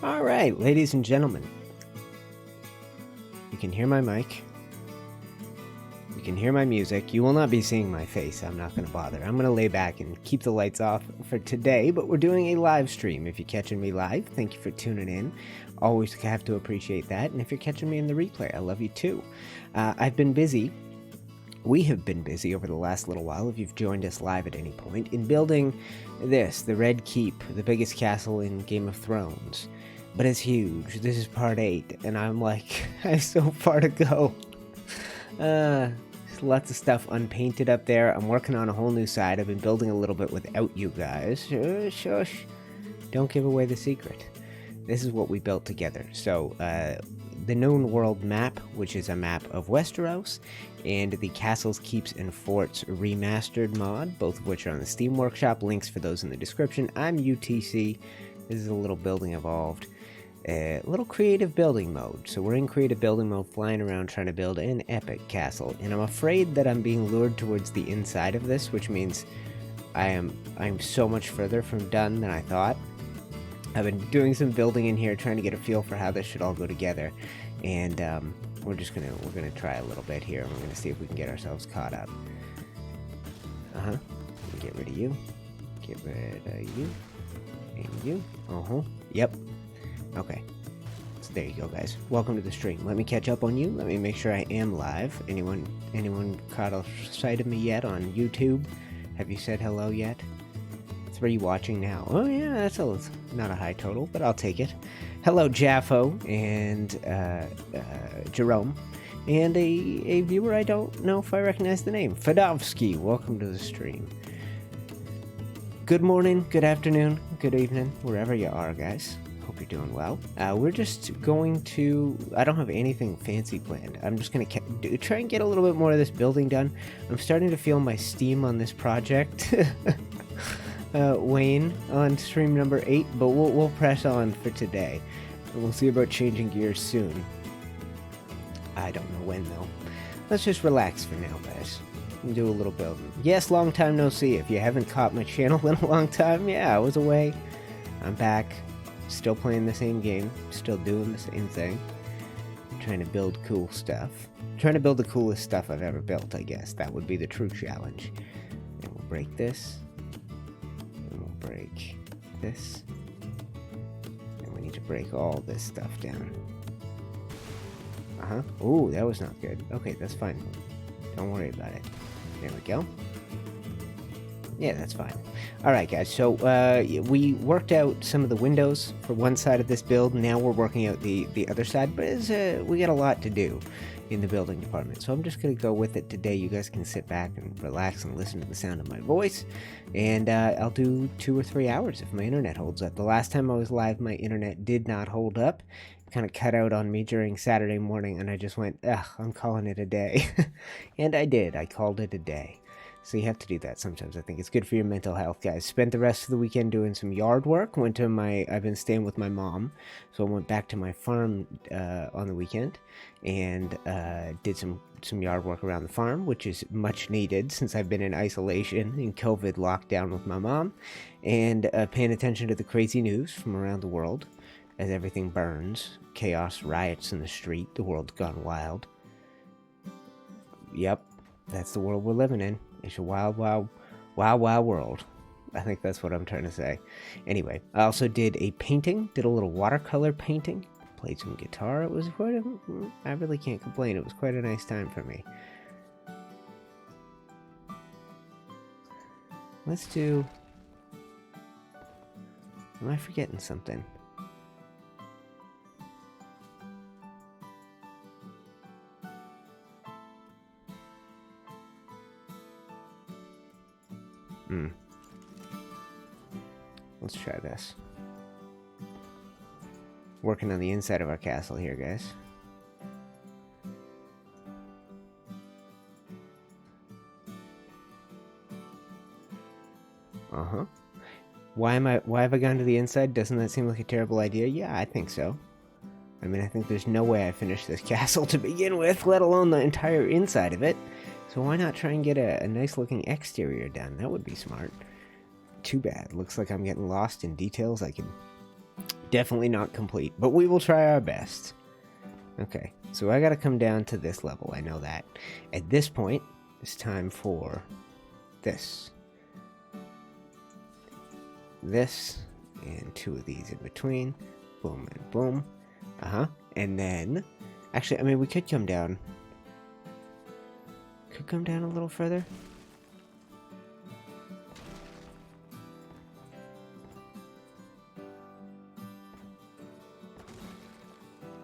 Alright, ladies and gentlemen. You can hear my mic. You can hear my music. You will not be seeing my face. I'm not going to bother. I'm going to lay back and keep the lights off for today, but we're doing a live stream. If you're catching me live, thank you for tuning in. Always have to appreciate that. And if you're catching me in the replay, I love you too. I've been busy. We have been busy over the last little while, if you've joined us live at any point, in building this, the Red Keep, the biggest castle in Game of Thrones. But it's huge. This is part 8, and I'm like, I have so far to go. There's lots of stuff unpainted up there. I'm working on a whole new side. I've been building a little bit without you guys. Shush. Don't give away the secret. This is what we built together. So, the known world map, which is a map of Westeros, and the Castles, Keeps, and Forts Remastered Mod, both of which are on the Steam Workshop. Links for those in the description. I'm UTC. This is a little building evolved. A little creative building mode. So we're in creative building mode, flying around trying to build an epic castle. And I'm afraid that I'm being lured towards the inside of this, which means I'm so much further from done than I thought. I've been doing some building in here, trying to get a feel for how this should all go together. And we're gonna try a little bit here. We're gonna see if we can get ourselves caught up. Get rid of you. Get rid of you. And you. Yep. Okay, so there you go, guys. Welcome to the stream. Let me catch up on you. Let me make sure I am live. Anyone caught a sight of me yet on YouTube? Have you said hello yet? 3 watching now. Oh yeah, that's not a high total, but I'll take it. Hello, Jaffo and Jerome, and a viewer I don't know if I recognize the name. Fedovsky, welcome to the stream. Good morning, good afternoon, good evening, wherever you are, guys. Hope you're doing well. We're just going to... I don't have anything fancy planned. I'm just going to try and get a little bit more of this building done. I'm starting to feel my steam on this project wane on stream number 8, but we'll press on for today. And we'll see about changing gears soon. I don't know when, though. Let's just relax for now, guys. And do a little building. Yes, long time no see. If you haven't caught my channel in a long time, yeah, I was away. I'm back. Still playing the same game, still doing the same thing. Trying to build cool stuff. Trying to build the coolest stuff I've ever built, I guess. That would be the true challenge. And we'll break this. And we'll break this. And we need to break all this stuff down. Ooh, that was not good. Okay, that's fine. Don't worry about it. There we go. Yeah, that's fine. Alright guys, so we worked out some of the windows for one side of this build. Now we're working out the other side, but we got a lot to do in the building department. So I'm just going to go with it today. You guys can sit back and relax and listen to the sound of my voice. And I'll do 2 or 3 hours if my internet holds up. The last time I was live, my internet did not hold up. Kind of cut out on me during Saturday morning, and I just went, ugh, I'm calling it a day. And I did. I called it a day. So you have to do that sometimes. I think it's good for your mental health, guys. Spent the rest of the weekend doing some yard work. I've been staying with my mom, so I went back to my farm on the weekend and did some yard work around the farm, which is much needed since I've been in isolation in COVID lockdown with my mom, and paying attention to the crazy news from around the world as everything burns, chaos, riots in the street, the world's gone wild. Yep, that's the world we're living in. It's a wild, wild, wild, wild world. I think that's what I'm trying to say. Anyway, I also did a painting, did a little watercolor painting, played some guitar. It was I really can't complain. It was quite a nice time for me. Let's do... Am I forgetting something? Let's try this. Working on the inside of our castle here, guys. Why have I gone to the inside? Doesn't that seem like a terrible idea? Yeah, I think so. I mean, I think there's no way I finished this castle to begin with, let alone the entire inside of it. So why not try and get a nice looking exterior done? That would be smart. Too bad. Looks like I'm getting lost in details I can Definitely not complete, but we will try our best. Okay, so I gotta come down to this level, I know that. At this point, it's time for this. This, and 2 of these in between. Boom and boom. And then, actually, I mean, we could come down. Could come down a little further.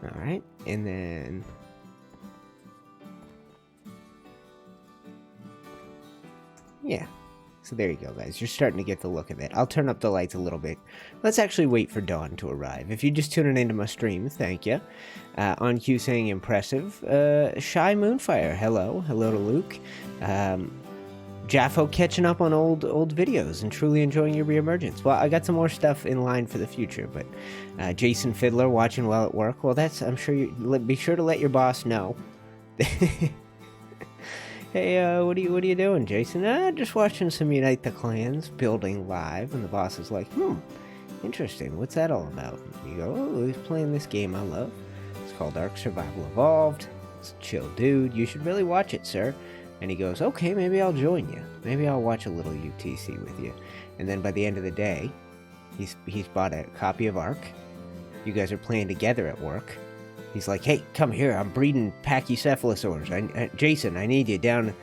Alright, and then... yeah. So there you go, guys. You're starting to get the look of it. I'll turn up the lights a little bit. Let's actually wait for dawn to arrive. If you're just tuning into my stream, thank you. On cue saying impressive. Shy Moonfire, hello. Hello to Luke. Jaffo catching up on old videos and truly enjoying your reemergence. Well, I got some more stuff in line for the future, but Jason Fiddler watching while at work. Well, that's, I'm sure you be sure to let your boss know. Hey, what are you doing, Jason? Just watching some UniteTheClans building live, and the boss is like, interesting, what's that all about? And you go, oh, he's playing this game I love. It's called Ark Survival Evolved. It's a chill dude. You should really watch it, sir. And he goes, okay, maybe I'll join you. Maybe I'll watch a little UTC with you. And then by the end of the day, he's bought a copy of Ark. You guys are playing together at work. He's like, hey, come here, I'm breeding pachycephalosaurs. Jason, I need you down.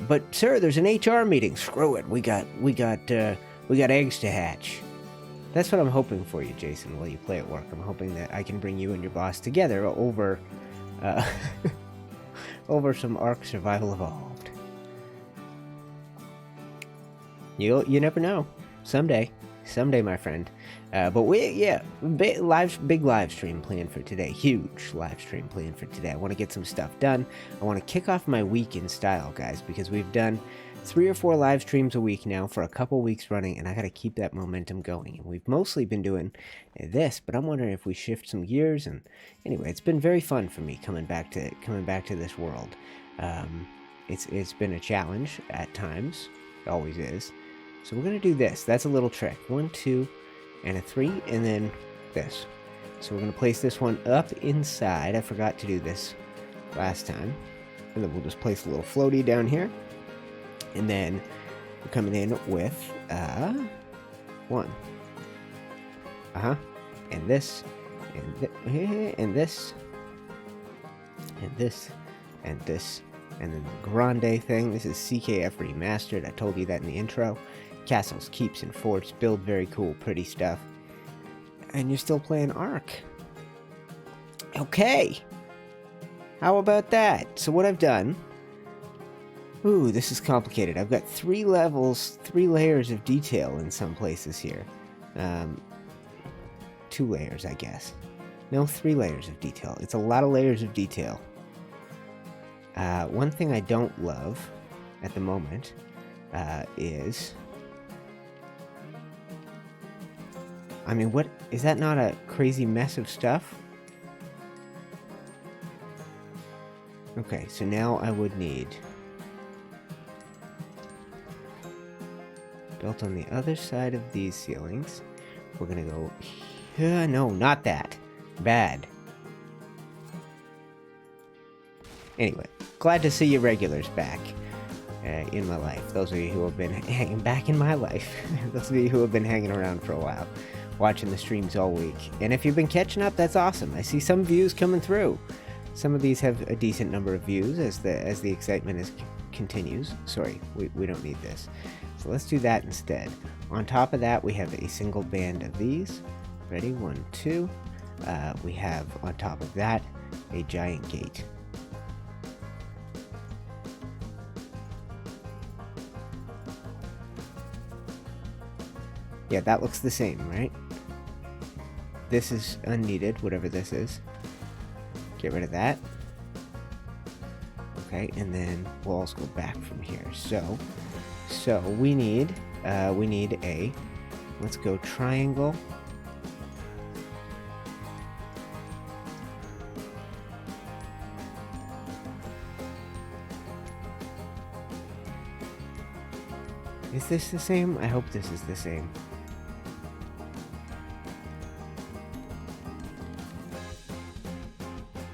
But, sir, there's an HR meeting. Screw it, we got eggs to hatch. That's what I'm hoping for you, Jason, while you play at work. I'm hoping that I can bring you and your boss together over, over some Ark Survival Evolved. You never know. Someday, my friend. But big live stream planned for today. Huge live stream planned for today. I want to get some stuff done. I want to kick off my week in style, guys, because we've done 3 or 4 live streams a week now for a couple weeks running, and I got to keep that momentum going. And we've mostly been doing this, but I'm wondering if we shift some gears. And anyway, it's been very fun for me coming back to this world. It's been a challenge at times. It always is. So we're gonna do this. That's a little trick. 1, 2. And a 3, and then this. So we're going to place this one up inside. I forgot to do this last time. And then we'll just place a little floaty down here. And then we're coming in with 1. And this, and this, and this, and this, and then the grande thing. This is CKF Remastered. I told you that in the intro. Castles, keeps, and forts. Build very cool, pretty stuff. And you're still playing Ark. Okay. How about that? So what I've done... ooh, this is complicated. I've got 3 levels, 3 layers of detail in some places here. 2 layers, I guess. No, 3 layers of detail. It's a lot of layers of detail. One thing I don't love at the moment is... I mean, what is that not a crazy mess of stuff? Okay, so now I would need built on the other side of these ceilings. We're gonna go no, not that. Bad. Anyway, glad to see you regulars back in my life. Those of you who have been hanging back in my life. Those of you who have been hanging around for a while. Watching the streams all week. And if you've been catching up, that's awesome. I see some views coming through. Some of these have a decent number of views as the excitement continues. Sorry, we don't need this. So let's do that instead. On top of that, we have a single band of these. Ready? 1, 2. We have on top of that a giant gate. Yeah, that looks the same, right? This is unneeded, whatever this is. Get rid of that. Okay, and then walls go back from here. So we need a, let's go triangle. Is this the same? I hope this is the same.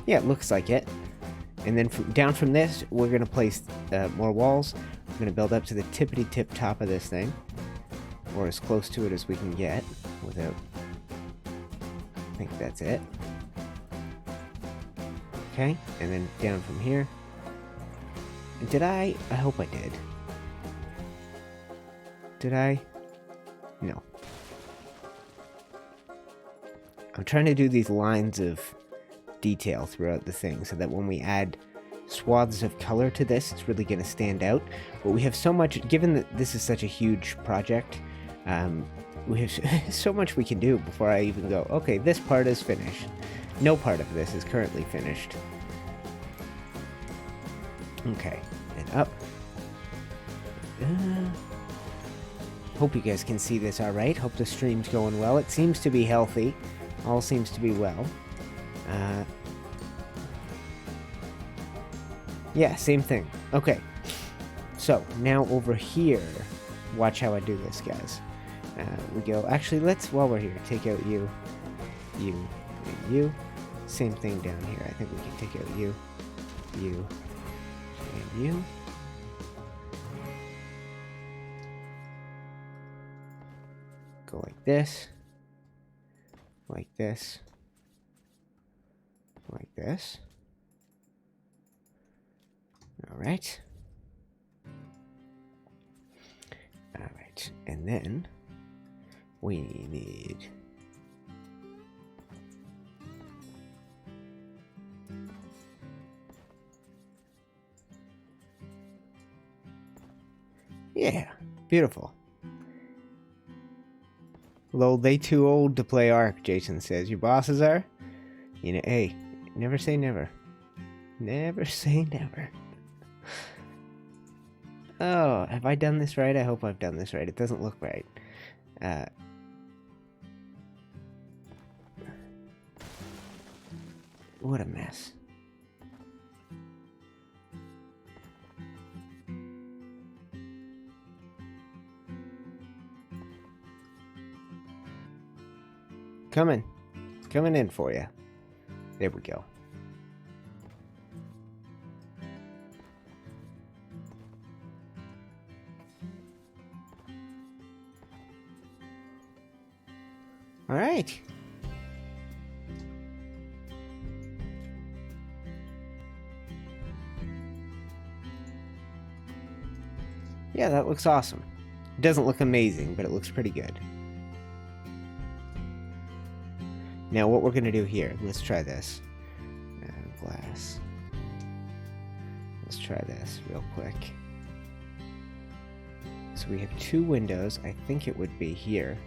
Yeah, it looks like it. And then down from this, we're going to place more walls. We're going to build up to the tippity-tip top of this thing. Or as close to it as we can get without... I think that's it. Okay, and then down from here. Did I hope I did. Did I? No. I'm trying to do these lines of detail throughout the thing so that when we add swaths of color to this, it's really going to stand out. But we have so much, given that this is such a huge project, we have so much we can do before I even go, okay, this part is finished. No part of this is currently finished. Okay, and up. Hope you guys can see this alright. Hope the stream's going well. It seems to be healthy. All seems to be well. Yeah, same thing. Okay. So, now over here, watch how I do this, guys. We go, actually, let's, while we're here, take out you, and you. Same thing down here. I think we can take out you, and you. Go like this, like this, like this. Alright. Alright, and then we need yeah, beautiful. Lol, they too old to play Ark, Jason says. Your bosses are? You know, hey, never say never. Never say never. Oh, have I done this right? I hope I've done this right. It doesn't look right. What a mess. Coming in for you. There we go. All right. Yeah, that looks awesome. It doesn't look amazing, but it looks pretty good. Now, what we're going to do here, let's try this. Glass. Let's try this real quick. So we have two windows. I think it would be here.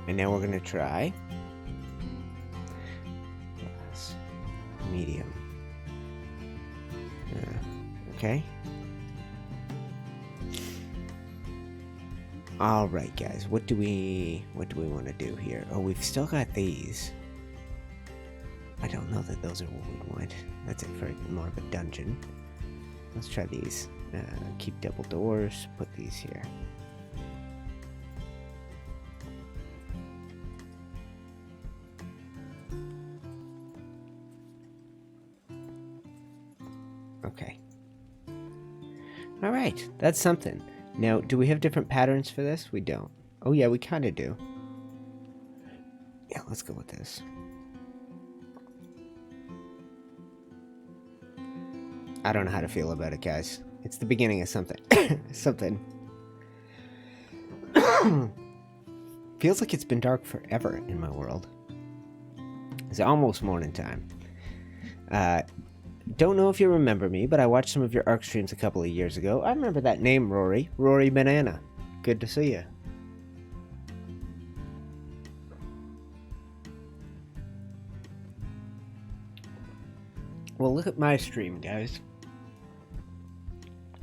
And now we're going to try glass, medium. Okay. All right, guys. What do we want to do here? Oh, we've still got these. I don't know that those are what we want. That's it for more of a dungeon. Let's try these. Keep double doors. Put these here. Okay. All right, that's something. Now, do we have different patterns for this? We don't. Oh yeah, we kind of do. Yeah, let's go with this. I don't know how to feel about it, guys. It's the beginning of something. Something. Feels like it's been dark forever in my world. It's almost morning time. Don't know if you remember me, but I watched some of your Ark streams a couple of years ago. I remember that name, Rory. Rory Banana. Good to see you. Well, look at my stream, guys.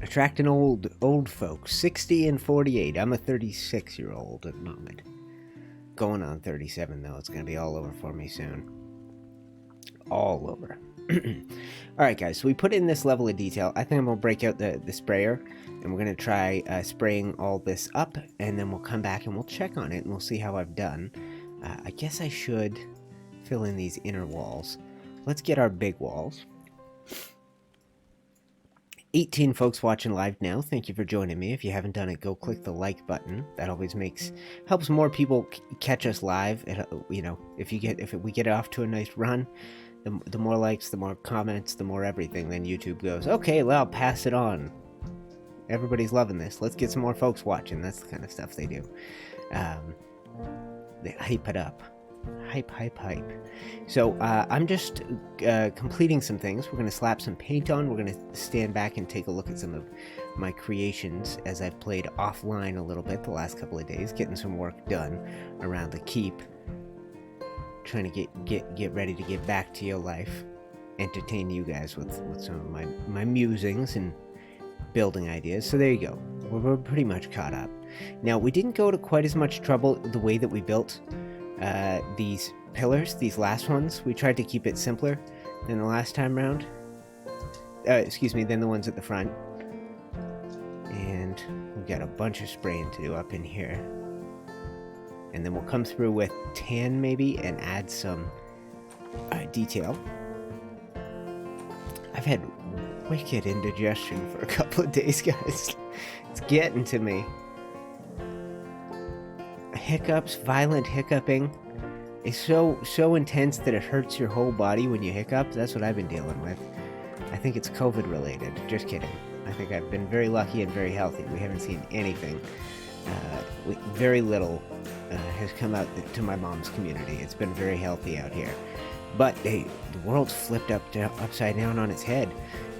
Attracting old folks. 60 and 48. I'm a 36-year-old at the moment. Going on 37, though. It's going to be all over for me soon. All over. Alright guys, so we put in this level of detail. I think I'm going to break out the sprayer, and we're going to try spraying all this up, and then we'll come back and we'll check on it, and we'll see how I've done. I guess I should fill in these inner walls. Let's get our big walls. 18 folks watching live now. Thank you for joining me. If you haven't done it, go click the like button. That always helps more people catch us live. You know, if we get it off to a nice run, the more likes, the more comments, the more everything, then YouTube goes, okay, well, pass it on. Everybody's loving this. Let's get some more folks watching. That's the kind of stuff they do. They hype it up. Hype. So I'm just completing some things. We're going to slap some paint on. We're going to stand back and take a look at some of my creations as I've played offline a little bit the last couple of days, getting some work done around the keep. Trying to get ready to get back to your life, entertain you guys with some of my musings and building ideas. So there you go. We're pretty much caught up. Now, we didn't go to quite as much trouble the way that we built these pillars, these last ones. We tried to keep it simpler than the last time around. Than the ones at the front. And we've got a bunch of spraying to do up in here. And then we'll come through with tan maybe and add some detail. I've had wicked indigestion for a couple of days, guys. It's getting to me. Hiccups, violent hiccuping is so intense that it hurts your whole body when you hiccup. That's what I've been dealing with. I think it's COVID related. Just kidding. I think I've been very lucky and very healthy. We haven't seen anything. Very little has come out to my mom's community. It's been very healthy out here. But hey, the world's flipped upside down on its head.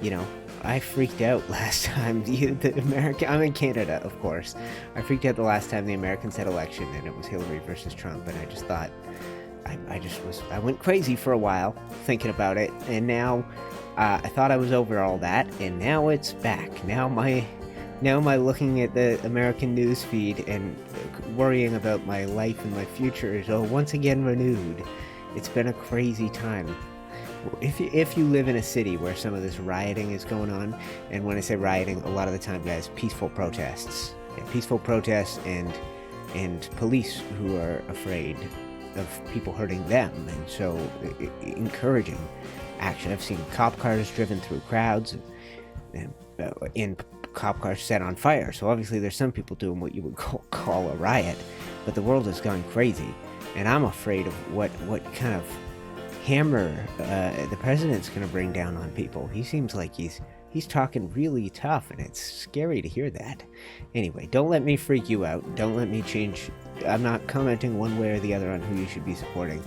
You know, I freaked out last time I'm in Canada, of course. I freaked out the last time the Americans had election and it was Hillary versus Trump, and I just thought, I went crazy for a while thinking about it, and now I thought I was over all that, and now it's back. Now am I looking at the American news feed and worrying about my life and my future is once again renewed. It's been a crazy time. If you live in a city where some of this rioting is going on, and when I say rioting, a lot of the time, guys, peaceful protests. Peaceful protests and police who are afraid of people hurting them, and so encouraging action. I've seen cop cars driven through crowds and cop cars set on fire. So obviously there's some people doing what you would call a riot, but the world has gone crazy, and I'm afraid of what kind of hammer the president's going to bring down on people. He seems like he's talking really tough, and it's scary to hear that. Anyway, don't let me freak you out. Don't let me change. I'm not commenting one way or the other on who you should be supporting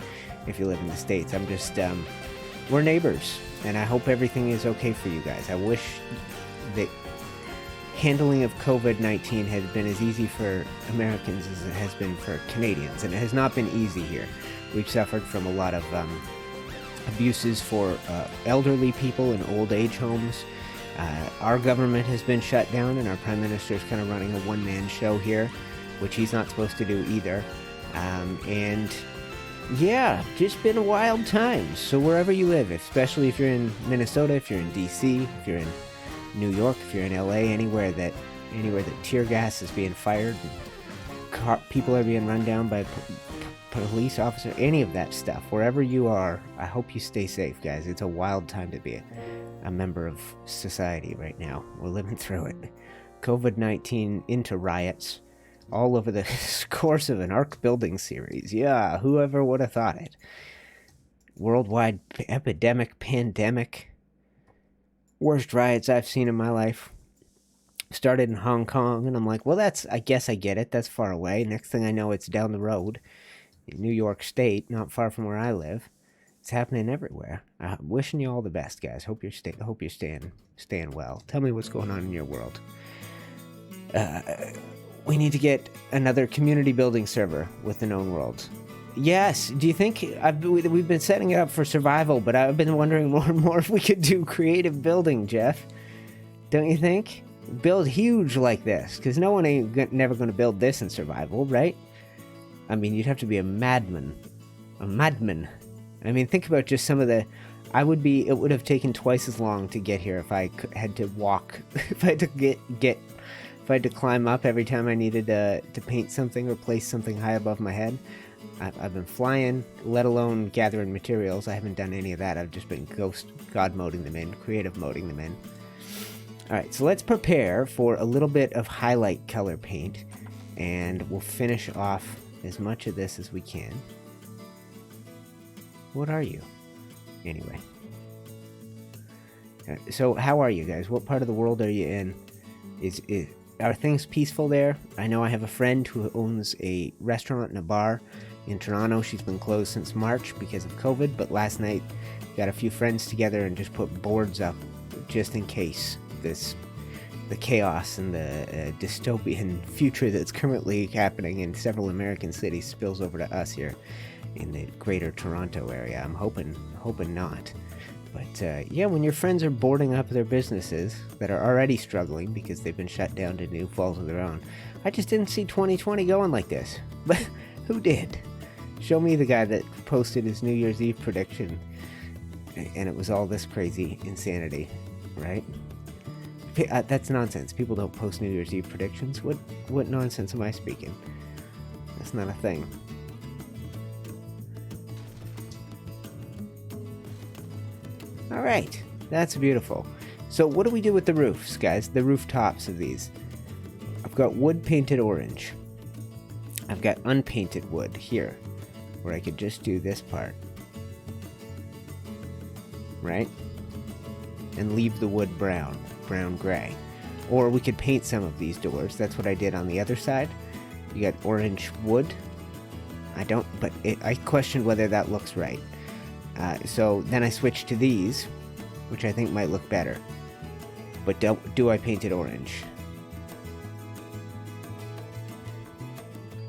if you live in the States. I'm just we're neighbors, and I hope everything is okay for you guys. I wish that handling of COVID-19 has been as easy for Americans as it has been for Canadians, and it has not been easy here. We've suffered from a lot of abuses for elderly people in old age homes. Our government has been shut down, and our Prime Minister is kind of running a one-man show here, which he's not supposed to do either. And yeah, just been a wild time. So wherever you live, especially if you're in Minnesota, if you're in DC, if you're in New York, if you're in LA, anywhere that tear gas is being fired, and people are being run down by police officer, any of that stuff, wherever you are, I hope you stay safe, guys. It's a wild time to be a member of society right now. We're living through it. COVID-19 into riots all over the course of an Ark Building series. Yeah, whoever would have thought it. Worldwide epidemic, pandemic. Worst riots I've seen in my life. Started in Hong Kong, and I'm like, well, I guess I get it. That's far away. Next thing I know, it's down the road in New York State, not far from where I live. It's happening everywhere. I'm wishing you all the best, guys. Hope you're staying well. Tell me what's going on in your world. We need to get another community building server with the known worlds. Yes. Do you think we've been setting it up for survival, but I've been wondering more and more if we could do creative building, Jeff. Don't you think? Build huge like this, because no one never going to build this in survival, right? I mean, you'd have to be a madman. A madman. I mean, think about just some of the it would have taken twice as long to get here if I had to walk, if I had to if I had to climb up every time I needed to paint something or place something high above my head. I've been flying, let alone gathering materials. I haven't done any of that. I've just been god moding them in, creative moding them in. Alright, so let's prepare for a little bit of highlight color paint, and we'll finish off as much of this as we can. What are you? Anyway. So how are you guys? What part of the world are you in? Are things peaceful there? I know I have a friend who owns a restaurant and a bar in Toronto. She's been closed since March because of COVID, but last night got a few friends together and just put boards up just in case the chaos and the dystopian future that's currently happening in several American cities spills over to us here in the greater Toronto area. I'm hoping not. But yeah, when your friends are boarding up their businesses that are already struggling because they've been shut down to new falls of their own, I just didn't see 2020 going like this. But who did? Show me the guy that posted his New Year's Eve prediction and it was all this crazy insanity, right? That's nonsense. People don't post New Year's Eve predictions. What nonsense am I speaking? That's not a thing. Alright, that's beautiful. So what do we do with the roofs, guys? The rooftops of these. I've got wood painted orange. I've got unpainted wood here, where I could just do this part. Right? And leave the wood brown-gray. Or we could paint some of these doors. That's what I did on the other side. You got orange wood. I questioned whether that looks right. So then I switched to these, which I think might look better. But do I paint it orange?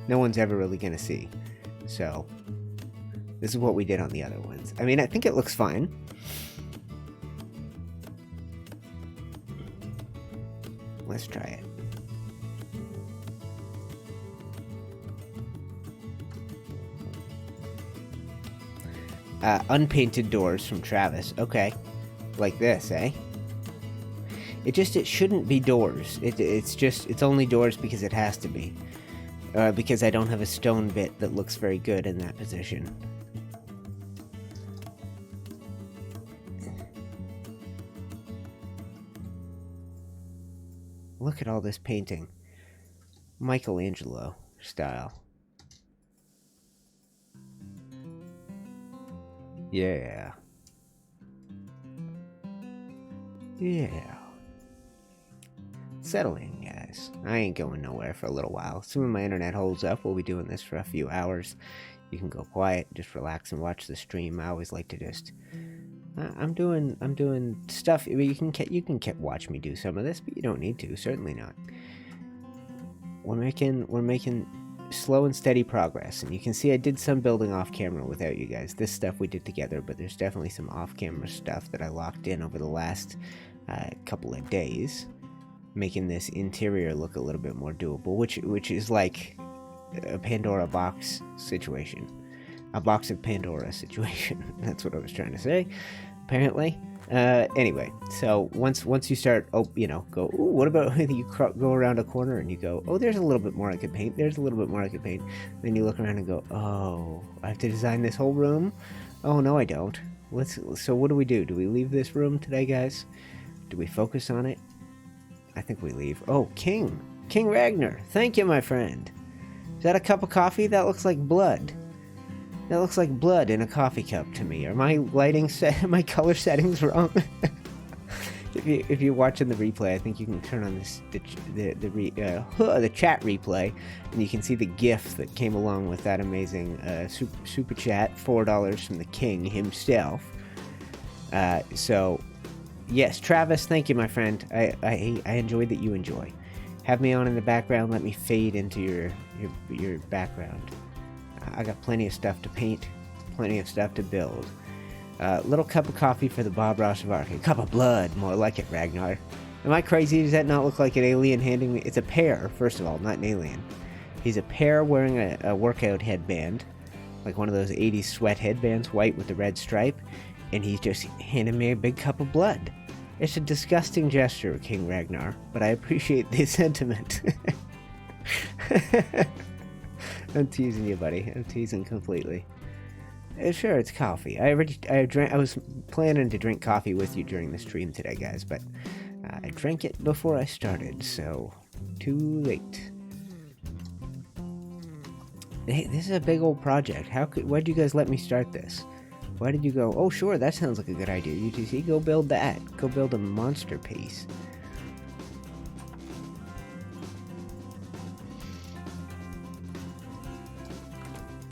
No one's ever really gonna see. So this is what we did on the other ones. I mean, I think it looks fine. Let's try it. Unpainted doors from Travis. Okay. Like this, eh? It shouldn't be doors. It's only doors because it has to be. Because I don't have a stone bit that looks very good in that position. Look at all this painting. Michelangelo style. Yeah. Yeah. Settle in, guys. I ain't going nowhere for a little while. Assuming my internet holds up, we'll be doing this for a few hours. You can go quiet, just relax and watch the stream. I always like to just... I'm doing stuff. You can watch me do some of this, but you don't need to. Certainly not. We're making slow and steady progress, and you can see I did some building off camera without you guys. This stuff we did together, but there's definitely some off camera stuff that I locked in over the last couple of days, making this interior look a little bit more doable, which is like a Pandora box situation, a box of Pandora situation. That's what I was trying to say, apparently. Anyway, so once you start, go, ooh, what about when you go around a corner and you go, oh, there's a little bit more I could paint, there's a little bit more I could paint. Then you look around and go, oh, I have to design this whole room? Oh, no, I don't. So what do we do? Do we leave this room today, guys? Do we focus on it? I think we leave. Oh, King Ragnar, thank you, my friend. Is that a cup of coffee? That looks like blood. That looks like blood in a coffee cup to me. Are my my color settings wrong? If you're watching the replay, I think you can turn on the chat replay, and you can see the GIF that came along with that amazing super chat, $4 from the king himself. So, yes, Travis, thank you, my friend. I enjoyed that you enjoy. Have me on in the background. Let me fade into your background. I got plenty of stuff to paint, plenty of stuff to build. Little cup of coffee for the Bob Ross of Ark. A cup of blood, more like it, Ragnar. Am I crazy? Does that not look like an alien handing me? It's a pear, first of all, not an alien. He's a pear wearing a workout headband, like one of those 80s sweat headbands, white with the red stripe. And he's just handed me a big cup of blood. It's a disgusting gesture, King Ragnar, but I appreciate the sentiment. I'm teasing you, buddy. I'm teasing completely. Sure, it's coffee. I was planning to drink coffee with you during the stream today, guys, but I drank it before I started, so too late. Hey, this is a big old project. Why'd you guys let me start this? Why did you go, oh sure, that sounds like a good idea, UTC, go build that. Go build a monster piece.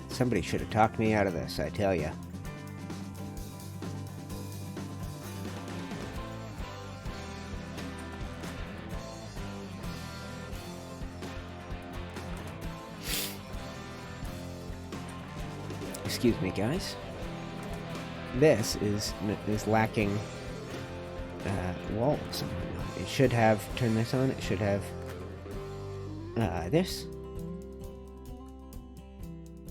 Somebody should have talked me out of this, I tell ya. Excuse me, guys. This is lacking walls. It should have, turn this on, it should have this.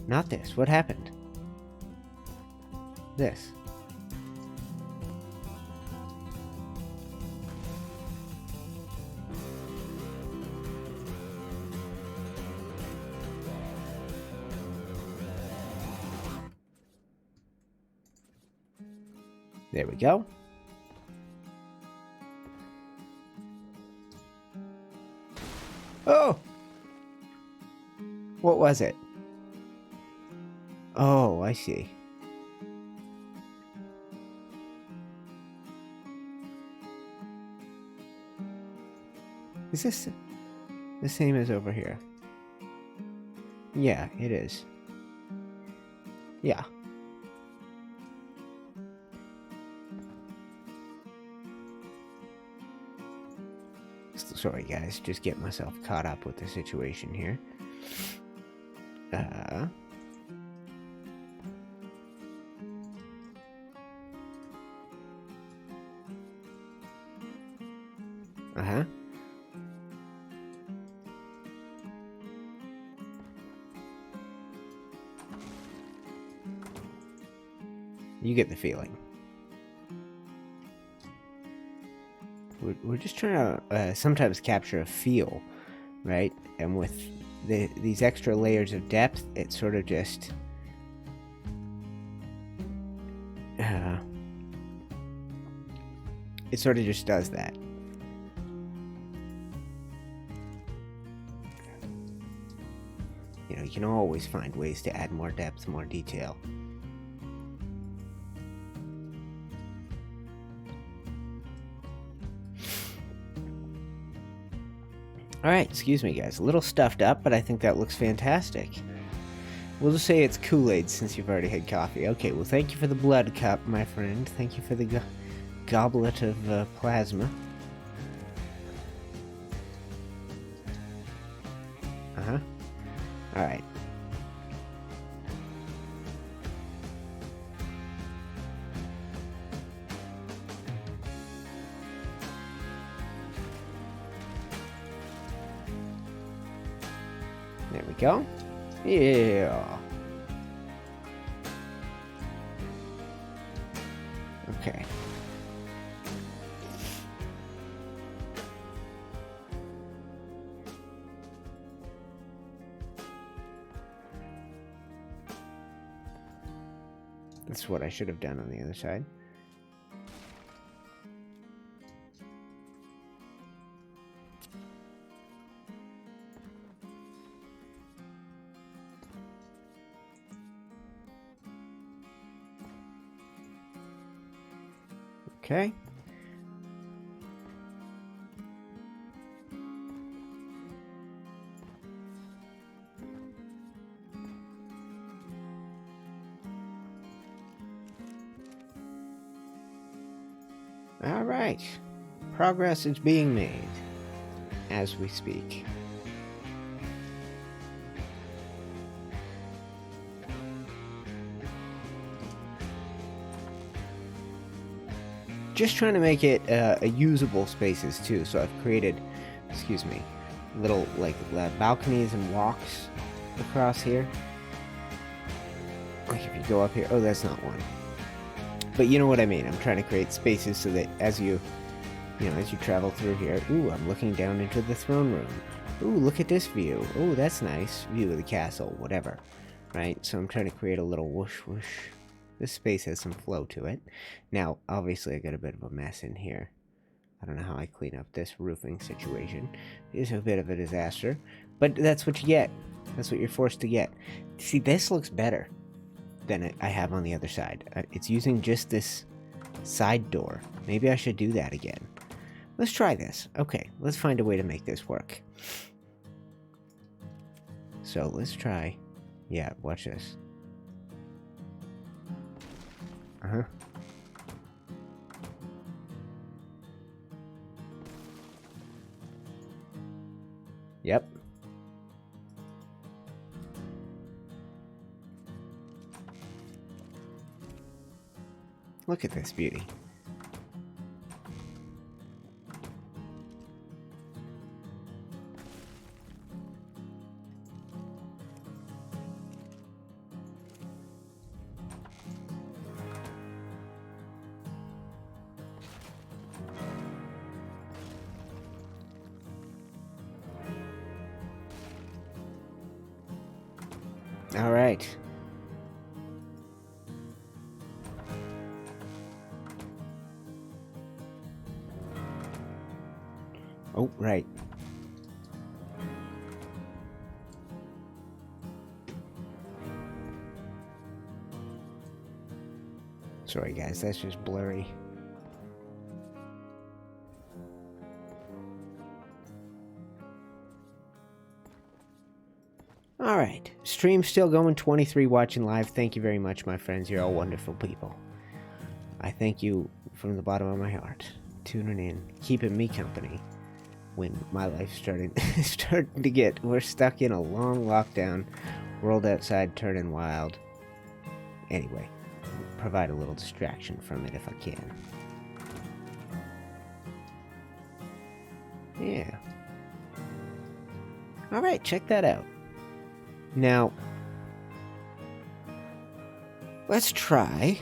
Not this. What happened? This. There we go. Oh! What was it? Oh, I see. Is this the same as over here? Yeah, it is. Yeah. Sorry guys, just getting myself caught up with the situation here. Uh-huh. You get the feeling. We're just trying to sometimes capture a feel, right? And with these extra layers of depth, it sort of just does that. You know, you can always find ways to add more depth, more detail. Alright, excuse me guys, a little stuffed up, but I think that looks fantastic. We'll just say it's Kool-Aid since you've already had coffee. Okay, well thank you for the blood cup, my friend. Thank you for the goblet of plasma. Uh-huh. Alright. There we go. Yeah. Okay. That's what I should have done on the other side. Okay. All right. Progress is being made as we speak. Just trying to make it a usable spaces too. So I've created, excuse me, little like balconies and walks across here. Like if you go up here, oh, that's not one. But you know what I mean. I'm trying to create spaces so that as you travel through here. Ooh, I'm looking down into the throne room. Ooh, look at this view. Ooh, that's nice. View of the castle, whatever. Right? So I'm trying to create a little whoosh whoosh. This space has some flow to it. Now, obviously, I got a bit of a mess in here. I don't know how I clean up this roofing situation. It's a bit of a disaster. But that's what you get. That's what you're forced to get. See, this looks better than I have on the other side. It's using just this side door. Maybe I should do that again. Let's try this. Okay, let's find a way to make this work. So let's try. Yeah, watch this. Uh-huh. Yep. Look at this beauty. All right. Oh, right. Sorry, guys, that's just blurry. Alright, stream still going, 23 watching live. Thank you very much, my friends. You're all wonderful people. I thank you from the bottom of my heart. Tuning in, keeping me company when my life's starting to get... We're stuck in a long lockdown. World outside turning wild. Anyway, provide a little distraction from it if I can. Yeah. Alright, check that out. Now, let's try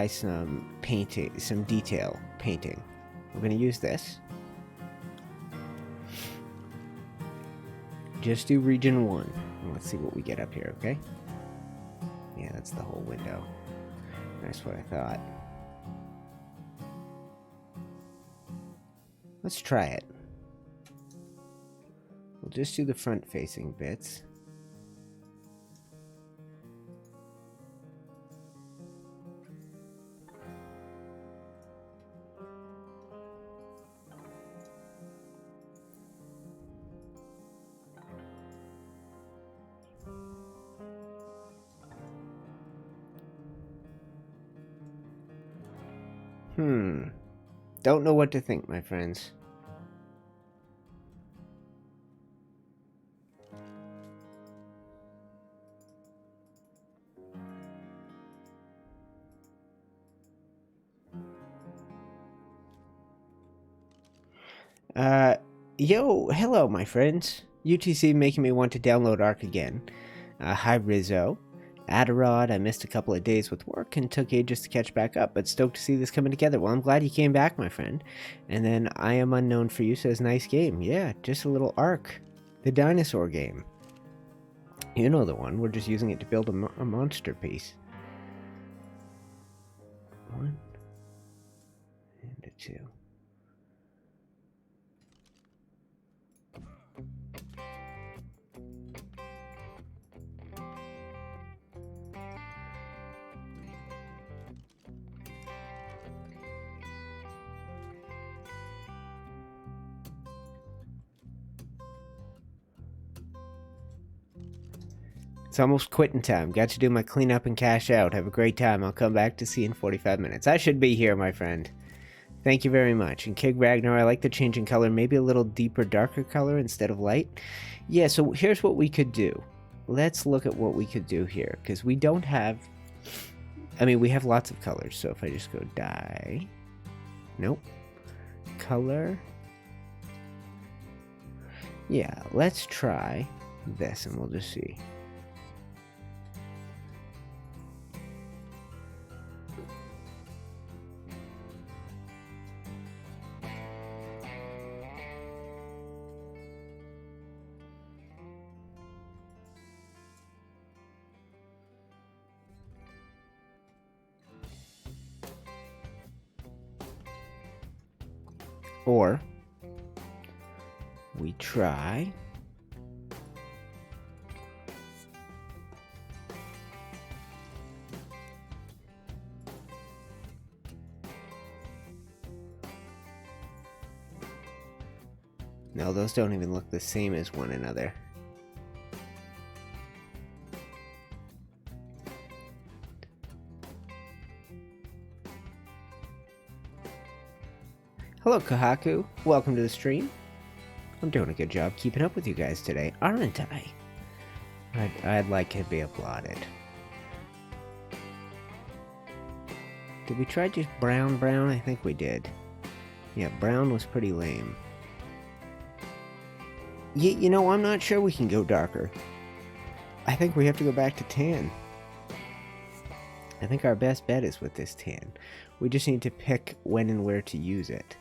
some painting, some detail painting. We're going to use this. Just do region 1. And let's see what we get up here, okay? Yeah, that's the whole window. That's what I thought. Let's try it. We'll just do the front-facing bits. Don't know what to think, my friends. Yo, hello, my friends. UTC making me want to download Ark again. Hi, Rizzo. Adarod, I missed a couple of days with work and took ages to catch back up, but stoked to see this coming together. Well, I'm glad you came back, my friend. And then I Am Unknown for You says, nice game. Yeah, just a little Ark. The dinosaur game. You know the one. We're just using it to build a monster piece. 1 and a 2. It's almost quitting time. Got to do my cleanup and cash out. Have a great time. I'll come back to see you in 45 minutes. I should be here, my friend. Thank you very much. And Kig Ragnar, I like the change in color. Maybe a little deeper, darker color instead of light. Yeah, so here's what we could do. Let's look at what we could do here. Because we don't have... I mean, we have lots of colors. So if I just go dye... Nope. Color... Yeah, let's try this and we'll just see. Or we try no, those don't even look the same as one another. Hello, Kahaku. Welcome to the stream. I'm doing a good job keeping up with you guys today, aren't I? I'd like to be applauded. Did we try just brown? I think we did. Yeah, brown was pretty lame. You know, I'm not sure we can go darker. I think we have to go back to tan. I think our best bet is with this tan. We just need to pick when and where to use it.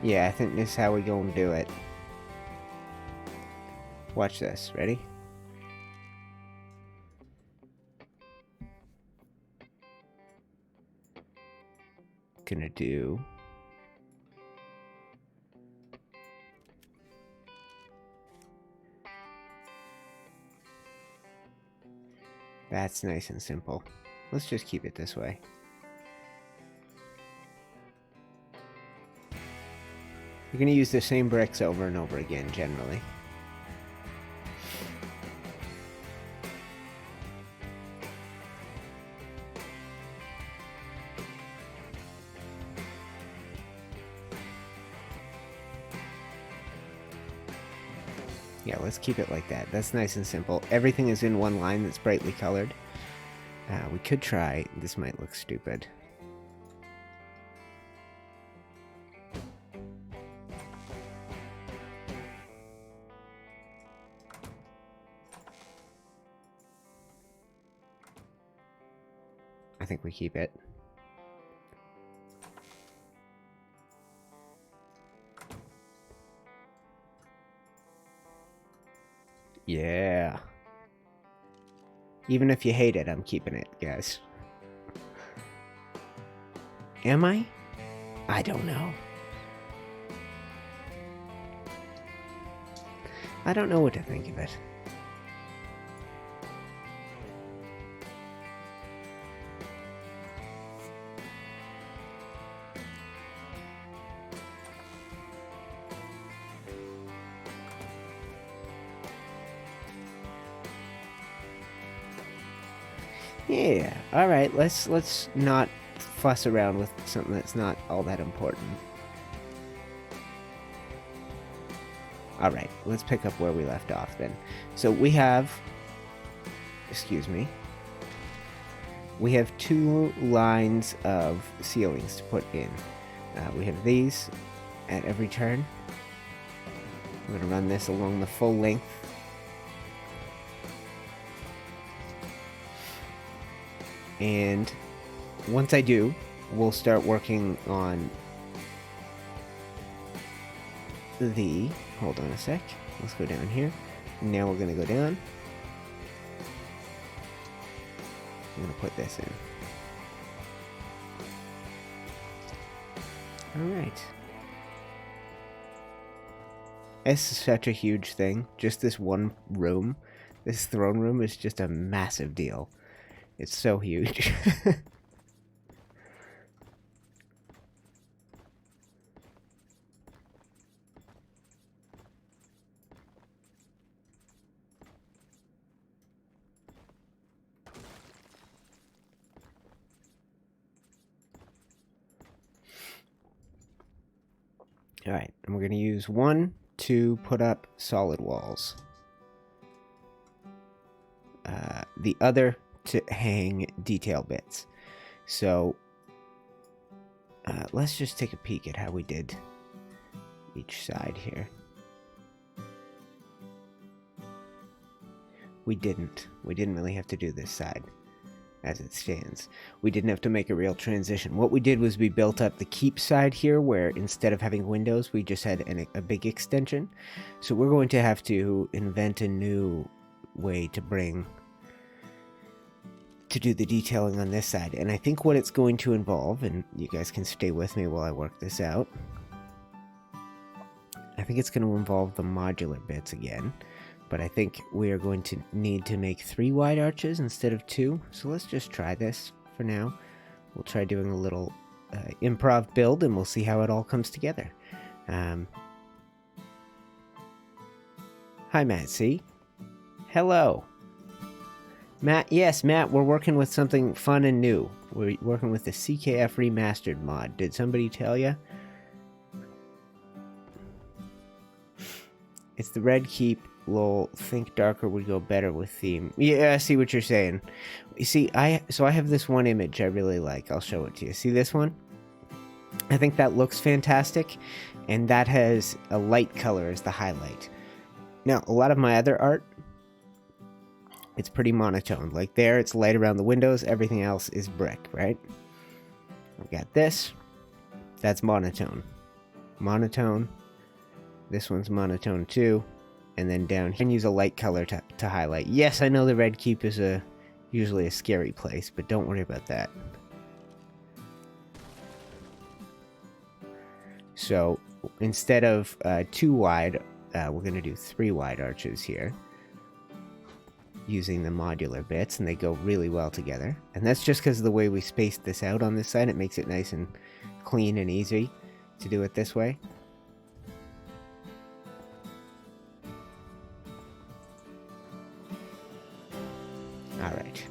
Yeah, I think this is how we gonna do it. Watch this. Ready? Gonna do... That's nice and simple. Let's just keep it this way. You're going to use the same bricks over and over again, generally. Yeah, let's keep it like that. That's nice and simple. Everything is in one line that's brightly colored. We could try... This might look stupid. I think we keep it. Yeah. Even if you hate it, I'm keeping it, guys. Am I? I don't know. I don't know what to think of it. Yeah, alright, let's not fuss around with something that's not all that important. Alright, let's pick up where we left off then. So we have... Excuse me. We have two lines of ceilings to put in. We have these at every turn. I'm going to run this along the full length. And once I do, we'll start working on the... Hold on a sec. Let's go down here. Now we're going to go down. I'm going to put this in. Alright. This is such a huge thing. Just this one room. This throne room is just a massive deal. It's so huge. Alright, and we're going to use one to put up solid walls. The other to hang detail bits. So let's just take a peek at how we did each side here. We didn't really have to do this side. as it stands. We didn't have to make a real transition. What we did was we built up the keep side here, where instead of having windows, we just had a big extension. So we're going to have to invent a new way to do the detailing on this side. And I think what it's going to involve, and you guys can stay with me while I work this out, I think it's going to involve the modular bits again. But I think we are going to need to make 3 wide arches instead of 2. So let's just try this for now. We'll try doing a little improv build, and we'll see how it all comes together. Hi, Matt C. Hello. Matt, yes, Matt, we're working with something fun and new. We're working with the CKF Remastered Mod. Did somebody tell you? It's the red keep. Lol, think darker would go better with theme. Yeah, I see what you're saying. You see, I have this one image I really like. I'll show it to you. See this one? I think that looks fantastic, and that has a light color as the highlight. Now, a lot of my other art, it's pretty monotone. Like there, it's light around the windows. Everything else is brick, right? I've got this. That's monotone. Monotone. This one's monotone too. And then down here, and use a light color to highlight. Yes, I know the red keep is usually a scary place, but don't worry about that. So instead of 2 wide, we're going to do 3 wide arches here, using the modular bits, and they go really well together. And that's just because of the way we spaced this out on this side. It makes it nice and clean and easy to do it this way. All right.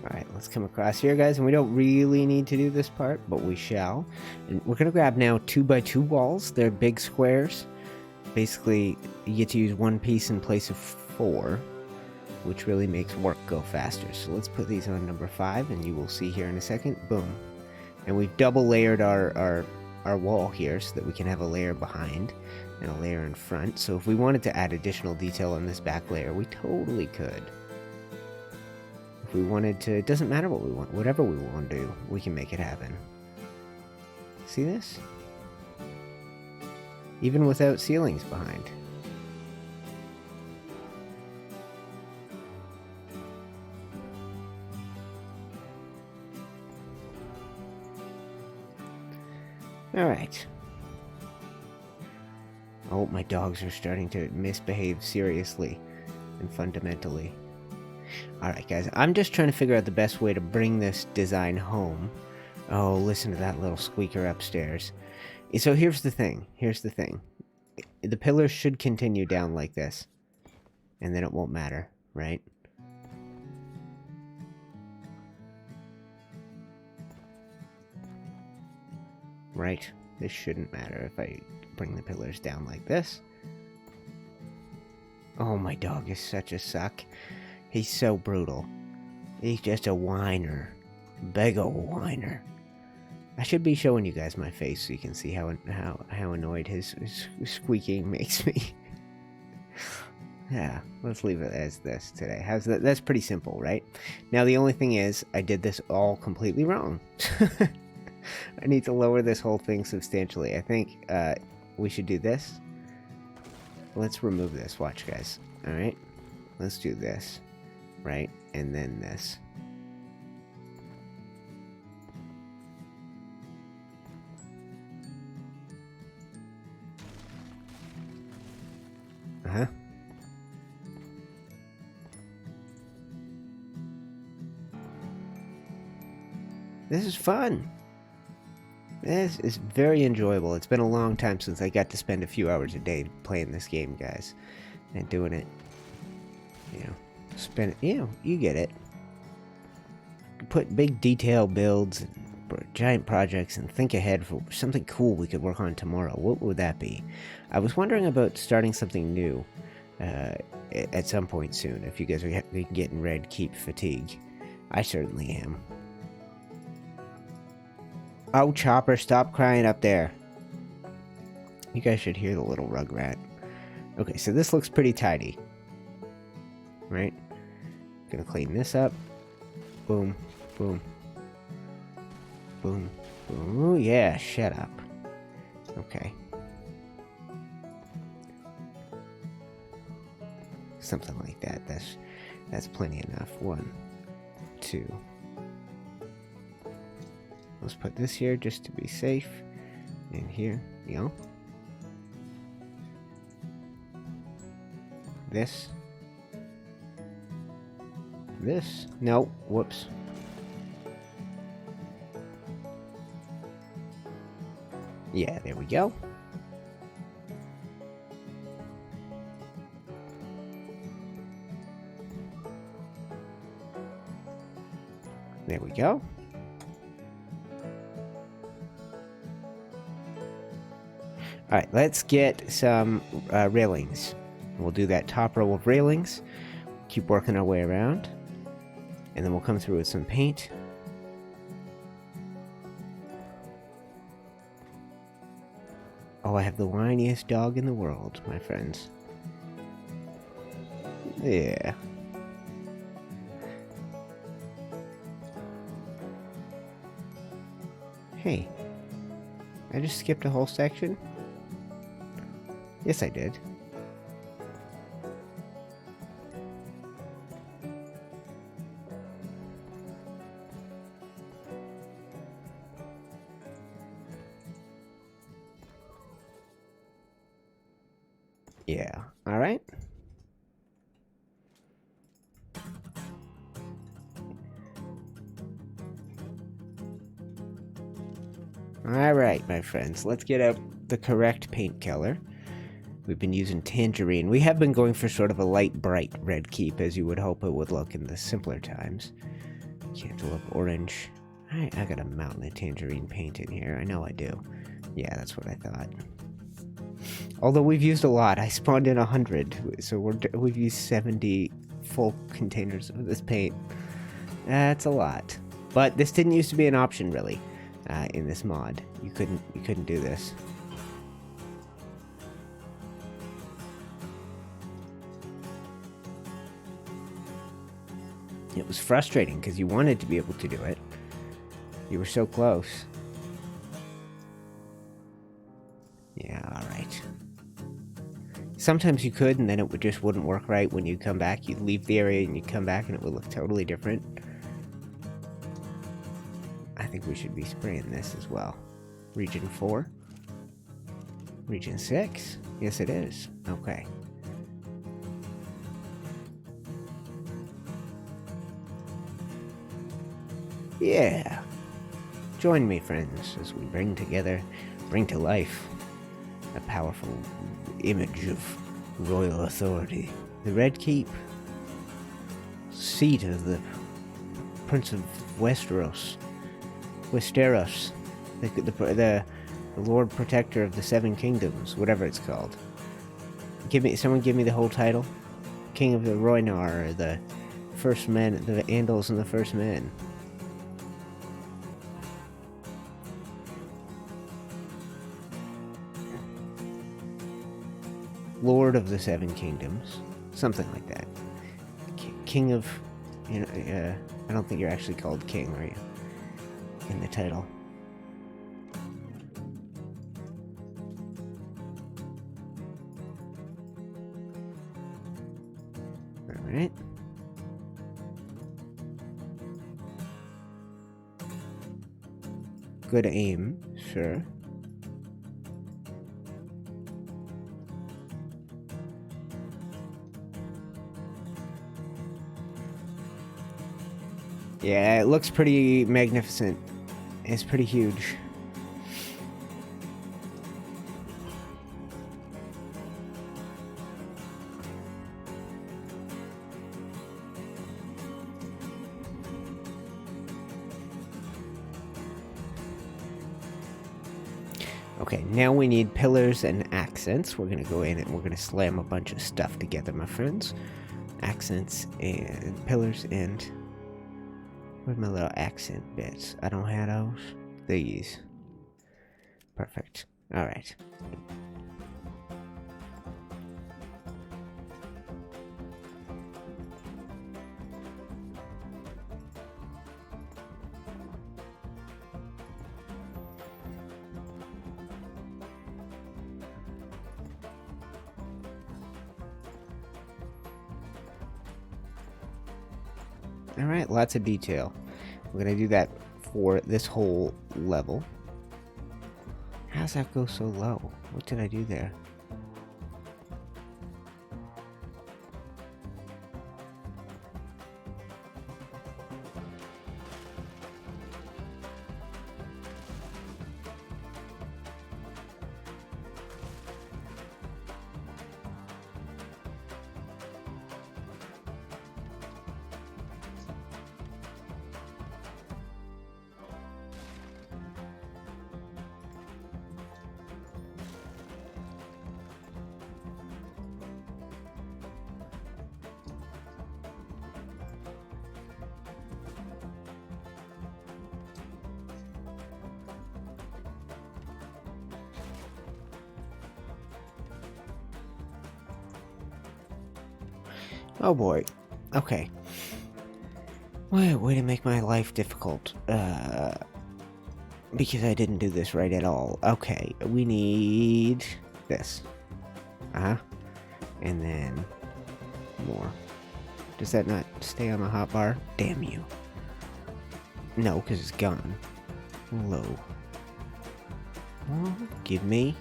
Alright, let's come across here, guys, and we don't really need to do this part, but we shall. And we're going to grab now 2x2 walls. They're big squares. Basically, you get to use 1 piece in place of 4, which really makes work go faster. So let's put these on number 5, and you will see here in a second. Boom. And we've double layered our wall here so that we can have a layer behind and a layer in front. So if we wanted to add additional detail on this back layer, we totally could. If we wanted to, it doesn't matter what we want, whatever we want to do, we can make it happen. See this? Even without ceilings behind. Alright. Oh, my dogs are starting to misbehave seriously and fundamentally. Alright, guys, I'm just trying to figure out the best way to bring this design home. Oh, listen to that little squeaker upstairs. So here's the thing. Here's the thing. The pillars should continue down like this. And then it won't matter, right? Right? This shouldn't matter if I bring the pillars down like this. Oh, my dog is such a suck. He's so brutal. He's just a whiner. Big ol' whiner. I should be showing you guys my face so you can see how annoyed his squeaking makes me. Yeah, let's leave it as this today. How's that? That's pretty simple, right? Now the only thing is, I did this all completely wrong. I need to lower this whole thing substantially. I think we should do this. Let's remove this. Watch, guys. Alright? Let's do this. Right? And then this. Uh-huh. This is fun. This is very enjoyable. It's been a long time since I got to spend a few hours a day playing this game, guys. And doing it. You get it. Put big detail builds and giant projects and think ahead for something cool we could work on tomorrow. What would that be? I was wondering about starting something new at some point soon, if you guys are getting red keep fatigue. I certainly am. Oh, Chopper, stop crying up there. You guys should hear the little rugrat. Okay, so this looks pretty tidy. Right? Gonna clean this up. Boom, boom. Boom, boom. Ooh, yeah, shut up. Okay. Something like that. That's plenty enough. 1, 2. Let's put this here just to be safe. And here, you know. This. This. No, whoops. Yeah, there we go. There we go. Alright, let's get some railings. We'll do that top row of railings. Keep working our way around. And then we'll come through with some paint. Oh, I have the whiniest dog in the world, my friends. Yeah. Hey. I just skipped a whole section? Yes, I did. Yeah, alright. Alright, my friends, let's get out the correct paint color. We've been using tangerine. We have been going for sort of a light, bright red keep, as you would hope it would look in the simpler times. Cantaloupe orange. I got a mountain of tangerine paint in here. I know I do. Yeah, that's what I thought. Although we've used a lot. I spawned in 100, so we've used 70 full containers of this paint. That's a lot. But this didn't used to be an option, really, in this mod. You couldn't do this. It was frustrating because you wanted to be able to do it. You were so close. Yeah, alright. Sometimes you could, and then it just wouldn't work right when you come back. You'd leave the area and you'd come back and it would look totally different. I think we should be spraying this as well. Region 4. Region 6? Yes, it is. Okay. Yeah. Join me, friends, as we bring to life a powerful image of royal authority. The Red Keep, seat of the Prince of Westeros, the Lord Protector of the Seven Kingdoms, whatever it's called. Someone give me the whole title. King of the Rhoynar, the First Men, the Andals and the First Men. Lord of the Seven Kingdoms. Something like that. King of... I don't think you're actually called king, are you? In the title. Alright. Good aim, sure. Yeah, it looks pretty magnificent. It's pretty huge. Okay, now we need pillars and accents. We're gonna go in and we're gonna slam a bunch of stuff together, my friends. Accents and pillars and... Where's my little accent bits? I don't have those. these. Perfect. Alright. Alright, lots of detail. We're going to do that for this whole level. How's that go so low? What did I do there? Oh boy. Okay. Way to make my life difficult. Because I didn't do this right at all. Okay, we need this. Uh-huh. And then more. Does that not stay on the hotbar? Damn you. No, because it's gone. Low. Well, give me.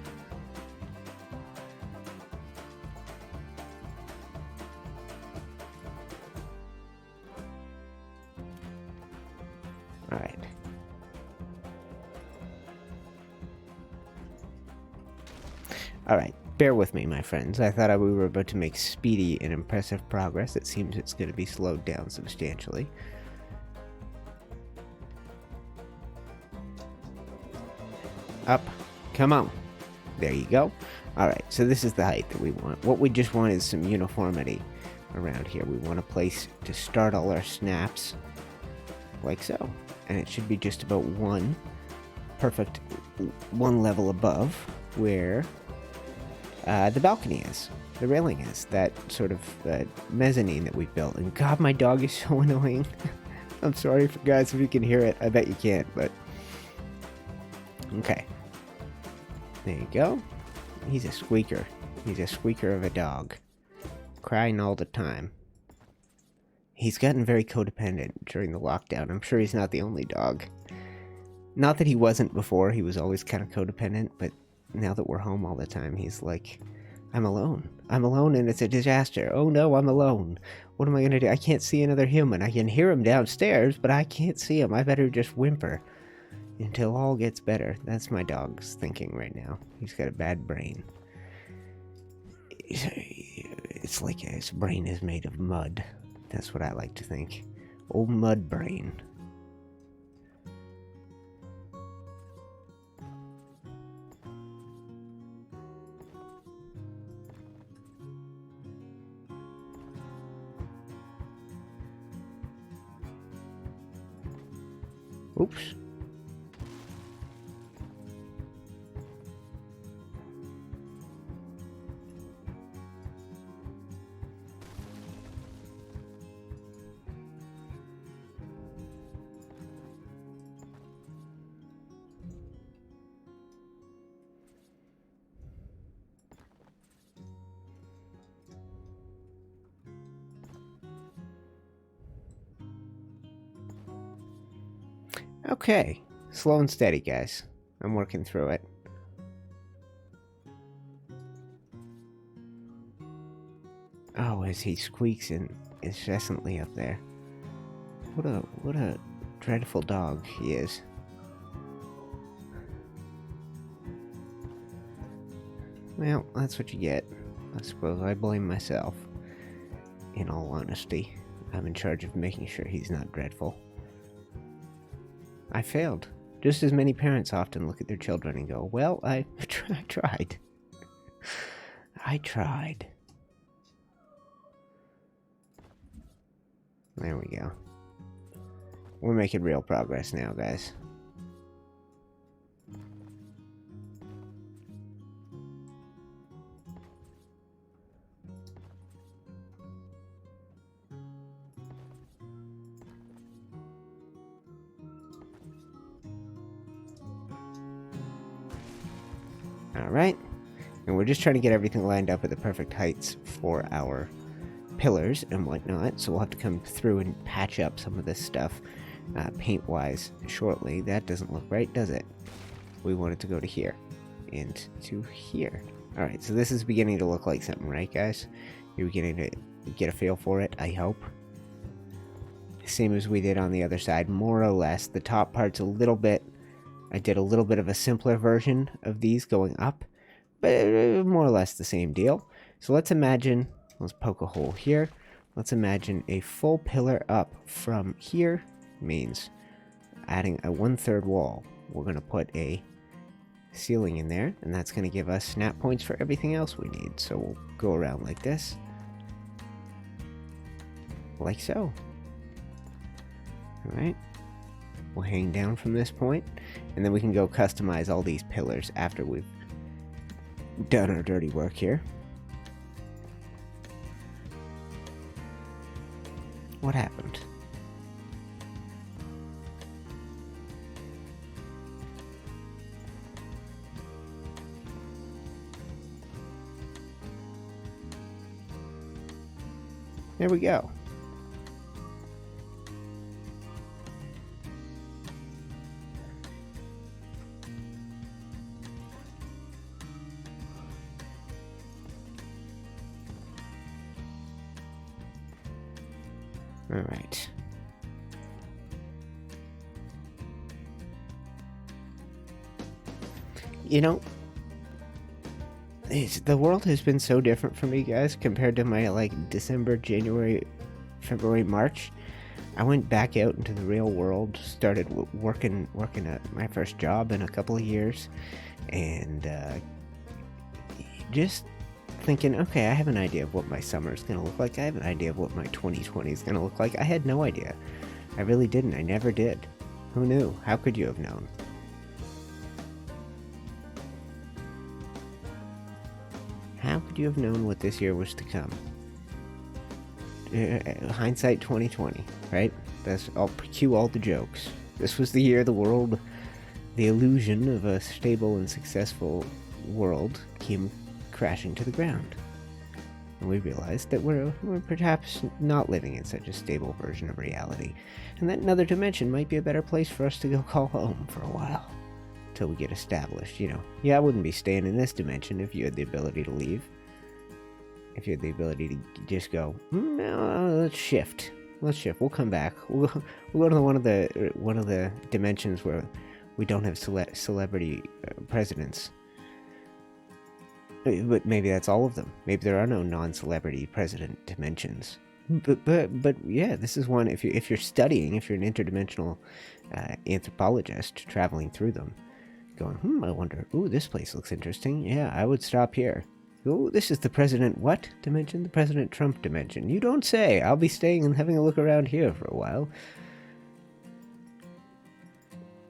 Alright. Alright, bear with me, my friends. I thought we were about to make speedy and impressive progress. It seems it's going to be slowed down substantially. Up. Come on. There you go. Alright, so this is the height that we want. What we just want is some uniformity around here. We want a place to start all our snaps, like so. And it should be just about one level above where the balcony is, the railing is, that sort of mezzanine that we built. And God, my dog is so annoying. I'm sorry for guys if you can hear it. I bet you can't, but okay. There you go. He's a squeaker. He's a squeaker of a dog, crying all the time. He's gotten very codependent during the lockdown. I'm sure he's not the only dog. Not that he wasn't before. He was always kind of codependent, but now that we're home all the time, he's like, I'm alone. I'm alone and it's a disaster. Oh no, I'm alone. What am I going to do? I can't see another human. I can hear him downstairs, but I can't see him. I better just whimper until all gets better. That's my dog's thinking right now. He's got a bad brain. It's like his brain is made of mud. That's what I like to think. Old mud brain. Oops. Okay, slow and steady, guys. I'm working through it. Oh, as he squeaks incessantly up there. What a dreadful dog he is. Well, that's what you get. I suppose I blame myself. In all honesty, I'm in charge of making sure he's not dreadful. I failed. Just as many parents often look at their children and go, well, I tried. I tried. There we go. We're making real progress now, guys. Alright. And we're just trying to get everything lined up at the perfect heights for our pillars and whatnot. So we'll have to come through and patch up some of this stuff paint-wise shortly. That doesn't look right, does it? We want it to go to here and to here. Alright, so this is beginning to look like something, right, guys? You're beginning to get a feel for it, I hope. Same as we did on the other side, more or less. The top part's a little bit... I did a little bit of a simpler version of these going up, but more or less the same deal. So let's imagine... Let's poke a hole here. Let's imagine a full pillar up from here means adding a 1/3 wall. We're going to put a ceiling in there, and that's going to give us snap points for everything else we need. So we'll go around like this. Like so. Alright. We'll hang down from this point, and then we can go customize all these pillars after we've done our dirty work here. What happened? There we go. All right. You know, the world has been so different for me, guys, compared to my, like, December, January, February, March. I went back out into the real world, started working at my first job in a couple of years, and just thinking, okay, I have an idea of what my summer is going to look like. I have an idea of what my 2020 is going to look like. I had no idea. I really didn't. I never did. Who knew? How could you have known? How could you have known what this year was to come? Hindsight 2020, right? That's all. Cue all the jokes. This was the year the world, the illusion of a stable and successful world came crashing to the ground. And we realized that we're perhaps not living in such a stable version of reality, and that another dimension might be a better place for us to go call home for a while, till we get established, you know. Yeah, I wouldn't be staying in this dimension if you had the ability to leave. If you had the ability to just go, no, let's shift. Let's shift. We'll come back. We'll go to one of the dimensions where we don't have celebrity presidents. But maybe that's all of them. Maybe there are no non-celebrity president dimensions. But yeah, this is one. If you're studying, if you're an interdimensional anthropologist traveling through them, going, I wonder. Ooh, this place looks interesting. Yeah, I would stop here. Ooh, this is the president what dimension? The President Trump dimension. You don't say. I'll be staying and having a look around here for a while.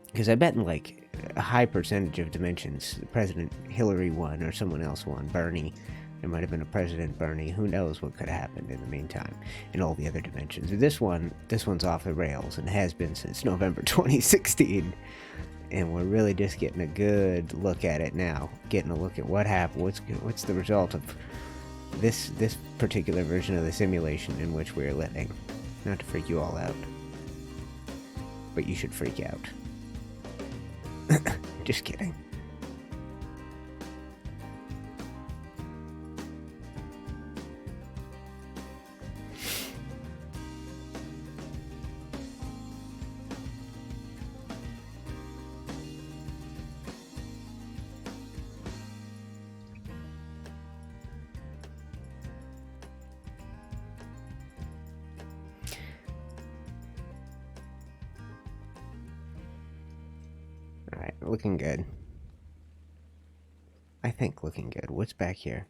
Because I bet in like a high percentage of dimensions, President Hillary won or someone else won. Bernie. There might have been a President Bernie. Who knows what could have happened in the meantime in all the other dimensions. This one's off the rails and has been since November 2016. And we're really just getting a good look at it now. Getting a look at what happened. What's the result of this particular version of the simulation in which we're living. Not to freak you all out. But you should freak out. Just kidding. Alright, looking good. I think looking good. What's back here?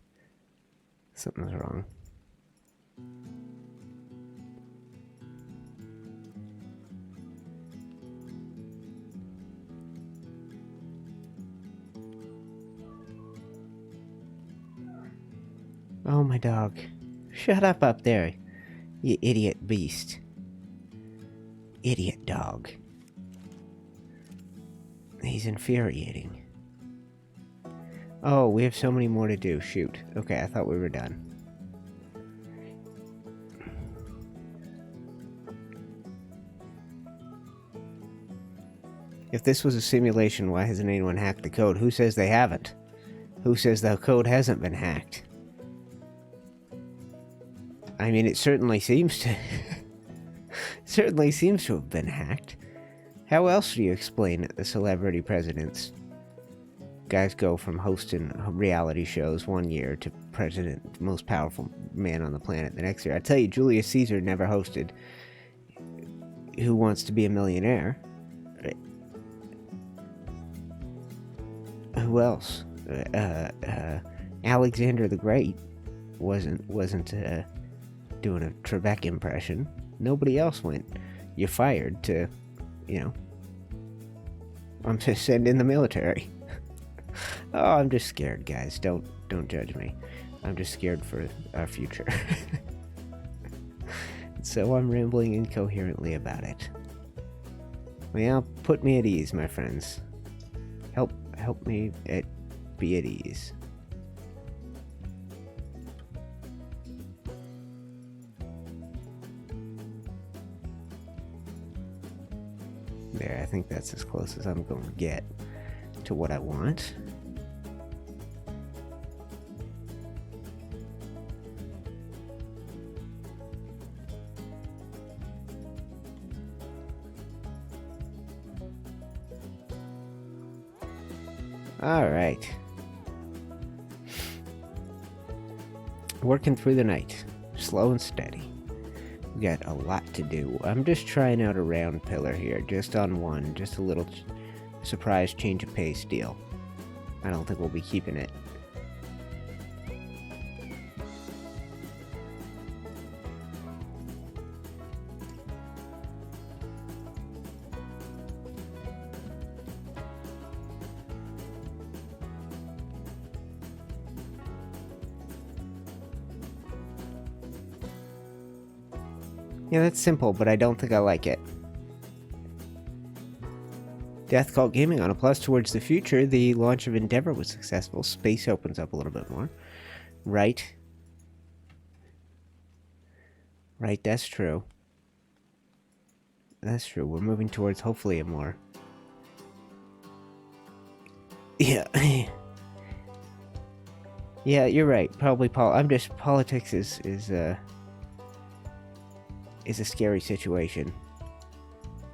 Something's wrong. Oh, my dog. Shut up there, you idiot beast. Idiot dog. He's infuriating. Oh, we have so many more to do. Shoot. Okay, I thought we were done. If this was a simulation, why hasn't anyone hacked the code? Who says they haven't? Who says the code hasn't been hacked? I mean, it certainly seems to... certainly seems to have been hacked. How else do you explain it? The celebrity presidents? Guys go from hosting reality shows one year to president, most powerful man on the planet the next year. I tell you, Julius Caesar never hosted Who Wants to Be a Millionaire. Who else? Alexander the Great wasn't doing a Trebek impression. Nobody else went. You're fired to, you know. I'm just send in the military. Oh, I'm just scared, guys. Don't judge me. I'm just scared for our future. So I'm rambling incoherently about it. Well, put me at ease, my friends. Help me be at ease. There, I think that's as close as I'm going to get to what I want. All right. Working through the night, slow and steady. We got a lot to do. I'm just trying out a round pillar here, just on one, just a little surprise change of pace deal. I don't think we'll be keeping it. Yeah, that's simple, but I don't think I like it. Death Cult Gaming on a plus towards the future. The launch of Endeavor was successful. Space opens up a little bit more. Right. Right, that's true. That's true. We're moving towards hopefully a more... Yeah. Yeah, you're right. Probably politics is a scary situation.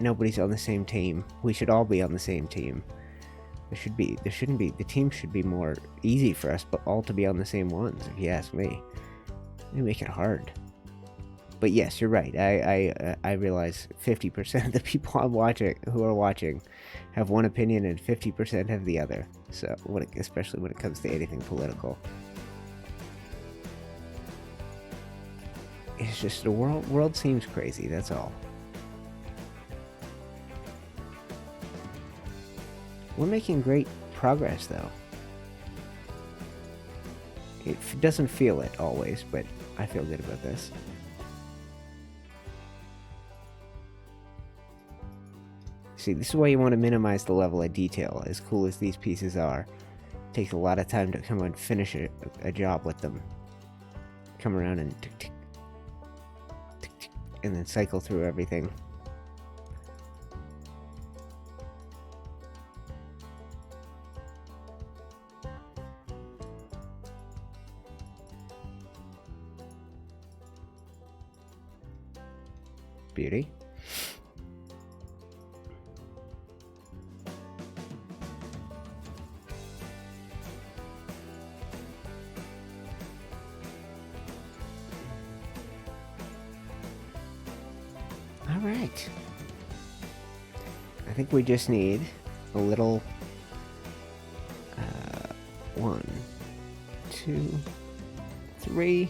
Nobody's on the same team. We should all be on the same team. The team should be more easy for us, but all to be on the same ones, if you ask me. They make it hard. But yes, you're right. I realize 50% of the people who are watching have one opinion and 50% have the other. So, especially when it comes to anything political. It's just the world seems crazy, that's all. We're making great progress, though. It doesn't feel it always, but I feel good about this. See, this is why you want to minimize the level of detail. As cool as these pieces are, it takes a lot of time to come and finish a job with them. Come around and tick, tick, tick, tick, and then cycle through everything. Beauty. All right. I think we just need a little 1, 2, 3.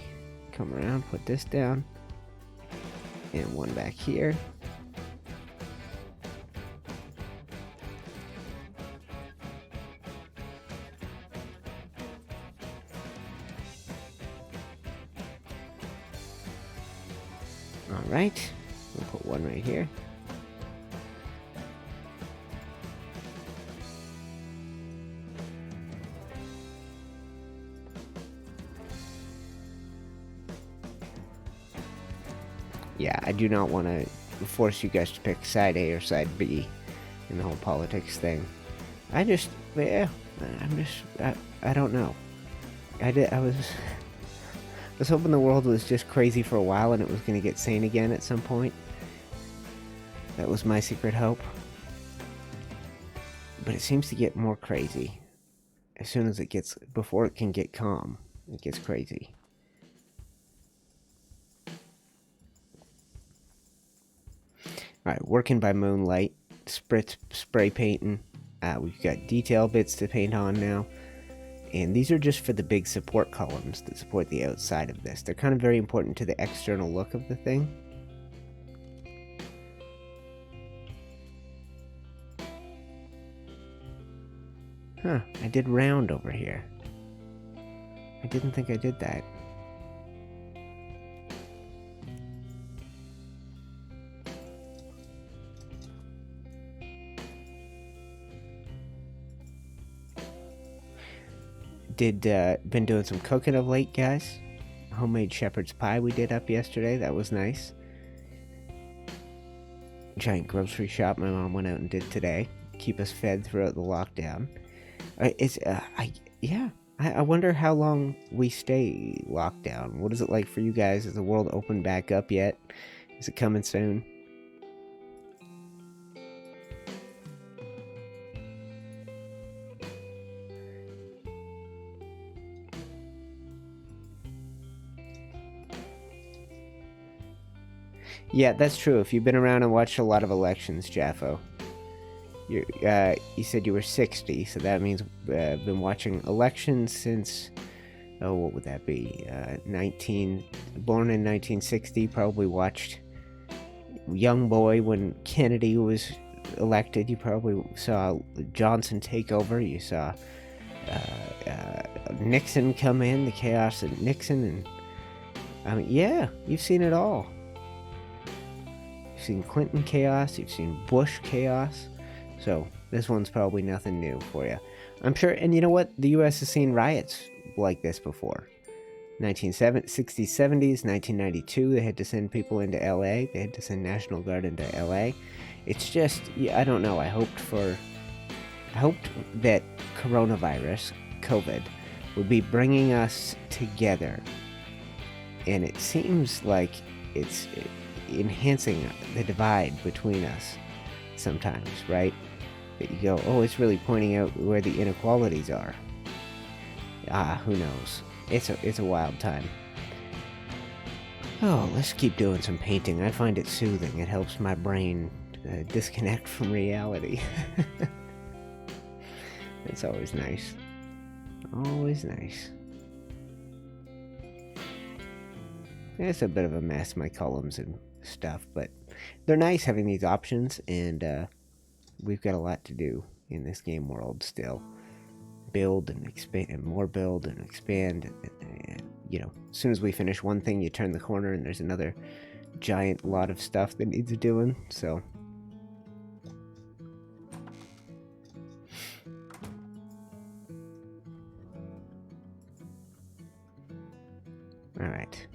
Come around, put this down. And one back here. All right, we'll put one right here. yeah, I do not want to force you guys to pick side A or side B in the whole politics thing. I don't know. I was hoping the world was just crazy for a while and it was going to get sane again at some point. That was my secret hope. But it seems to get more crazy. As soon as before it can get calm, it gets crazy. Alright, working by moonlight, spray painting. We've got detail bits to paint on now. And these are just for the big support columns that support the outside of this. They're kind of very important to the external look of the thing. Huh, I did round over here. I didn't think I did that. Been doing some cooking of late, guys. Homemade shepherd's pie we did up yesterday. That was nice. Giant grocery shop my mom went out and did today. Keep us fed throughout the lockdown. I wonder how long we stay locked down. What is it like for you guys? Is the world open back up yet? Is it coming soon? Yeah, that's true. If you've been around and watched a lot of elections, Jaffo. You said you were 60, so that means been watching elections since, what would that be? Born in 1960, probably watched young boy when Kennedy was elected. You probably saw Johnson take over. You saw Nixon come in, the chaos of Nixon, and I mean, yeah, you've seen it all. You've seen Clinton chaos. You've seen Bush chaos. So, this one's probably nothing new for you. I'm sure, and you know what? The U.S. has seen riots like this before. 1960s, 70s, 1992, they had to send people into L.A. They had to send National Guard into L.A. It's just, yeah, I don't know. I hoped that coronavirus, COVID, would be bringing us together. And it seems like it's enhancing the divide between us sometimes, right? That you go, oh, it's really pointing out where the inequalities are. Who knows? It's a wild time. Oh, let's keep doing some painting. I find it soothing. It helps my brain disconnect from reality. It's always nice. Always nice. It's a bit of a mess, my columns and stuff, but they're nice having these options, and we've got a lot to do in this game world still. Build and expand, and more build and expand. And, you know, as soon as we finish one thing, you turn the corner and there's another giant lot of stuff that needs doing, so. Alright.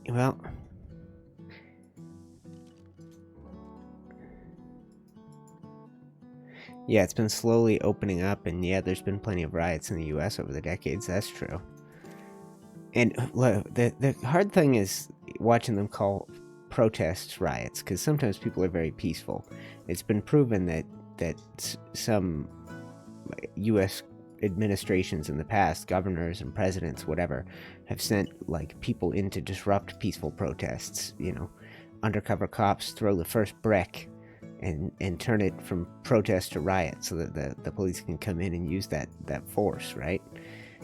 Well, yeah, it's been slowly opening up, and yeah, there's been plenty of riots in the U.S. over the decades, that's true. And the hard thing is watching them call protests riots, because sometimes people are very peaceful. It's been proven that some U.S. administrations in the past, governors and presidents, whatever, have sent like people in to disrupt peaceful protests. You know, undercover cops throw the first brick and turn it from protest to riot, so that the police can come in and use that force, right?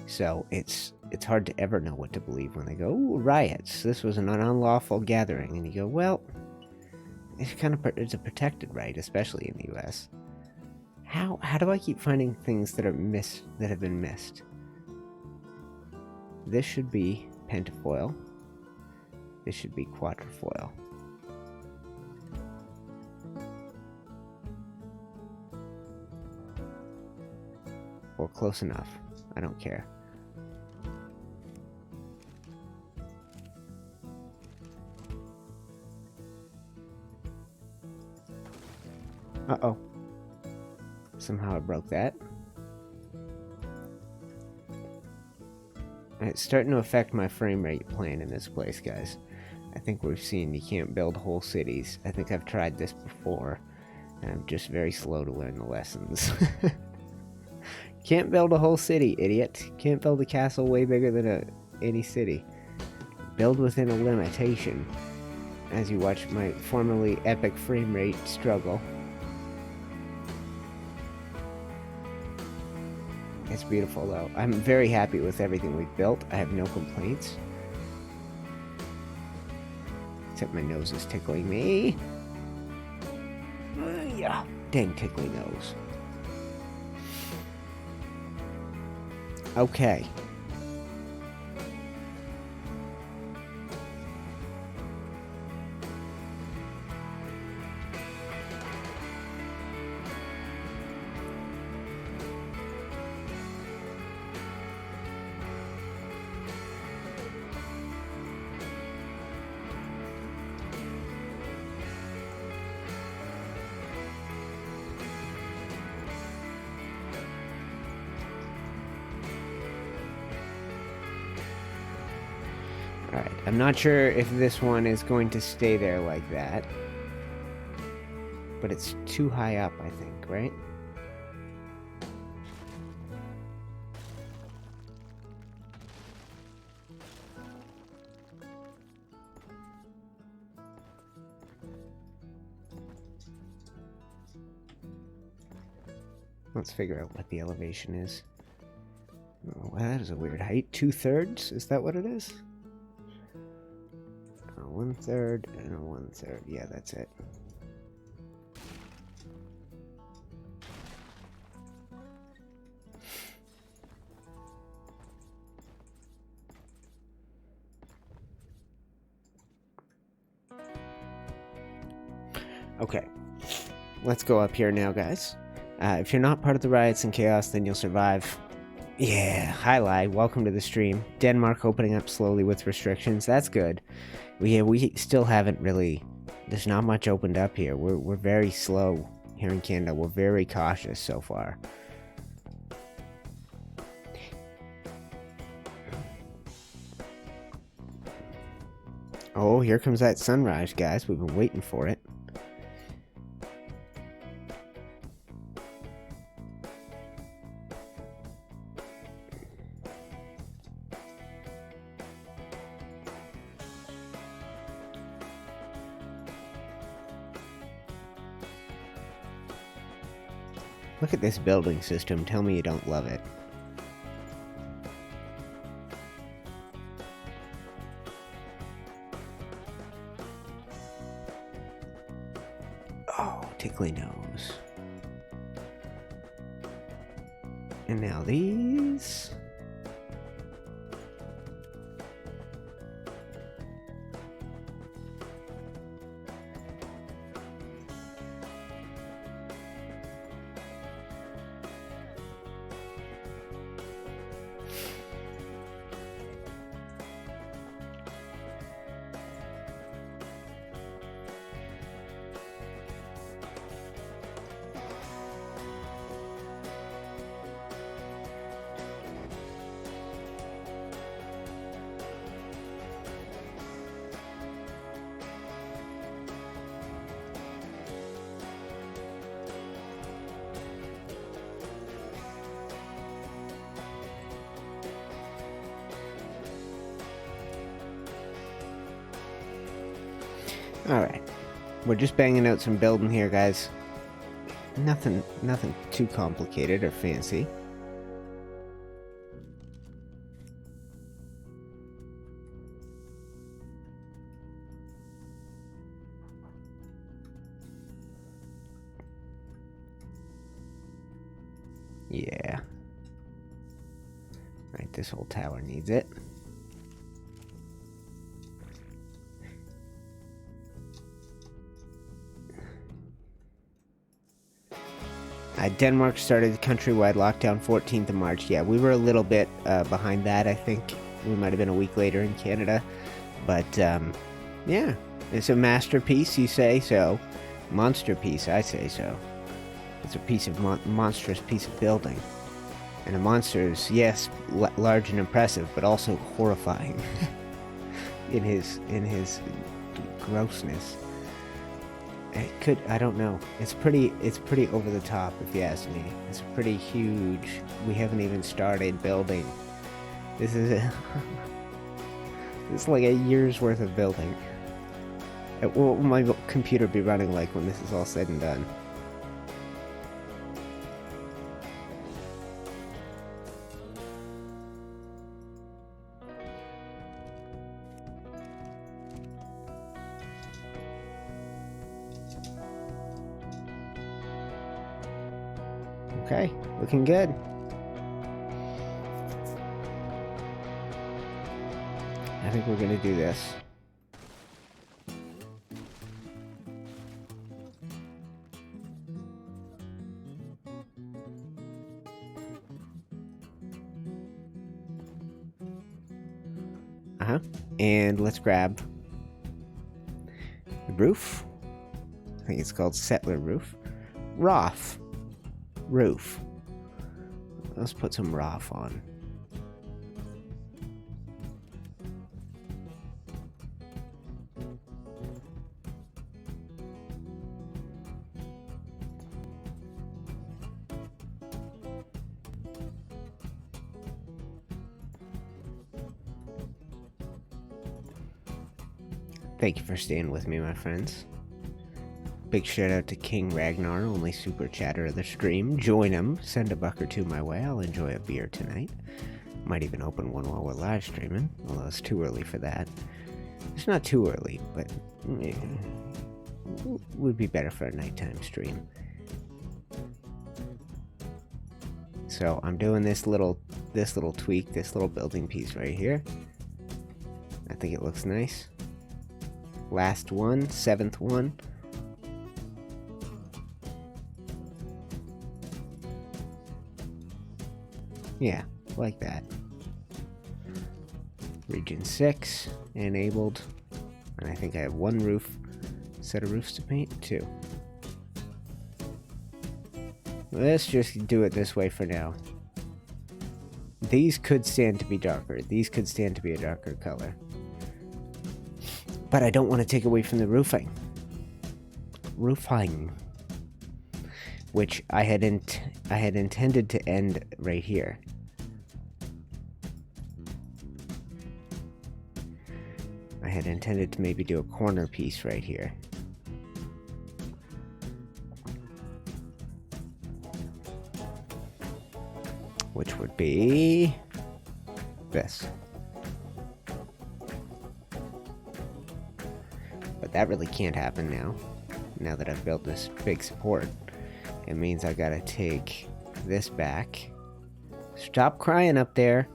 So it's hard to ever know what to believe when they go, ooh, riots. This was an unlawful gathering, and you go, well, it's a protected right, especially in the U.S. How do I keep finding things that have been missed? This should be pentafoil. This should be quatrefoil. Or close enough. I don't care. Uh-oh. Somehow I broke that. It's starting to affect my frame rate playing in this place, guys. I think we've seen you can't build whole cities. I think I've tried this before, and I'm just very slow to learn the lessons. Can't build a whole city, idiot. Can't build a castle way bigger than any city. Build within a limitation. As you watch my formerly epic frame rate struggle. It's beautiful, though. I'm very happy with everything we've built. I have no complaints. Except my nose is tickling me. Yeah. Dang tickly nose. Okay. Alright, I'm not sure if this one is going to stay there like that. But it's too high up, I think, right? Let's figure out what the elevation is. Oh, that is a weird height. 2/3? Is that what it is? 1/3 and a 1/3. Yeah, that's it. Okay, let's go up here now, guys. If you're not part of the riots and chaos, then you'll survive. Yeah, hi Lai, welcome to the stream. Denmark opening up slowly with restrictions. That's good. We still haven't really. There's not much opened up here. We're very slow here in Canada. We're very cautious so far. Oh, here comes that sunrise, guys. We've been waiting for it. Look at this building system. Tell me you don't love it. Oh, tickly nose. And now these. Alright, we're just banging out some building here, guys. Nothing too complicated or fancy. Yeah. Right, this whole tower needs it. Denmark started countrywide lockdown 14th of March. Yeah, we were a little bit behind that, I think. We might have been a week later in Canada. But, yeah. It's a masterpiece, you say so. Monster piece, I say so. It's a piece of monstrous piece of building. And a monster is, yes, large and impressive, but also horrifying in his grossness. I don't know. It's pretty over the top, if you ask me. It's pretty huge. We haven't even started building. This is it's like a year's worth of building. What will my computer be running like when this is all said and done? Okay, looking good. I think we're gonna do this. And let's grab the roof. I think it's called Settler Roof. Roth Roof. Let's put some Roth on. Thank you for staying with me, my friends. Big shout out to King Ragnar, only super chatter of the stream. Join him, send a buck or two my way. I'll enjoy a beer tonight. Might even open one while we're live streaming, although it's too early for that. It's not too early, but would be better for a nighttime stream. So I'm doing this little tweak, this little building piece right here. I think it looks nice. Last one, 7th one. Yeah, like that. Region 6, enabled. And I think I have one set of roofs to paint, 2. Let's just do it this way for now. These could stand to be darker. These could stand to be a darker color. But I don't want to take away from the roofing. Which I had intended to end right here. I had intended to maybe do a corner piece right here. Which would be this. But that really can't happen now that I've built this big support. It means I gotta take this back. Stop crying up there,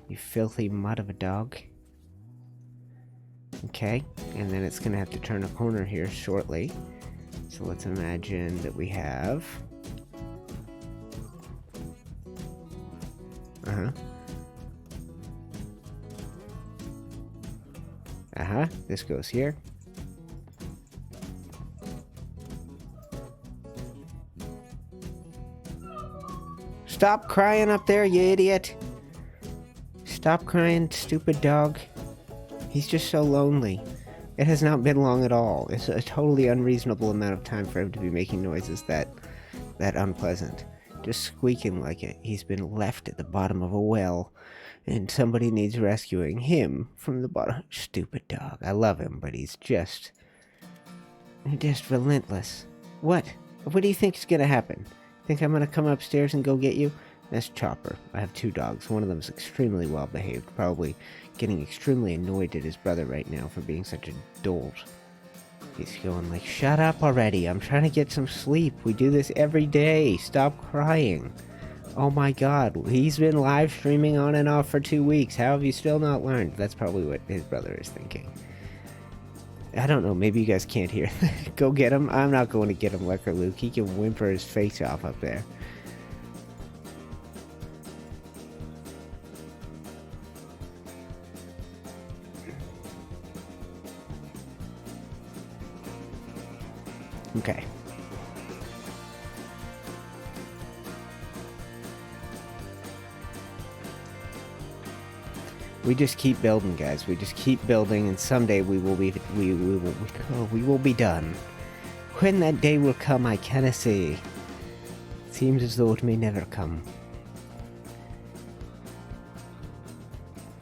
you filthy mutt of a dog. Okay, and then it's gonna have to turn a corner here shortly. So let's imagine that we have... This goes here. Stop crying up there, you idiot. Stop crying, stupid dog. He's just so lonely. It has not been long at all. It's a totally unreasonable amount of time for him to be making noises that unpleasant. Just squeaking like it. He's been left at the bottom of a well, and somebody needs rescuing him from the bottom. Stupid dog. I love him, but he's just relentless. What? What do you think is gonna happen? Think I'm gonna come upstairs and go get you? That's Chopper. I have 2 dogs. One of them is extremely well behaved, probably getting extremely annoyed at his brother right now for being such a dolt. He's going like, shut up already, I'm trying to get some sleep. We do this every day. Stop crying. Oh my god, he's been live streaming on and off for 2 weeks. How have you still not learned? That's probably what his brother is thinking. I don't know, maybe you guys can't hear. Go get him. I'm not going to get him, Lecker Luke. He can whimper his face off up there. Okay. We just keep building, guys. We just keep building, and someday we will be done. When that day will come, I cannot say. It seems as though it may never come.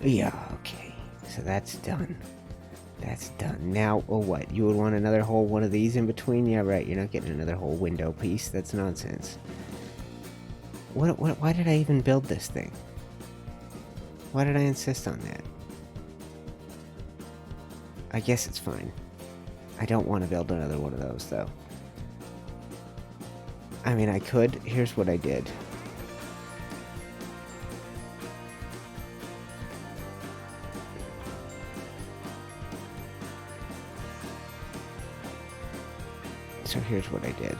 Yeah, okay. So that's done. That's done. Now, oh what? You would want another whole one of these in between? Yeah, right. You're not getting another whole window piece. That's nonsense. Why did I even build this thing? Why did I insist on that? I guess it's fine. I don't want to build another one of those, though. I mean, I could. Here's what I did. So here's what I did.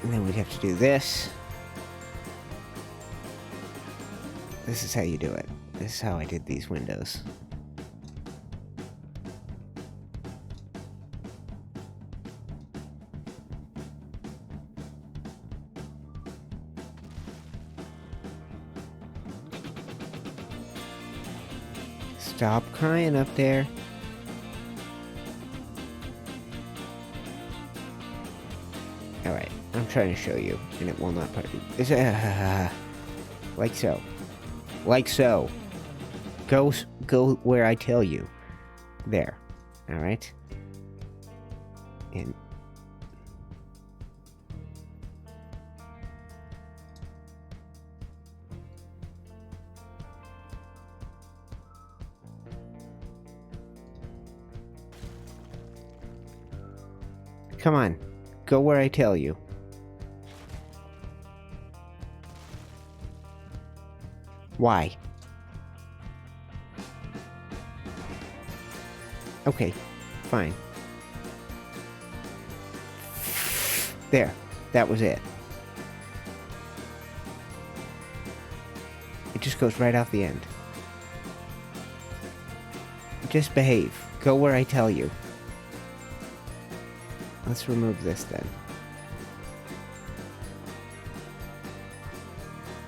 And then we'd have to do this. This is how you do it. This is how I did these windows. Stop crying up there. Alright, I'm trying to show you, and it will not put it. Like so. Like so. Go where I tell you. There. Alright? And come on. Go where I tell you. Why? Okay, fine. There. That was it. It just goes right off the end. Just behave. Go where I tell you. Let's remove this then.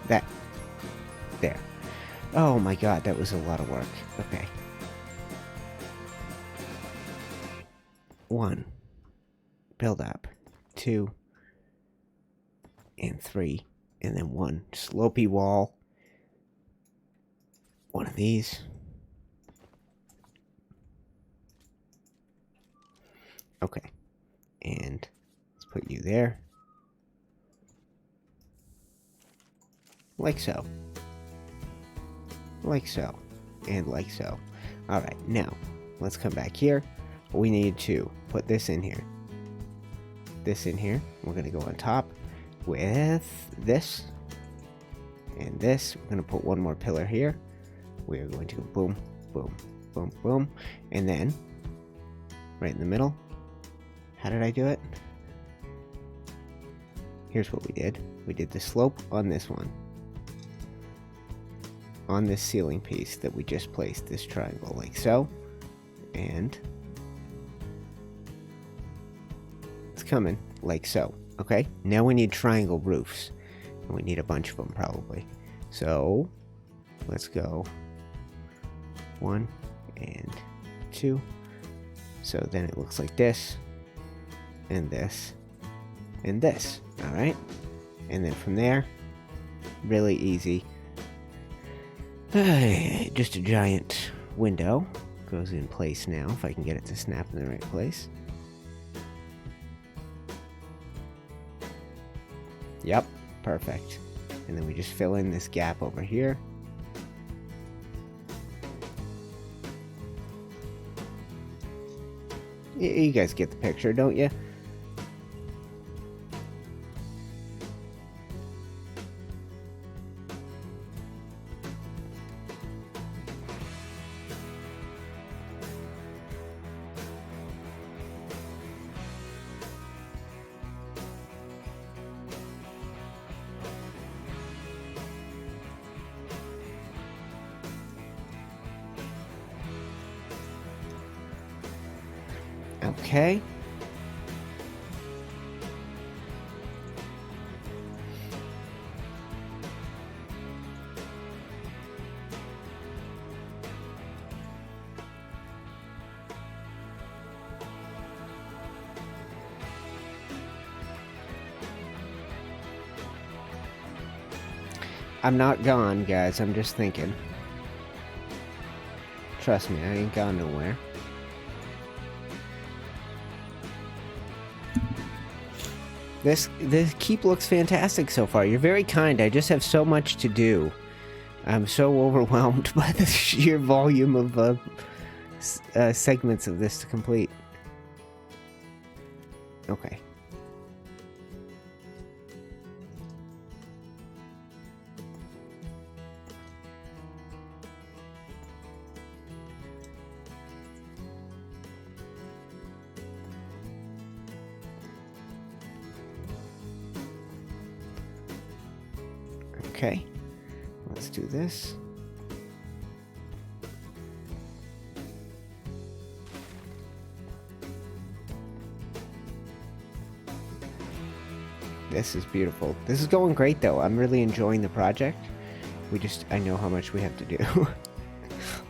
That. There. Oh my god, that was a lot of work. Okay. 1. Build up. 2. And 3. And then 1 slopey wall. One of these. Okay. And let's put you there. Like so. Like so. And like so. Alright, now, let's come back here. We need to put this in here. This in here. We're going to go on top with this. And this. We're going to put one more pillar here. We are going to go boom, boom, boom, boom. And then, right in the middle. How did I do it? Here's what we did. We did the slope on this one. On this ceiling piece that we just placed, this triangle, like so. And it's coming, like so. Okay, now we need triangle roofs. And we need a bunch of them, probably. So, let's go 1 and 2. So then it looks like this. And this, and this, alright? And then from there, really easy. Just a giant window. Goes in place now, if I can get it to snap in the right place. Yep, perfect. And then we just fill in this gap over here. You guys get the picture, don't you? Okay. I'm not gone, guys. I'm just thinking. Trust me, I ain't gone nowhere. This keep looks fantastic so far. You're very kind. I just have so much to do. I'm so overwhelmed by the sheer volume of segments of this to complete. Okay. Okay, let's do this. This is beautiful. This is going great though. I'm really enjoying the project. I know how much we have to do.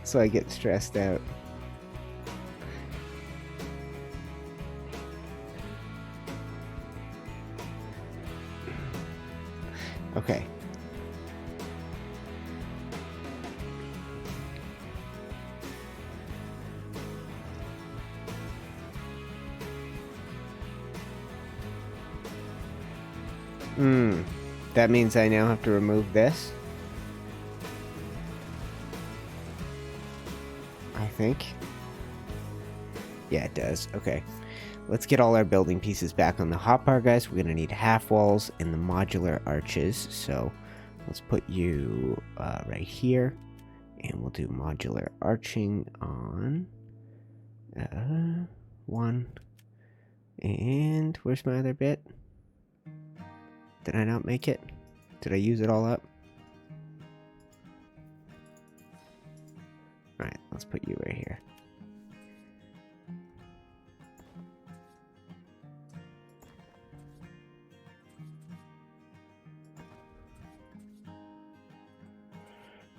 So I get stressed out. Okay. That means I now have to remove this. I think. Yeah, it does. Okay. Let's get all our building pieces back on the hotbar, guys. We're going to need half walls and the modular arches. So let's put you right here. And we'll do modular arching on 1. And where's my other bit? Did I not make it? Did I use it all up? Alright, let's put you right here.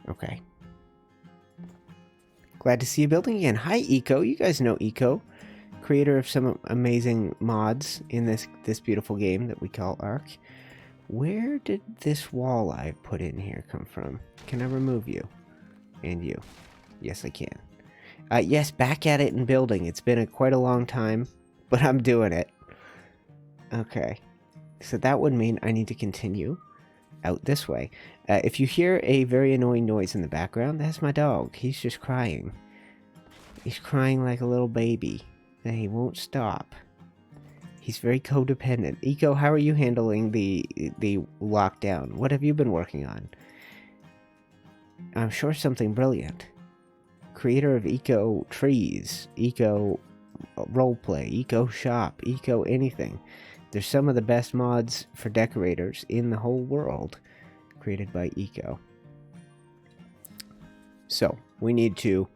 Okay. Glad to see you building again. Hi, Eco. You guys know Eco, creator of some amazing mods in this beautiful game that we call Ark. Where did this wall I put in here come from? Can I remove you? And you. Yes, I can. Yes, back at it and building. It's been quite a long time, but I'm doing it. Okay. So that would mean I need to continue out this way. If you hear a very annoying noise in the background, that's my dog. He's just crying. He's crying like a little baby. And he won't stop. He's very codependent. Eco, how are you handling the lockdown? What have you been working on? I'm sure something brilliant. Creator of Eco Trees, Eco Roleplay, Eco Shop, Eco anything. There's some of the best mods for decorators in the whole world created by Eco. So, we need to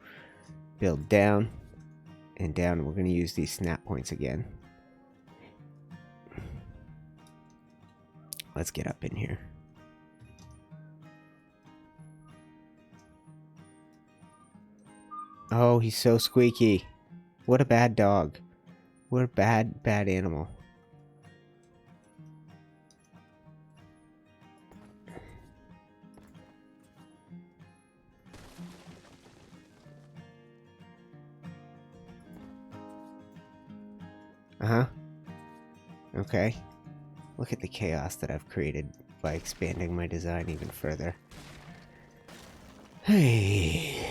build down and down. We're going to use these snap points again. Let's get up in here. Oh, he's so squeaky. What a bad dog. What a bad animal. Uh-huh. Okay. Look at the chaos that I've created by expanding my design even further. Hey.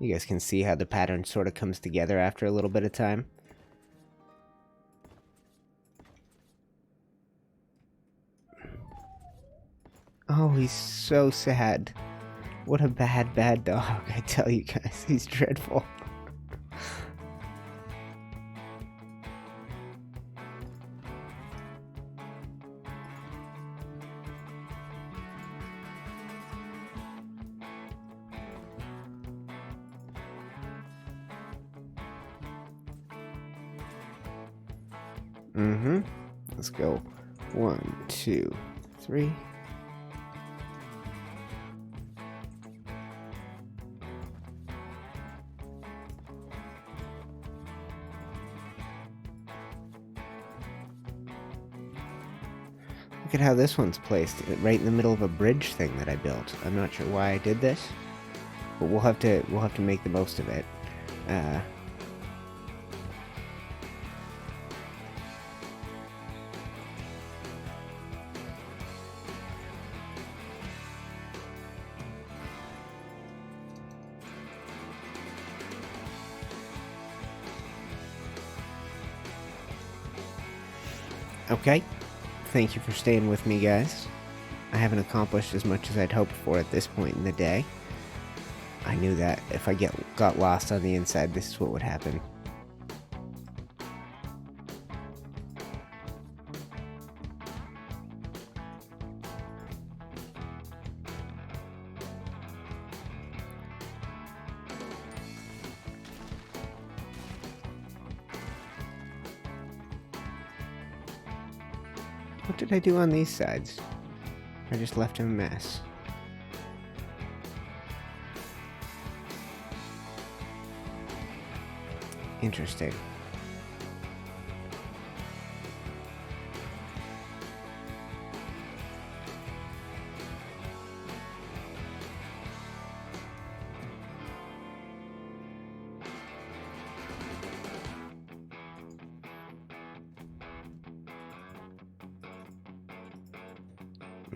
You guys can see how the pattern sort of comes together after a little bit of time. Oh, he's so sad. What a bad, bad dog, I tell you guys. He's dreadful. Let's go. 1, 2, 3. Look at how this one's placed, right in the middle of a bridge thing that I built. I'm not sure why I did this, but we'll have to make the most of it. Okay. Thank you for staying with me, guys. I haven't accomplished as much as I'd hoped for at this point in the day. I knew that if I got lost on the inside, this is what would happen. What did I do on these sides? I just left them a mess. Interesting.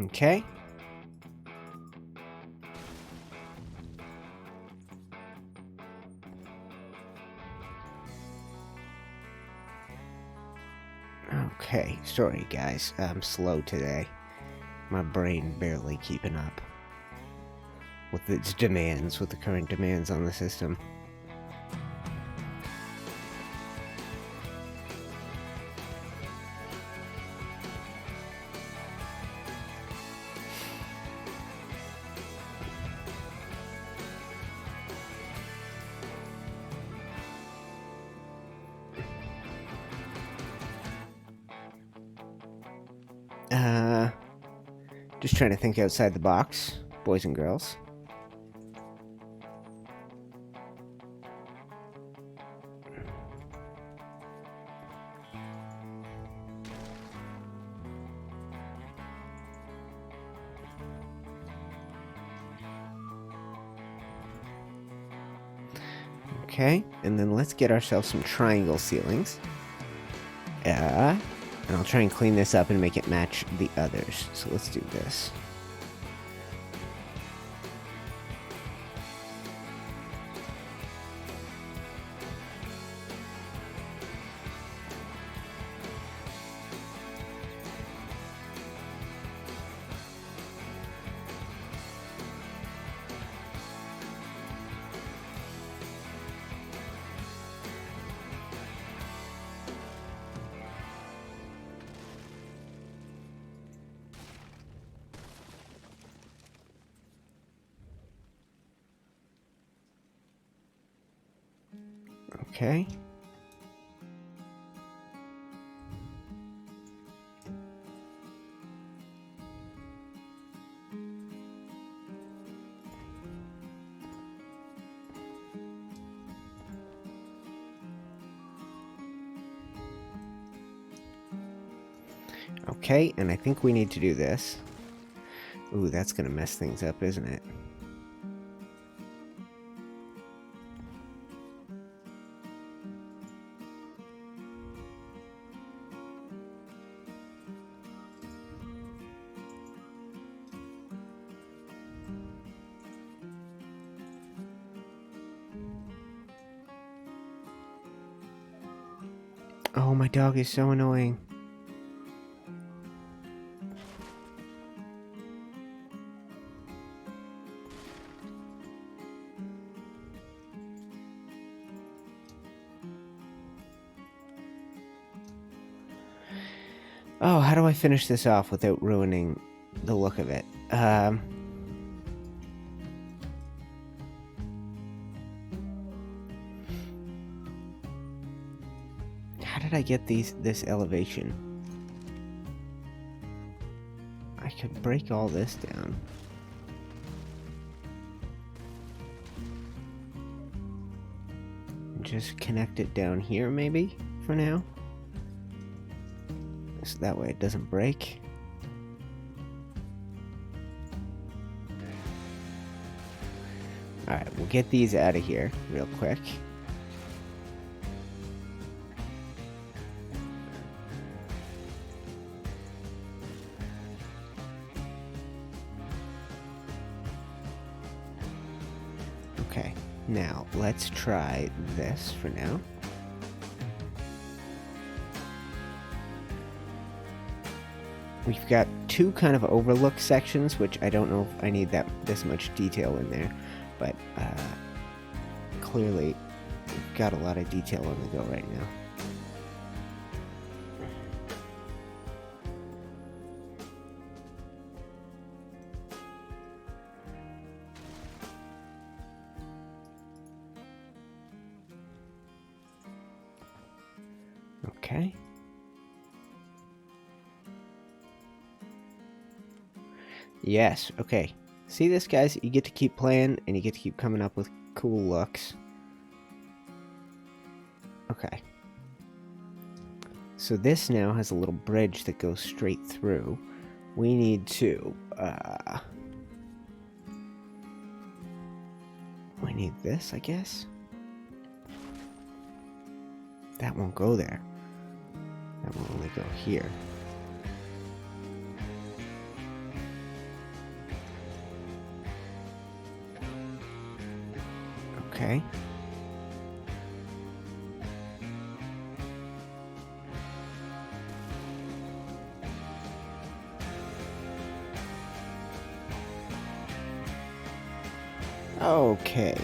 Okay. Okay, sorry guys, I'm slow today. My brain barely keeping up with its demands, with the current demands on the system. Just trying to think outside the box, boys and girls. Okay, and then let's get ourselves some triangle ceilings. And I'll try and clean this up and make it match the others. So let's do this. Okay. Okay, and I think we need to do this. Ooh, that's gonna mess things up, isn't it? Oh, my dog is so annoying. Oh, how do I finish this off without ruining the look of it? How did I get this elevation? I could break all this down. And just connect it down here, maybe, for now. So that way it doesn't break. Alright, we'll get these out of here real quick. Okay, now let's try this for now. We've got two kind of overlook sections, which I don't know if I need this much detail in there, but clearly we've got a lot of detail on the go right now. Okay. Yes, okay. See this, guys? You get to keep playing, and you get to keep coming up with cool looks. Okay. So this now has a little bridge that goes straight through. We need to, we need this, I guess? That won't go there. That will only go here. Okay. Okay.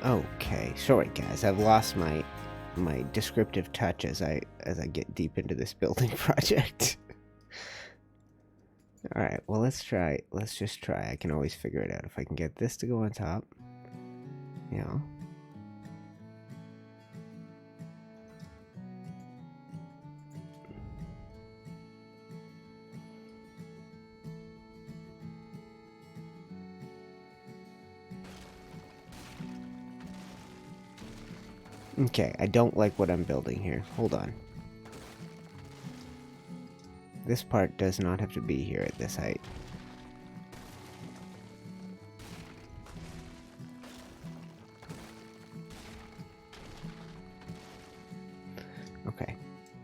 Okay. Sorry guys, I've lost my descriptive touch as I get deep into this building project. Alright, well let's just try. I can always figure it out. If I can get this to go on top. Yeah. Okay, I don't like what I'm building here. Hold on. This part does not have to be here at this height. Okay,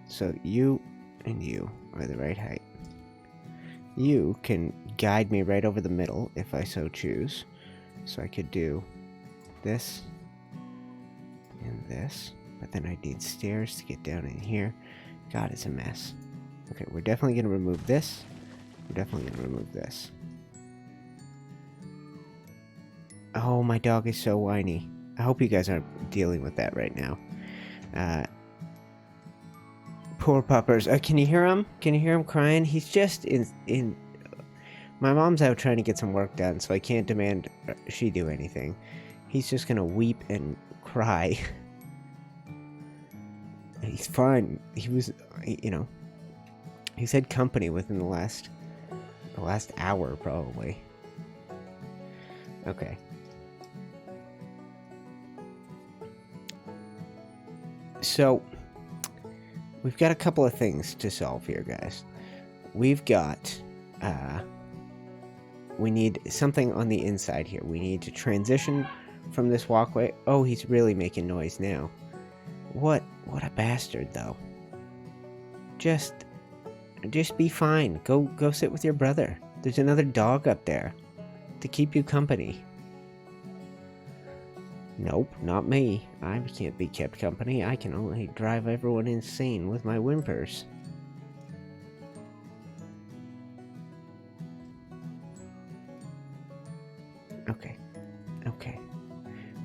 so you and you are the right height. You can guide me right over the middle if I so choose. So I could do this and this, but then I need stairs to get down in here. God, it's a mess. Okay, we're definitely going to remove this. We're definitely going to remove this. Oh, my dog is so whiny. I hope you guys aren't dealing with that right now. Poor puppers. Can you hear him? Can you hear him crying? He's just in... My mom's out trying to get some work done, so I can't demand she do anything. He's just going to weep and cry. He's fine. He was, you know, he's had company within the last hour, probably. Okay. So, we've got a couple of things to solve here, guys. We've got, we need something on the inside here. We need to transition from this walkway. Oh, he's really making noise now. What a bastard, though. Just be fine. Go sit with your brother. There's another dog up there. To keep you company. Nope, not me. I can't be kept company. I can only drive everyone insane with my whimpers. Okay.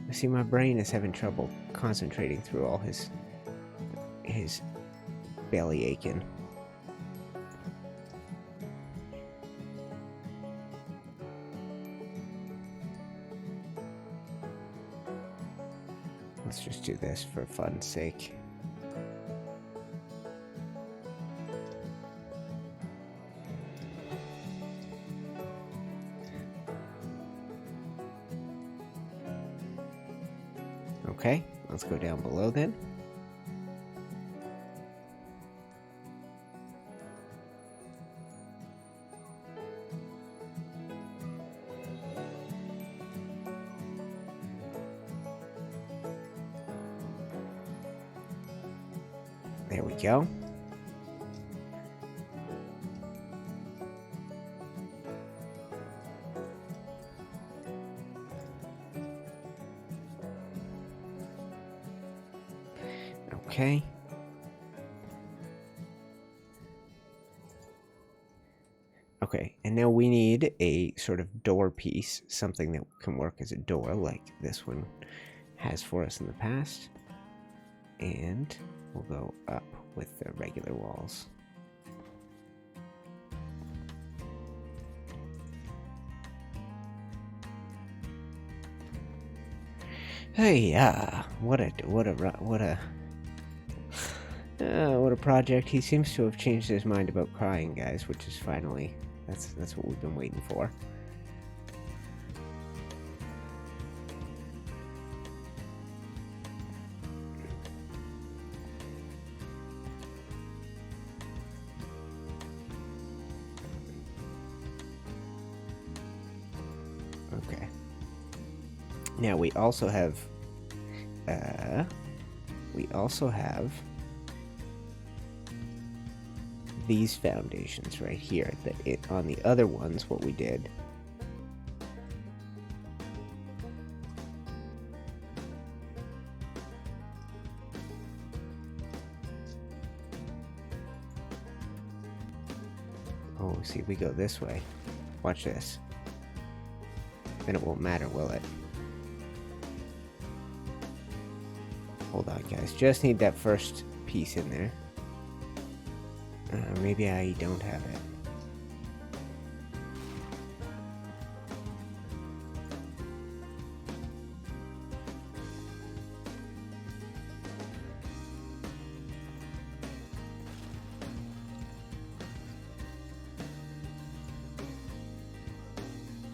I see my brain is having trouble concentrating through all his belly aching. Let's just do this for fun's sake. Okay, let's go down below then. There we go. Okay. Okay, and now we need a sort of door piece, something that can work as a door like this one has for us in the past. And we'll go up with the regular walls. Hey, what a project. He seems to have changed his mind about crying, guys, which is finally that's what we've been waiting for. Okay. Now we also have these foundations right here. On the other ones, what we did see, we go this way. Watch this. Then it won't matter, will it? Hold on, guys. Just need that first piece in there. Maybe I don't have it.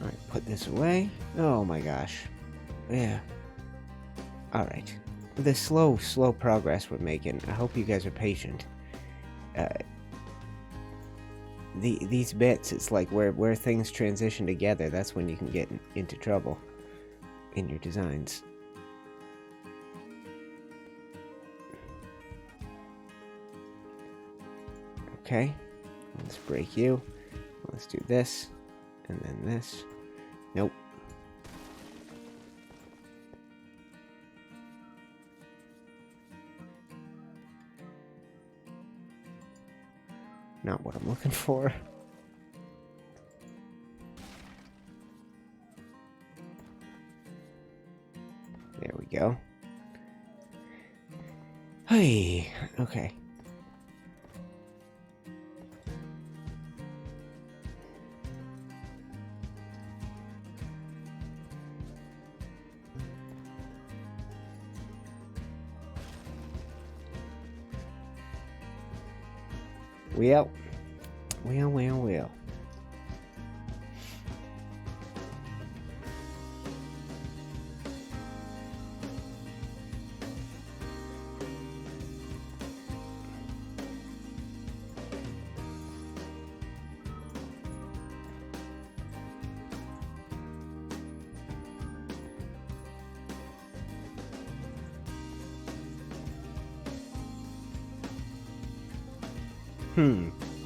Alright, put this away. Oh my gosh. Yeah. Alright. The slow progress we're making. I hope you guys are patient. These bits, it's like where things transition together, that's when you can get into trouble in your designs. Okay, let's break you. Let's do this, and then this. Nope. Not what I'm looking for. There we go. Hey, okay. Well.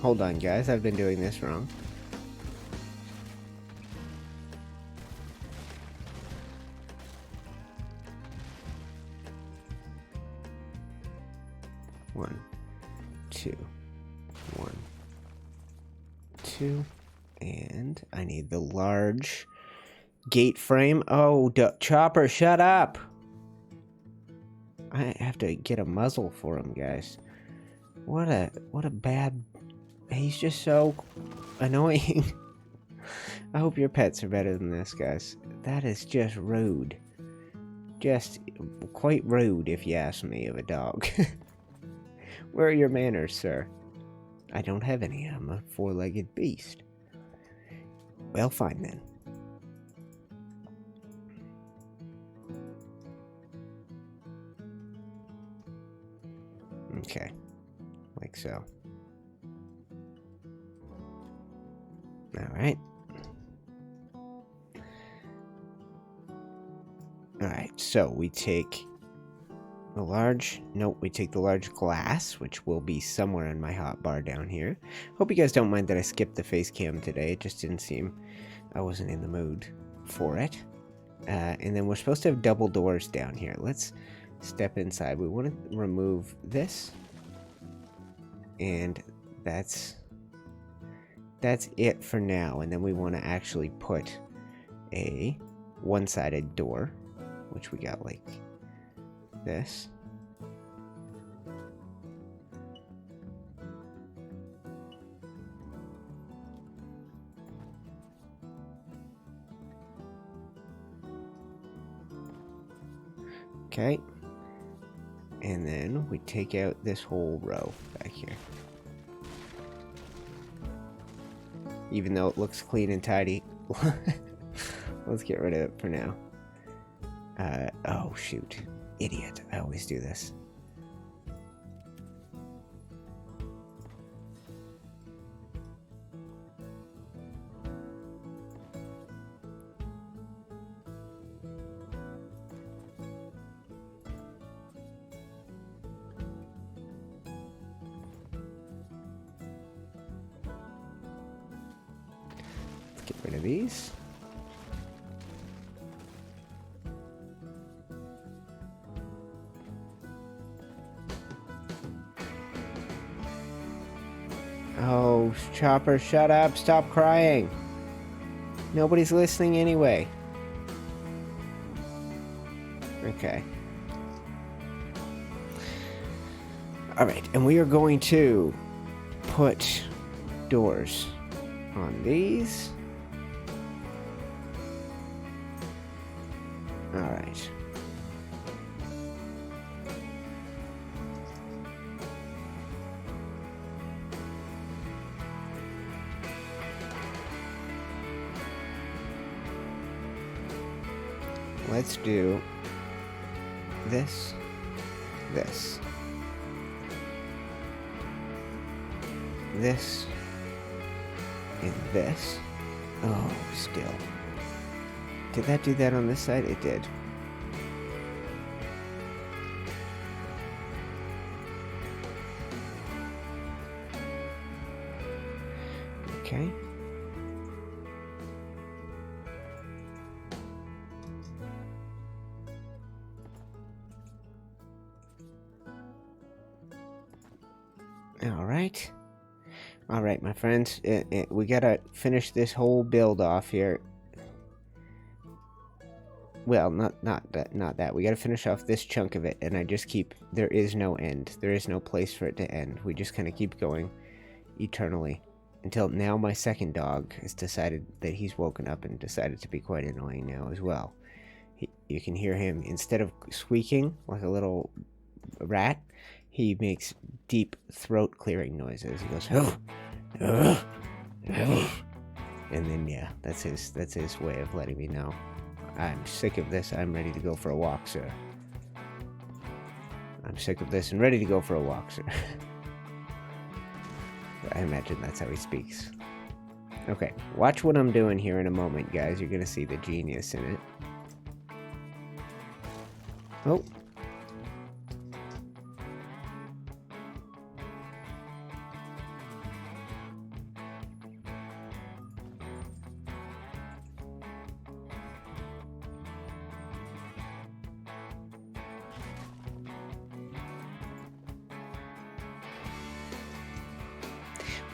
Hold on, guys. I've been doing this wrong. 1, 2, 1, 2, and I need the large gate frame. Oh, Chopper, shut up! I have to get a muzzle for him, guys. What a bad... He's just so annoying. I hope your pets are better than this, guys. That is just rude. Just quite rude, if you ask me, of a dog. Where are your manners, sir? I don't have any. I'm a four-legged beast. Well, fine then. Okay. Like so. Alright. Alright, so we take the large... Nope, we take the large glass, which will be somewhere in my hotbar down here. Hope you guys don't mind that I skipped the face cam today. It just didn't seem... I wasn't in the mood for it. And then we're supposed to have double doors down here. Let's step inside. We want to remove this. And that's it for now. And then we want to actually put a one-sided door, which we got like this. Okay. And then we take out this whole row back here. Even though it looks clean and tidy. Let's get rid of it for now. Oh shoot. Idiot. I always do this. Let's get rid of these. Oh, Chopper, shut up. Stop crying. Nobody's listening anyway. Okay. Alright, and we are going to put doors on these. Alright. Let's do this, this, this, and this. Oh, still. Did that do that on this side? It did. Okay. Alright, my friends. We gotta finish this whole build off here. Well, not that. We gotta finish off this chunk of it, and I just keep... There is no end. There is no place for it to end. We just kind of keep going eternally. Until now my second dog has decided that he's woken up and decided to be quite annoying now as well. You can hear him, instead of squeaking like a little rat, he makes deep throat clearing noises. He goes, and then yeah, that's his way of letting me know I'm sick of this. I'm ready to go for a walk, sir. I'm sick of this and ready to go for a walk, sir. I imagine that's how he speaks. Okay, watch what I'm doing here in a moment, guys. You're gonna see the genius in it. Oh.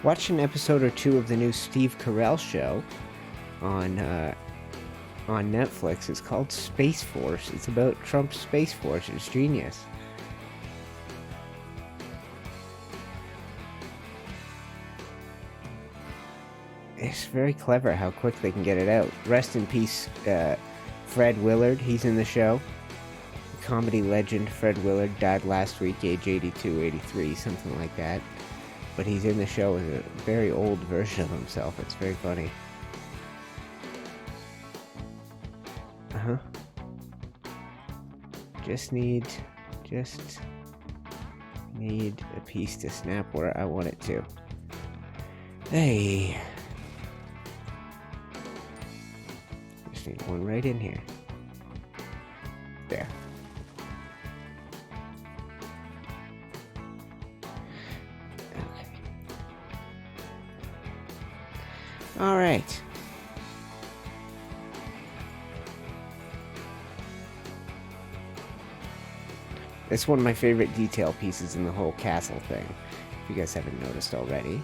Watched an episode or two of the new Steve Carell show on Netflix. It's called Space Force. It's about Trump's Space Force. It's genius. It's very clever how quick they can get it out. Rest in peace, Fred Willard. He's in the show. The comedy legend Fred Willard died last week, age 82, 83, something like that. But he's in the show as a very old version of himself. It's very funny. Just need a piece to snap where I want it to. Hey. Just need one right in here. There. Okay. All right. It's one of my favorite detail pieces in the whole castle thing, if you guys haven't noticed already.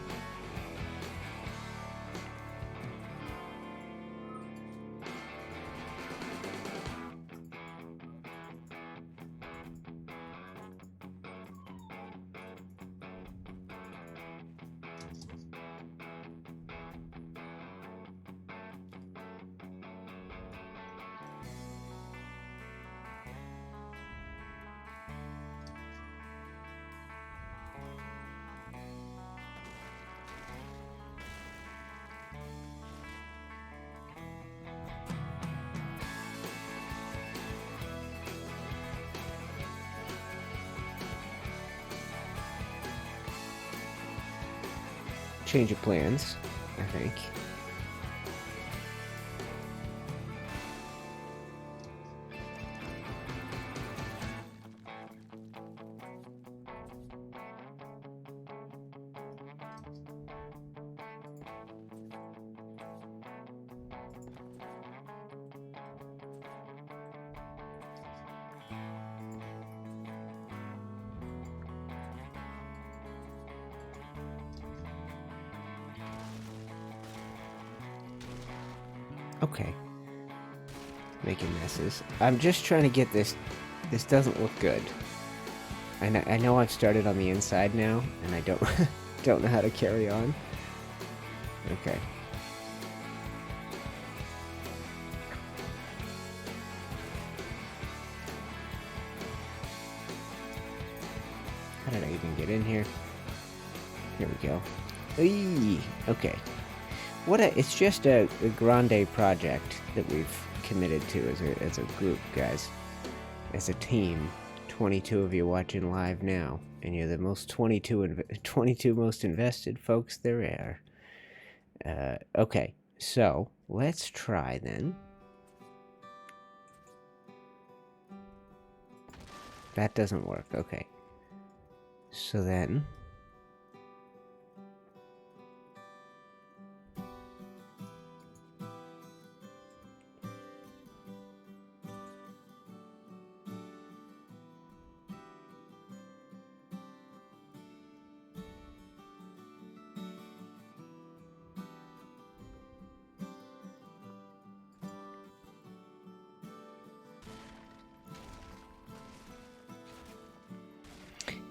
Change of plans, I think. Okay. Making messes. I'm just trying to get this. This doesn't look good. I know I've started on the inside now, and I don't don't know how to carry on. Okay. How did I even get in here? Here we go. Eee! Okay. It's just a grande project that we've committed to as a group, guys. As a team. 22 of you watching live now, and you're the most 22 most invested folks there are. Okay, so let's try then. That doesn't work. Okay. So then.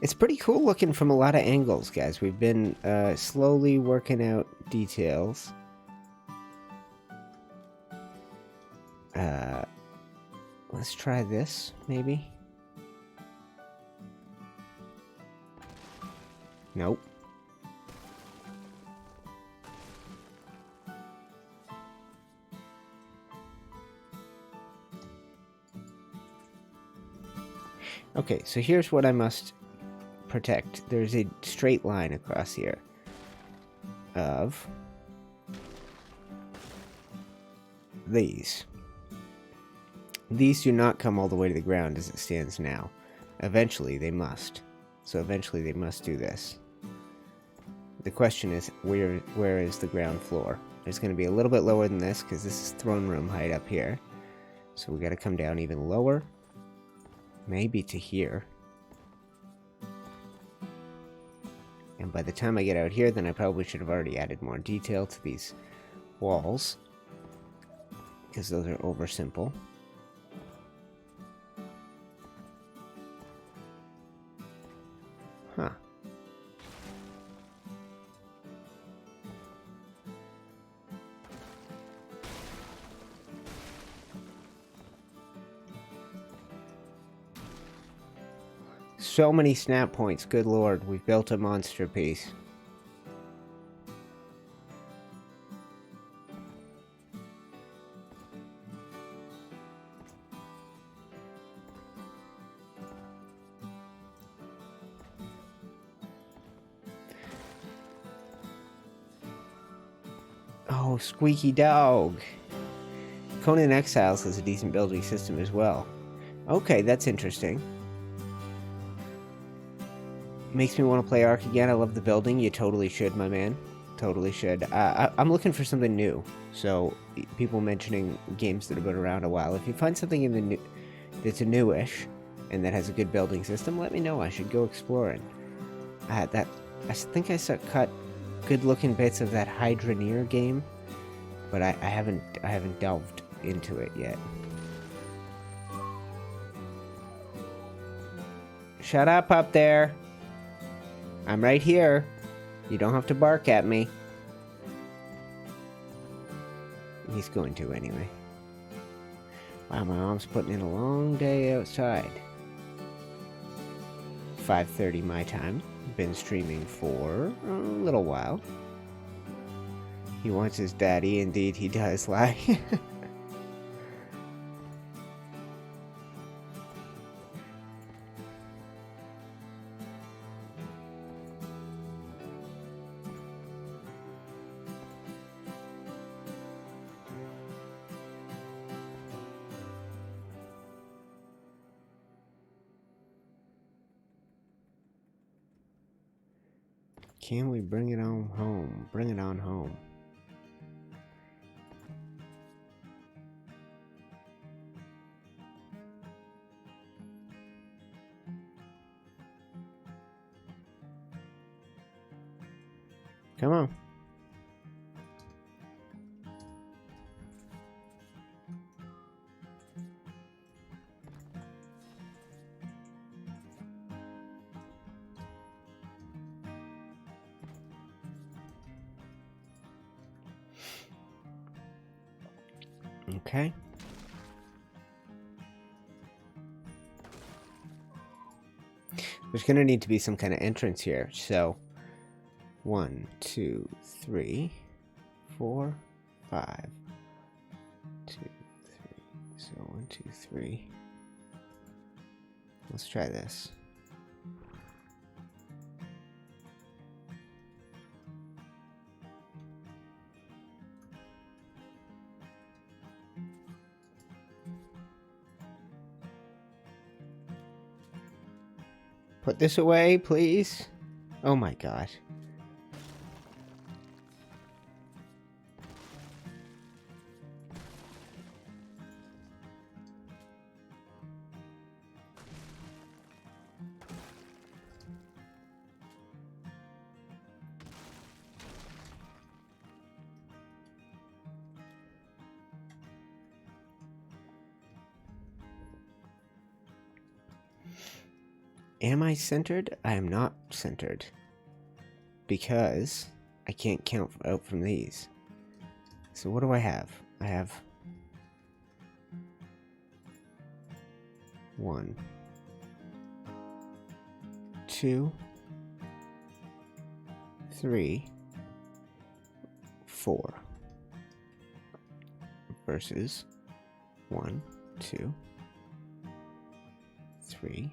It's pretty cool looking from a lot of angles, guys. We've been slowly working out details. Let's try this, maybe. Nope. Okay, so here's what I must protect. There's a straight line across here of these. These do not come all the way to the ground as it stands now. Eventually they must. So eventually they must do this. The question is, where is the ground floor? It's going to be a little bit lower than this because this is throne room height up here. So we got to come down even lower. Maybe to here. And by the time I get out here, then I probably should have already added more detail to these walls, because those are over simple. Huh. So many snap points, good lord, we've built a monster piece. Oh, squeaky dog. Conan Exiles has a decent building system as well. Okay, that's interesting. Makes me want to play Ark again. I love the building. You totally should, my man. Totally should. I'm looking for something new. So, people mentioning games that have been around a while. If you find something in the new, that's a newish and that has a good building system, let me know. I should go exploring. I think I cut good-looking bits of that Hydroneer game, but I haven't delved into it yet. Shut up there. I'm right here. You don't have to bark at me. He's going to anyway. Wow, my mom's putting in a long day outside. 5:30 my time. Been streaming for a little while. He wants his daddy. Indeed, he does lie. Can we bring it on home? Bring it on home. Come on. Okay. There's going to need to be some kind of entrance here. So, 1, 2, 3, 4, 5. 2, 3. So, 1, 2, 3. Let's try this. Put this away, please. Oh my god. Am I centered? I am not centered. Because I can't count out from these. So what do I have? I have 1, 2, 3, 4. Versus 1, 2, 3,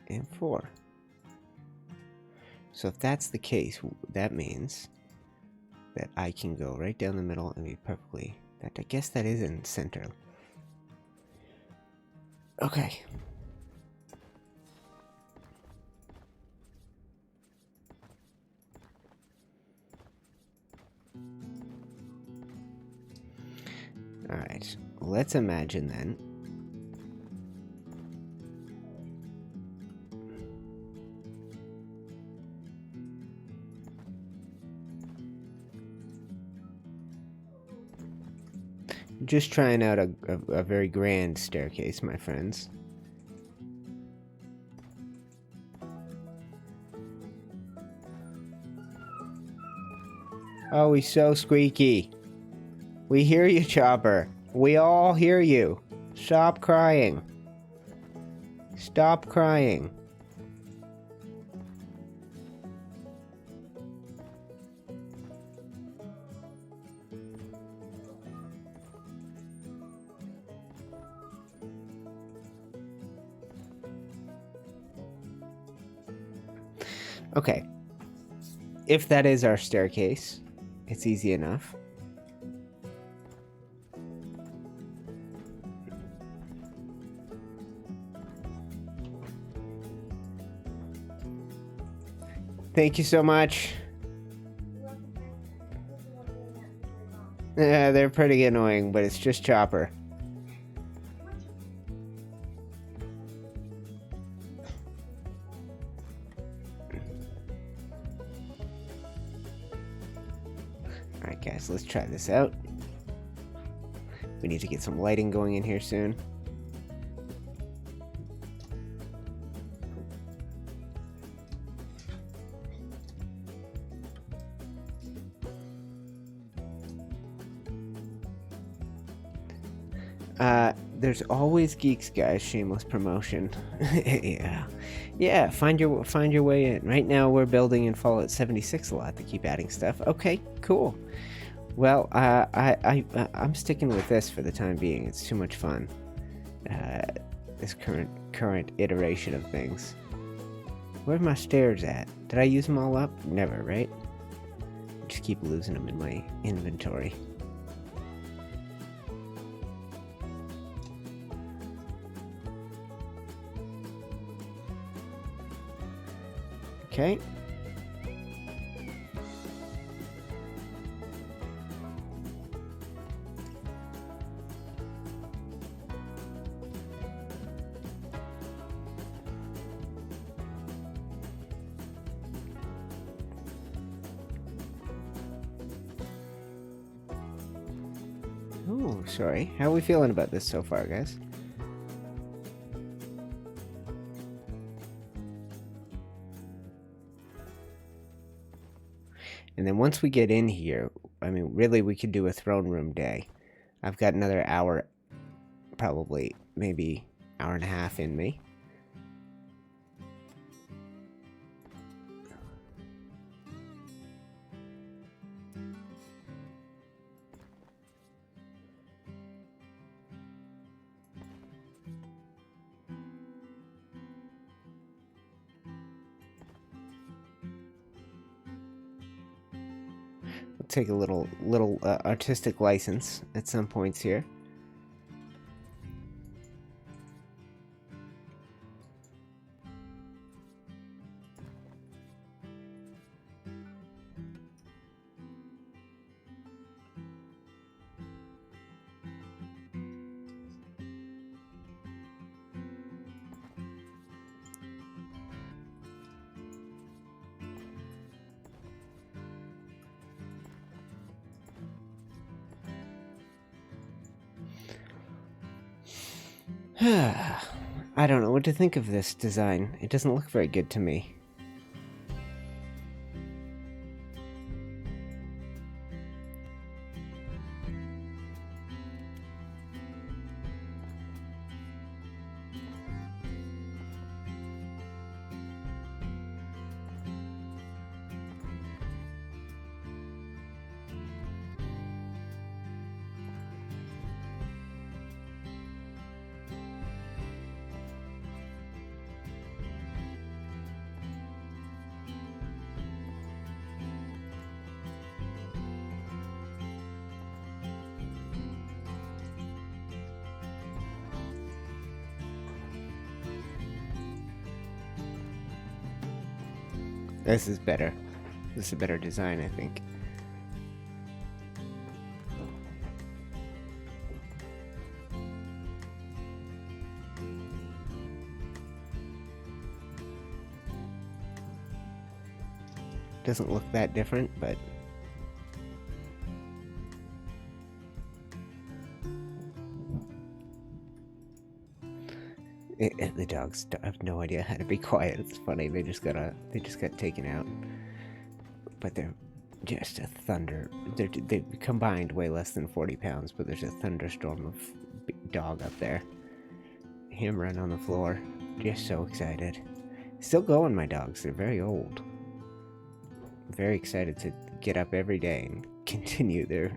and 4. So if that's the case, that means that I can go right down the middle and be perfectly... I guess that is in center. Okay. Alright, let's imagine then. Just trying out a very grand staircase, my friends. Oh, he's so squeaky. We hear you, Chopper. We all hear you. Stop crying. Stop crying. Okay. If that is our staircase, it's easy enough. Thank you so much. Yeah, they're pretty annoying, but it's just Chopper. Alright guys, let's try this out. We need to get some lighting going in here soon. There's always geeks, guys. Shameless promotion. Yeah. Find your way in. Right now, we're building in Fallout 76 a lot to keep adding stuff. Okay, cool. Well, I'm sticking with this for the time being. It's too much fun. This current iteration of things. Where are my stairs at? Did I use them all up? Never, right? Just keep losing them in my inventory. Okay. Oh, sorry. How are we feeling about this so far, guys? And then once we get in here, I mean, really, we could do a throne room day. I've got another hour, probably, maybe hour and a half in me. Take a little artistic license at some points here. I don't know what to think of this design. It doesn't look very good to me. This is better. This is a better design, I think. Doesn't look that different, but The dogs have no idea how to be quiet. It's funny. They just got taken out. But they're just a thunder. They combined weigh less than 40 pounds, but there's a thunderstorm of dog up there. Him run on the floor. Just so excited. Still going, my dogs. They're very old. Very excited to get up every day and continue their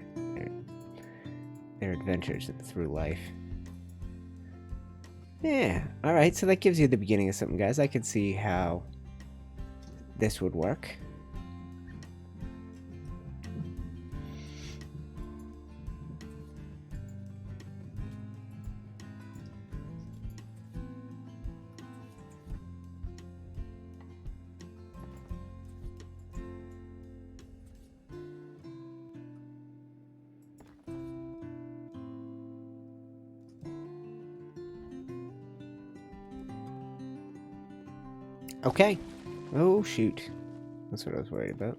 adventures through life. Yeah, alright, so that gives you the beginning of something, guys. I could see how this would work. Okay. Oh, shoot. That's what I was worried about.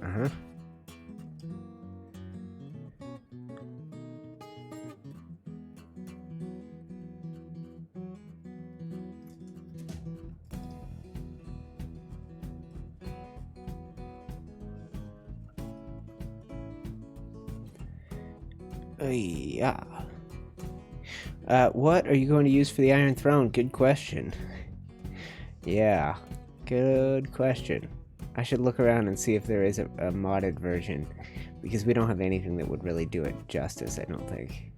Uh-huh. Yeah. What are you going to use for the Iron Throne? Good question. Yeah, good question. I should look around and see if there is a modded version, because we don't have anything that would really do it justice, I don't think.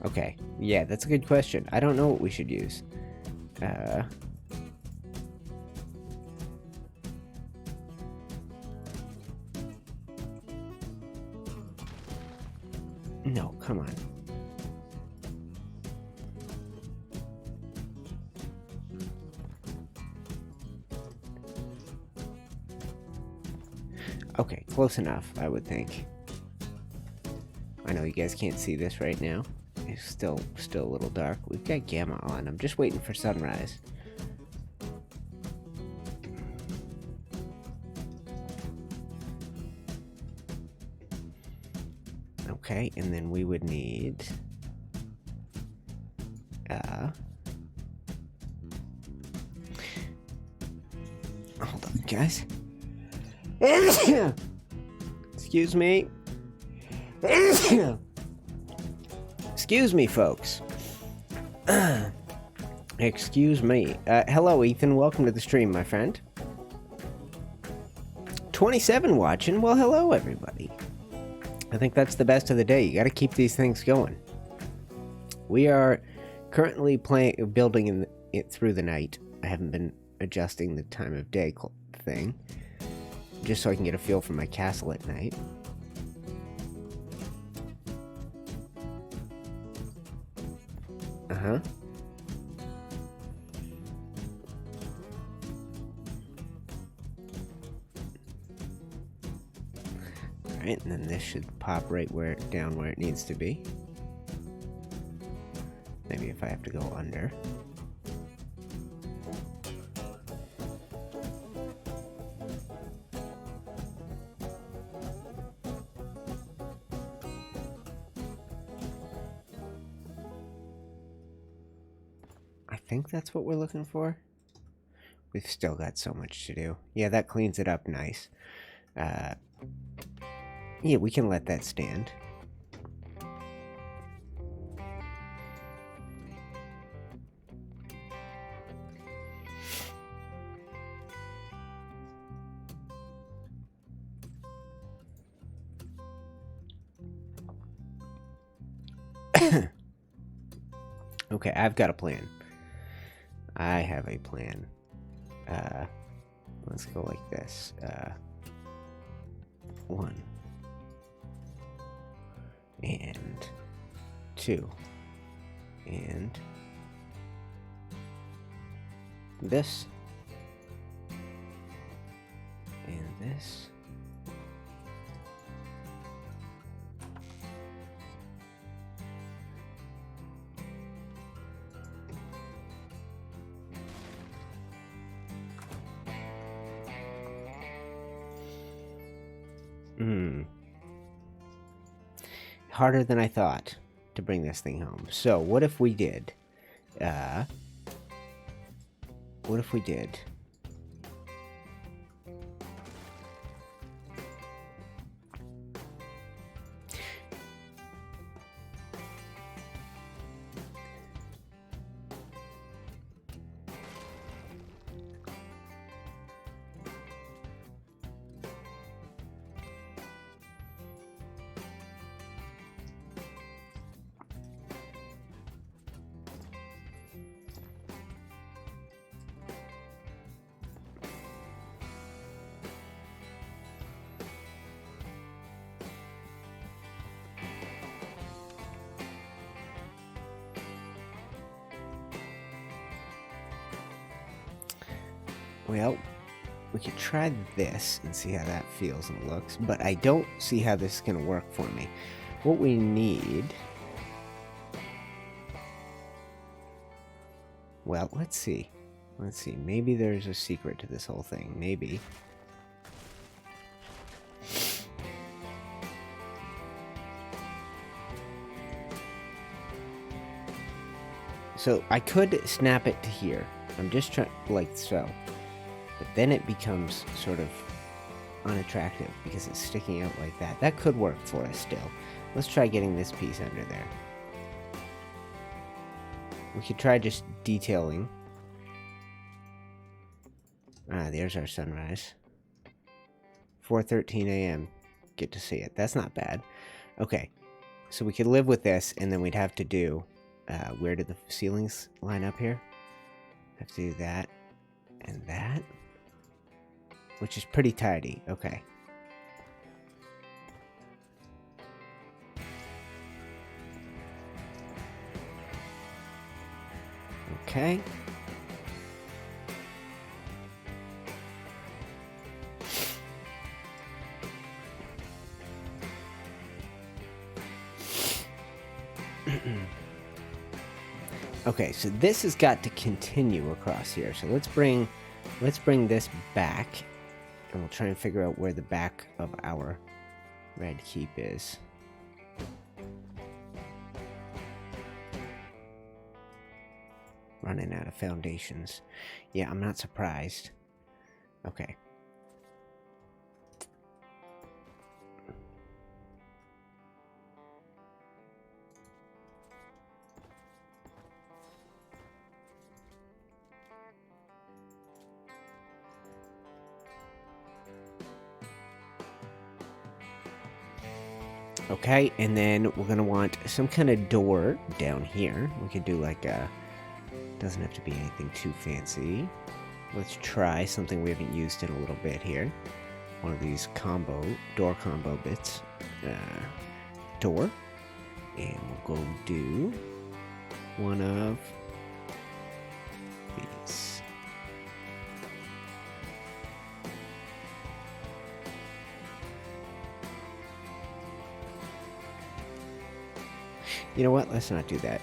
Okay, yeah, that's a good question. I don't know what we should use. No, come on. Okay, close enough, I would think. I know you guys can't see this right now. It's still a little dark. We've got gamma on. I'm just waiting for sunrise. Okay, and then we would need hold on, guys. Excuse me. Excuse me, folks. Excuse me. Hello, Ethan. Welcome to the stream, my friend. 27 watching. Well, hello, everybody. I think that's the best of the day. You got to keep these things going. We are currently building it through the night. I haven't been adjusting the time of day thing, just so I can get a feel for my castle at night. Uh-huh. Alright, and then this should pop right down where it needs to be. Maybe if I have to go under. I think that's what we're looking for. We've still got so much to do. Yeah, that cleans it up nice. Yeah, we can let that stand. Okay, I've got a plan. I have a plan. Let's go like this. 1 and 2 and this and this. Harder than I thought to bring this thing home. So what if we did? What if we did? Well, we could try this and see how that feels and looks, but I don't see how this is going to work for me. What we need... Well, let's see. Let's see. Maybe there's a secret to this whole thing. Maybe. So, I could snap it to here. I'm just trying, like so. But then it becomes sort of unattractive because it's sticking out like that. That could work for us still. Let's try getting this piece under there. We could try just detailing. Ah, there's our sunrise. 4:13 a.m. Get to see it. That's not bad. Okay, so we could live with this, and then we'd have to do... where do the ceilings line up here? Have to do that and that. Which is pretty tidy. Okay. Okay. Okay, so this has got to continue across here. So let's bring this back. And we'll try and figure out where the back of our red keep is. Running out of foundations. Yeah, I'm not surprised. Okay. Okay, and then we're going to want some kind of door down here. We could do like a... Doesn't have to be anything too fancy. Let's try something we haven't used in a little bit here. One of these door combo bits. Door. And we'll go do one of these. You know what? Let's not do that.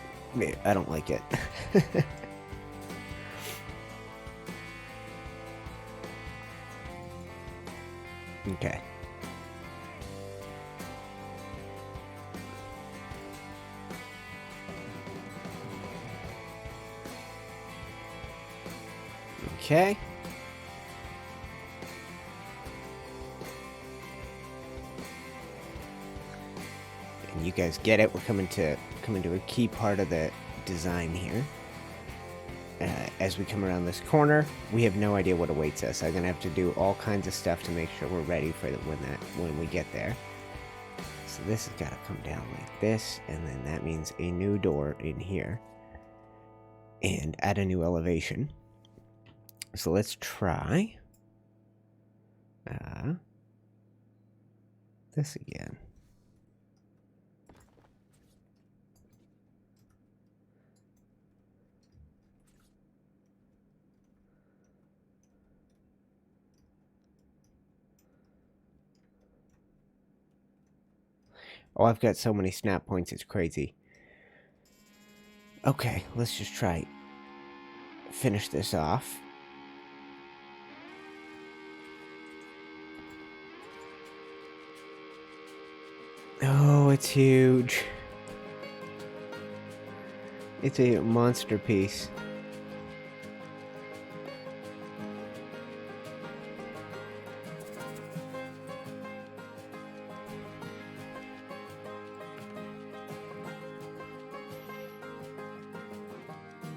I don't like it. Okay. Okay. And you guys get it. We're coming to a key part of the design here. As we come around this corner, we have no idea what awaits us. I'm gonna have to do all kinds of stuff to make sure we're ready for when we get there. So this has got to come down like this, and then that means a new door in here. and add a new elevation. So let's try this again. Oh, I've got so many snap points, it's crazy. Okay, let's just try finish this off. Oh, it's huge. It's a monster piece.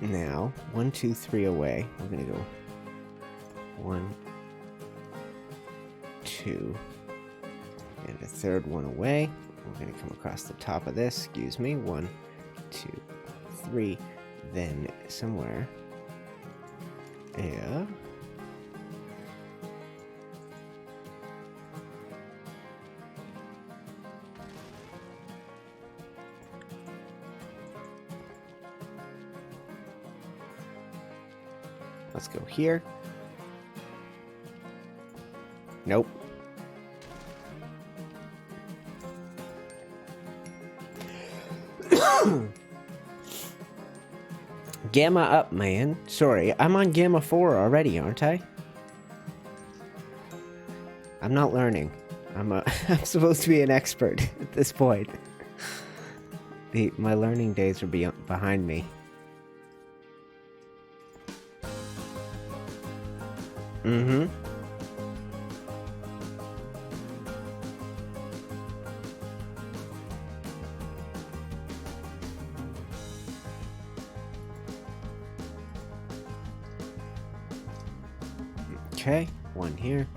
Now, 1, 2, 3 away. We're gonna go 1, 2, and a third one away. We're gonna come across the top of this. Excuse me. 1, 2, 3. Then somewhere. Yeah. Let's go here. Nope. Gamma up, man. Sorry, I'm on Gamma 4 already, aren't I? I'm not learning. I'm supposed to be an expert at this point. My learning days are behind me. Mm-hmm. Okay, 1 here.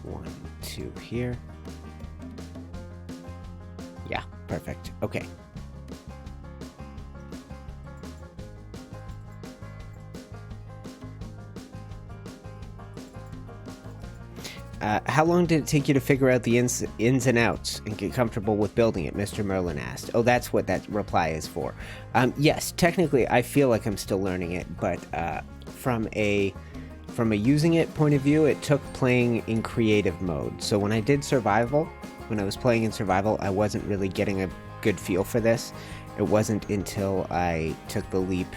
1, 2 here. Yeah, perfect. Okay. How long did it take you to figure out the ins and outs and get comfortable with building it? Mr. Merlin asked. Oh, that's what that reply is for. Yes, technically, I feel like I'm still learning it, but from a using it point of view, it took playing in creative mode. So when I did survival, when I was playing in survival, I wasn't really getting a good feel for this. It wasn't until I took the leap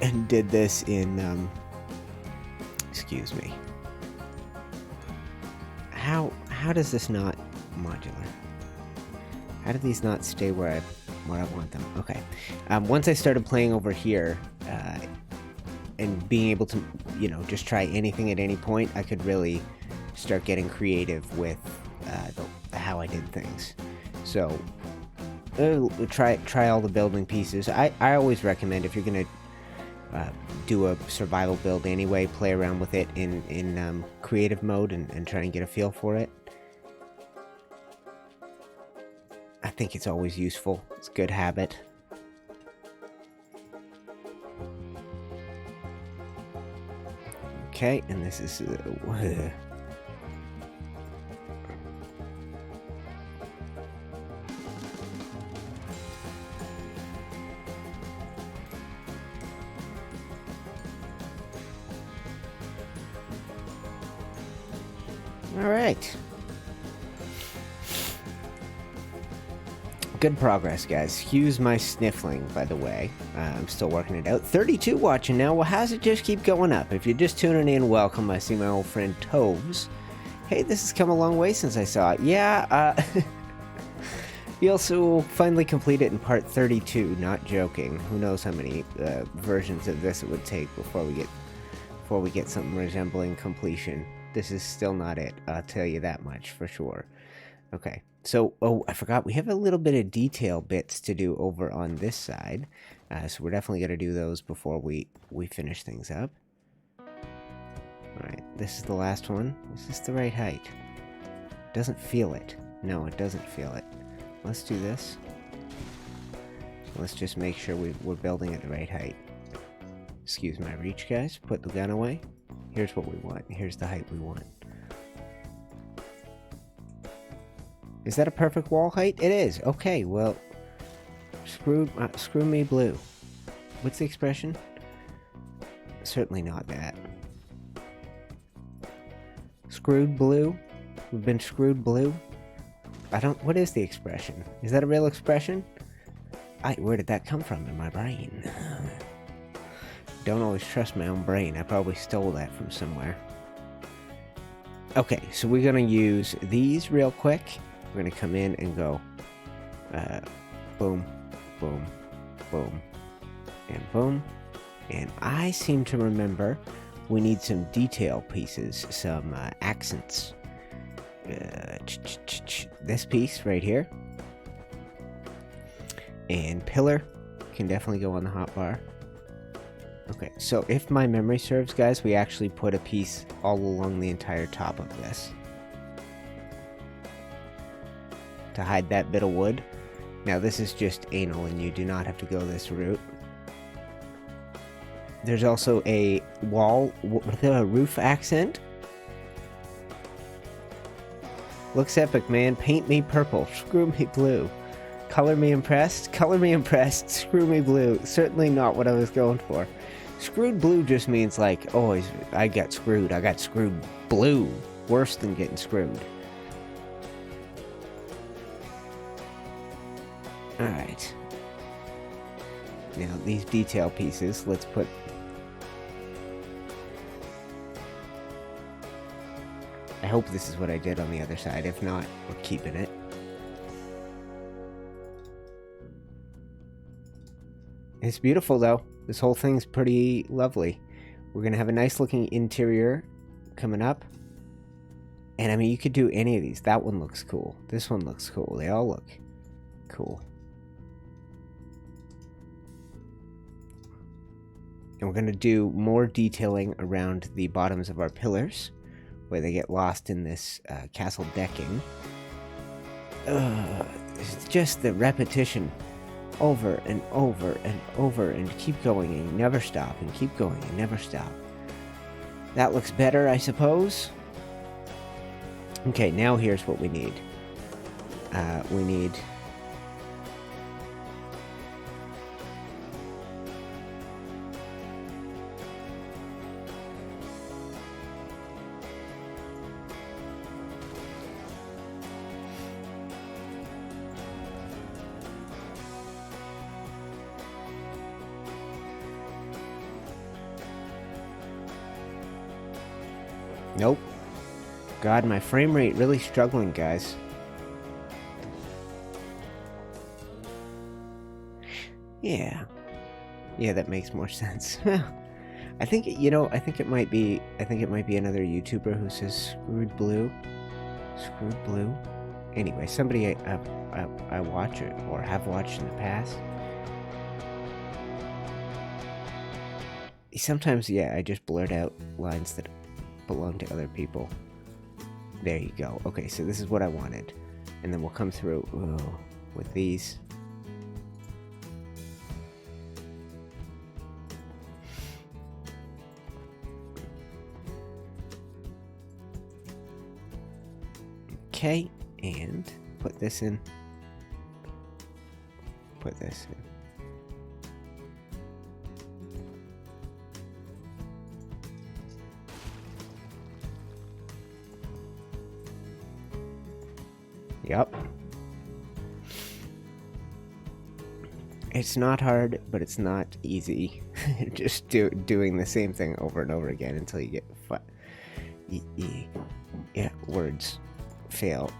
and did this in, excuse me. How does this not modular? How do these not stay where I want them? Okay. Once I started playing over here, and being able to, you know, just try anything at any point, I could really start getting creative with how I did things. So try all the building pieces. I always recommend, if you're gonna do a survival build anyway, play around with it in creative mode and try and get a feel for it. I think it's always useful. It's a good habit. Okay, and this is all right. Good progress, guys. Excuse my sniffling, by the way. I'm still working it out. 32 watching now. Well, how's it just keep going up? If you're just tuning in, welcome. I see my old friend Toves. Hey, this has come a long way since I saw it. Yeah, we also finally complete it in part 32. Not joking. Who knows how many versions of this it would take before we get something resembling completion. This is still not it. I'll tell you that much for sure. Okay. So, oh, I forgot, we have a little bit of detail bits to do over on this side. So we're definitely going to do those before we finish things up. Alright, this is the last one. Is this the right height? Doesn't feel it. No, it doesn't feel it. Let's do this. Let's just make sure we're building at the right height. Excuse my reach, guys. Put the gun away. Here's what we want. Here's the height we want. Is that a perfect wall height? It is. Okay, well, screw me blue. What's the expression? Certainly not that. Screwed blue? We've been screwed blue? What is the expression? Is that a real expression? Where did that come from in my brain? Don't always trust my own brain. I probably stole that from somewhere. Okay, so we're gonna use these real quick. We're gonna come in and go boom, boom, boom, and boom. And I seem to remember we need some detail pieces, some accents. This piece right here. And pillar can definitely go on the hotbar. Okay, so if my memory serves, guys, we actually put a piece all along the entire top of this to hide that bit of wood. Now this is just anal and you do not have to go this route. There's also a wall with a roof accent. Looks epic, man. Paint me purple. Screw me blue. Color me impressed. Color me impressed. Screw me blue. Certainly not what I was going for. Screwed blue just means like, oh, I got screwed. I got screwed blue. Worse than getting screwed. Alright. Now these detail pieces, let's put... I hope this is what I did on the other side. If not, we're keeping it. It's beautiful though. This whole thing's pretty lovely. We're gonna have a nice looking interior coming up. And I mean, you could do any of these. That one looks cool. This one looks cool. They all look cool. And we're gonna do more detailing around the bottoms of our pillars, where they get lost in this castle decking. It's just the repetition over and over and over, and keep going and you never stop, and keep going and never stop. That looks better, I suppose. Okay, now here's what we need. We need... Nope. God, my frame rate really struggling, guys. Yeah. Yeah, that makes more sense. I think, you know, I think it might be another YouTuber who says screwed blue. Screwed blue. Anyway, somebody I watch it or have watched in the past. Sometimes, yeah, I just blurt out lines that belong to other people. There you go. Okay, so this is what I wanted. And then we'll come through with these. Okay, and put this in. Put this in. Yep. It's not hard, but it's not easy. Just doing the same thing over and over again until you get words fail.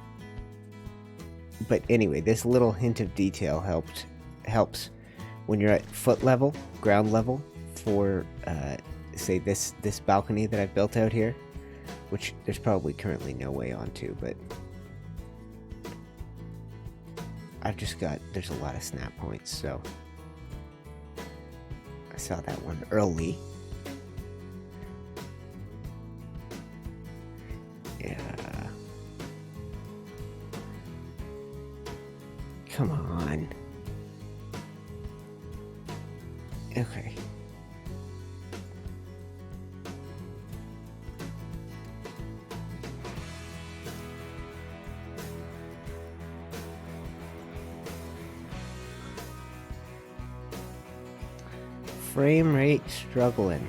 But anyway, this little hint of detail helps when you're at foot level, ground level, for say this balcony that I've built out here, which there's probably currently no way onto, but there's a lot of snap points, so I saw that one early. Yeah. Come on. Okay. Frame rate struggling.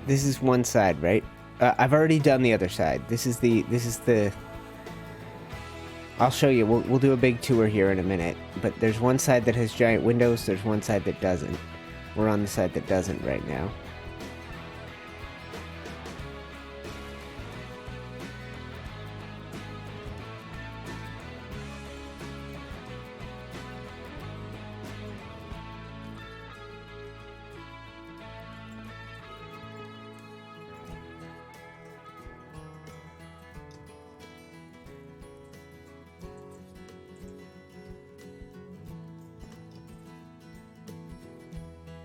This is one side, right? I've already done the other side. This is the... I'll show you. We'll do a big tour here in a minute. But there's one side that has giant windows. There's one side that doesn't. We're on the side that doesn't right now.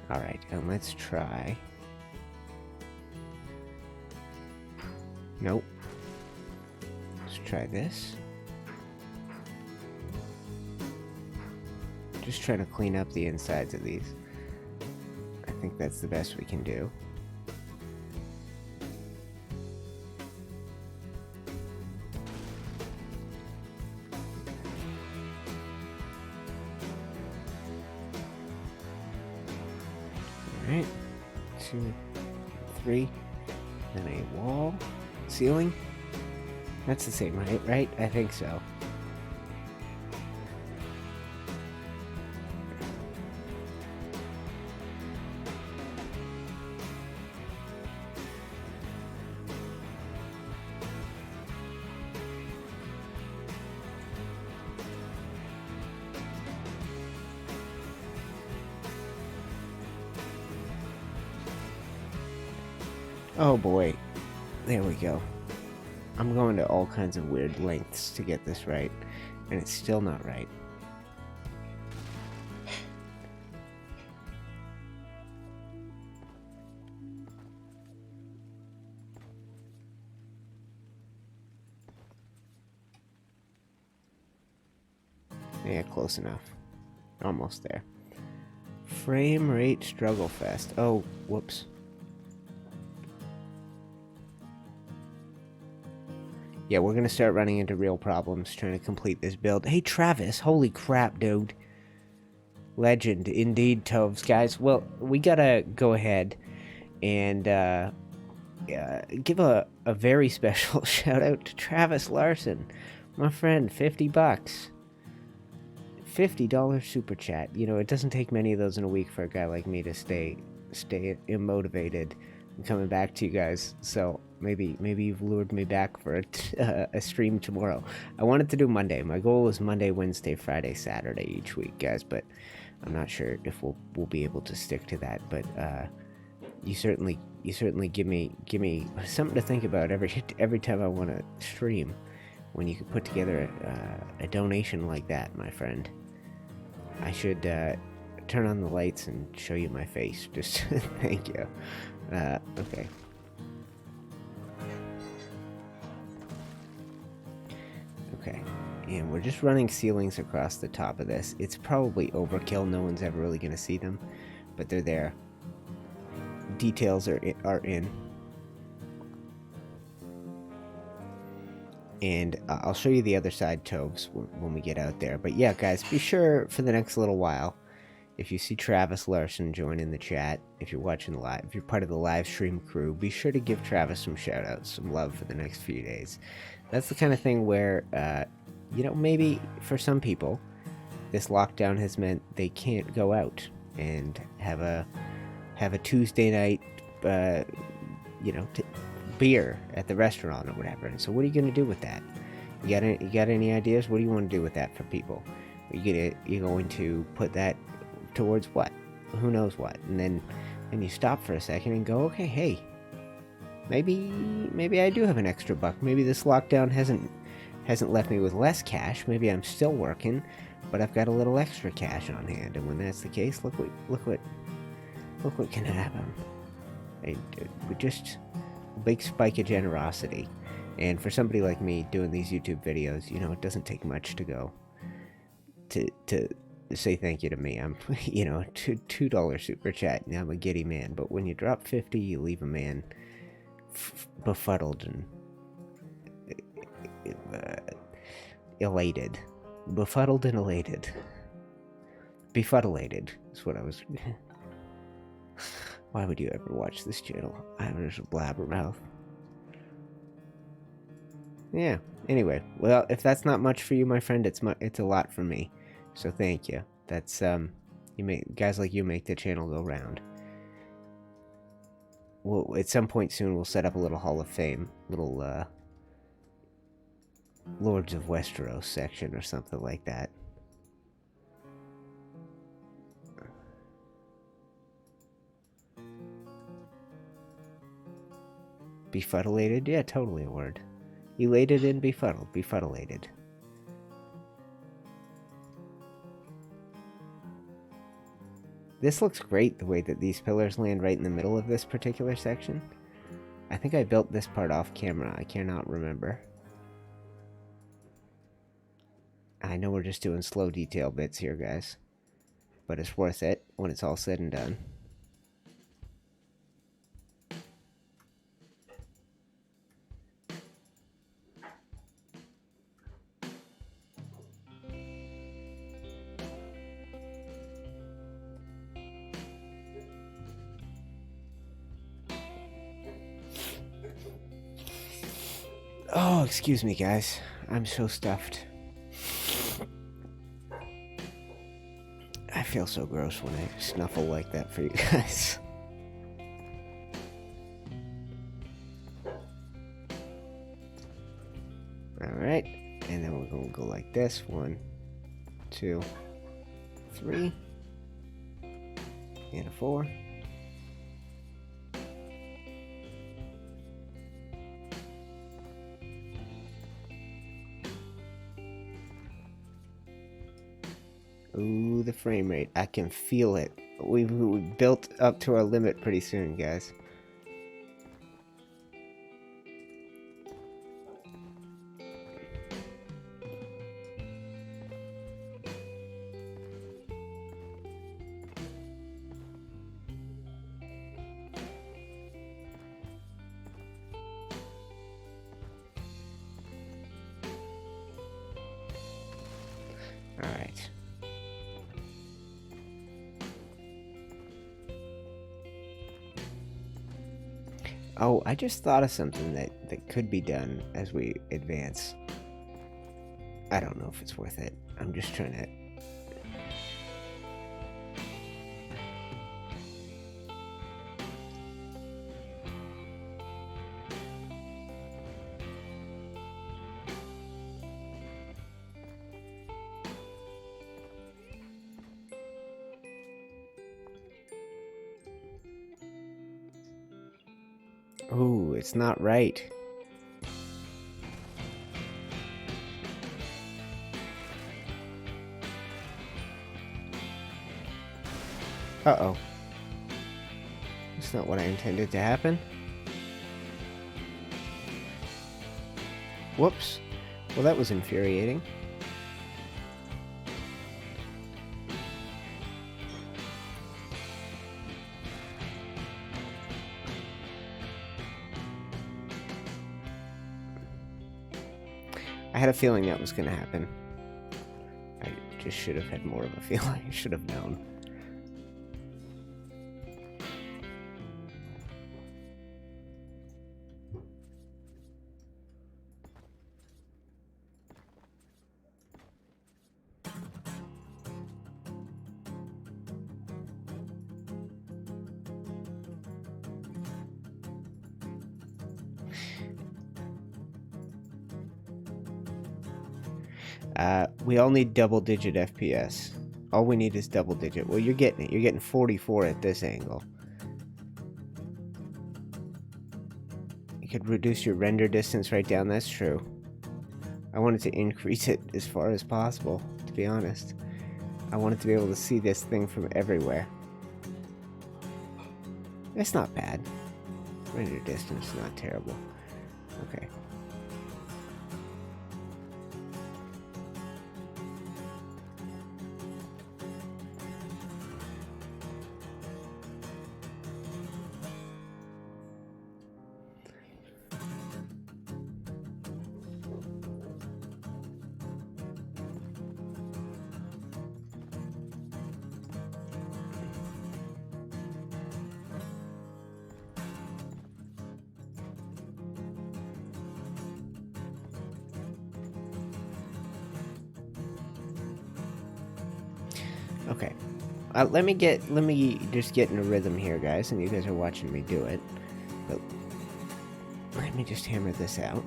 Alright, and let's try... Nope. Let's try this. Just trying to clean up the insides of these. I think that's the best we can do. Alright, 2, 3, then a wall, ceiling. That's the same height, right? I think so. Oh boy, there we go. I'm going to all kinds of weird lengths to get this right, and it's still not right. Yeah, close enough. Almost there. Frame rate struggle fest. Oh, whoops. Yeah, we're gonna start running into real problems trying to complete this build. Hey, Travis, holy crap, dude. Legend, indeed, Toves. Guys, well, we gotta go ahead and give a very special shout out to Travis Larson, my friend. $50. $50 super chat. You know, it doesn't take many of those in a week for a guy like me to stay immotivated and coming back to you guys. So maybe you've lured me back for a stream tomorrow. I wanted to do Monday. My goal was Monday, Wednesday, Friday, Saturday each week, guys, but I'm not sure if we'll be able to stick to that. But you certainly give me something to think about every time I want to stream. When you can put together a donation like that, my friend. I should turn on the lights and show you my face. Just thank you. Okay. Okay, and we're just running ceilings across the top of this. It's probably overkill. No one's ever really going to see them, but they're there. Details are in. And I'll show you the other side, Toves, when we get out there. But yeah, guys, be sure for the next little while, if you see Travis Larson join in the chat, if you're watching live, if you're part of the live stream crew, be sure to give Travis some shout-outs, some love for the next few days. That's the kind of thing where, you know, maybe for some people, this lockdown has meant they can't go out and have a Tuesday night, you know, beer at the restaurant or whatever. And so what are you going to do with that? You got any ideas? What do you want to do with that for people? You're going to put that towards what? Who knows what? And then you stop for a second and go, okay, hey, maybe I do have an extra buck. Maybe this lockdown hasn't hasn't left me with less cash. Maybe I'm still working, but I've got a little extra cash on hand. And when that's the case, look what can happen. We just a big spike of generosity. And for somebody like me doing these YouTube videos, you know, it doesn't take much to go to say thank you to me. I'm, you know, $2 super chat. Now I'm a giddy man. But when you drop 50, you leave a man befuddled and elated. Befuddled and elated. Befuddlated is what I was... Why would you ever watch this channel? I'm just a blabbermouth. Yeah, anyway. Well, if that's not much for you, my friend, it's a lot for me. So thank you. That's, guys like you make the channel go round. Well, at some point soon, we'll set up a little Hall of Fame. Little, Lords of Westeros section or something like that. Befuddlated? Yeah, totally a word. Elated and befuddled. Befuddlated. This looks great, the way that these pillars land right in the middle of this particular section. I think I built this part off camera. I cannot remember. I know we're just doing slow detail bits here, guys. But it's worth it when it's all said and done. Oh, excuse me, guys. I'm so stuffed. I feel so gross when I snuffle like that for you guys. Alright, and then we're going to go like this. 1, 2, 3, and a 4. Ooh, the frame rate. I can feel it. We've built up to our limit pretty soon, guys. Alright. Oh, I just thought of something that could be done as we advance. I don't know if it's worth it. I'm just trying to... Ooh, it's not right. Uh-oh. That's not what I intended to happen. Whoops. Well, that was infuriating. I had a feeling that was going to happen. I just should have had more of a feeling. I should have known. We all need double-digit FPS. All we need is double-digit. Well, you're getting it. You're getting 44 at this angle. You could reduce your render distance right down. That's true. I wanted to increase it as far as possible, to be honest. I wanted to be able to see this thing from everywhere. It's not bad. Render distance, not terrible. Okay. Okay. Let me just get in a rhythm here, guys, and you guys are watching me do it. But let me just hammer this out.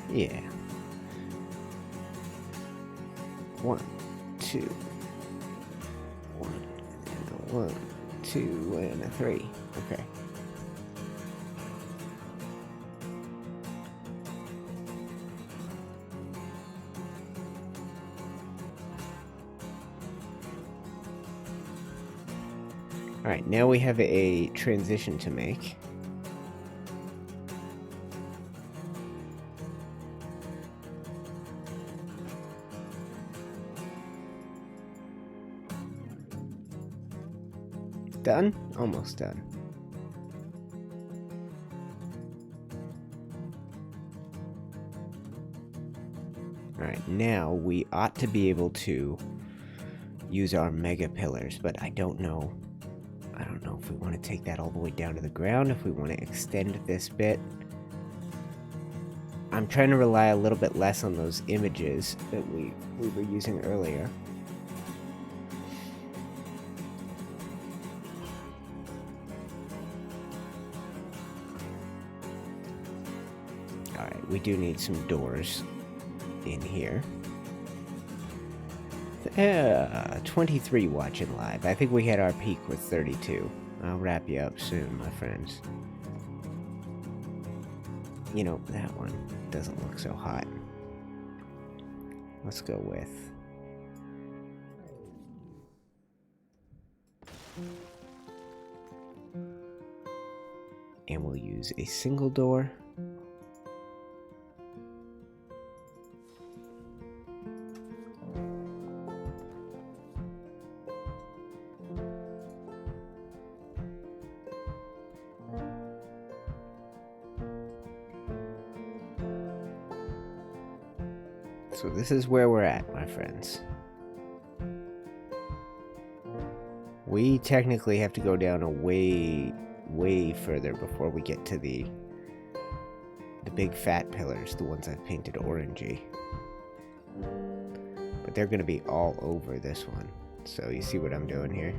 Yeah. 1, 2. 1, and a 1, 2, and a 3. Okay. Alright, now we have a transition to make. Done? Almost done. Alright, now we ought to be able to use our mega pillars, but I don't know if we want to take that all the way down to the ground, if we want to extend this bit. I'm trying to rely a little bit less on those images that we were using earlier. Alright, we do need some doors in here. 23 watching live. I think we had our peak with 32. I'll wrap you up soon, my friends. You know, that one doesn't look so hot. Let's go with... and we'll use a single door. So this is where we're at, my friends. We technically have to go down a way further before we get to the big fat pillars, the ones I've painted orangey. But they're going to be all over this one. So you see what I'm doing here?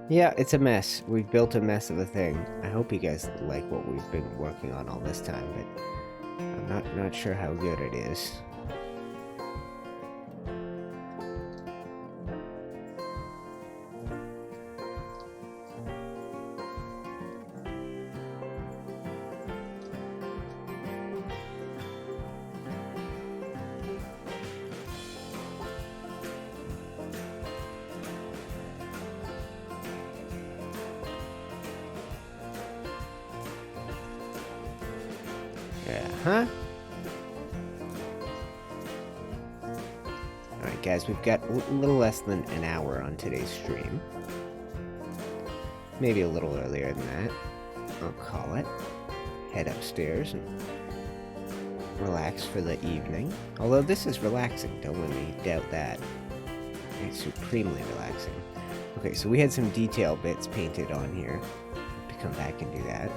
Yeah, it's a mess. We've built a mess of a thing. I hope you guys like what we've been working on all this time, but I'm not sure how good it is. Huh? Alright guys, we've got a little less than an hour on today's stream. Maybe a little earlier than that, I'll call it. Head upstairs and relax for the evening. Although this is relaxing, don't let me doubt that. It's supremely relaxing. Okay, so we had some detail bits painted on here. To come back and do that.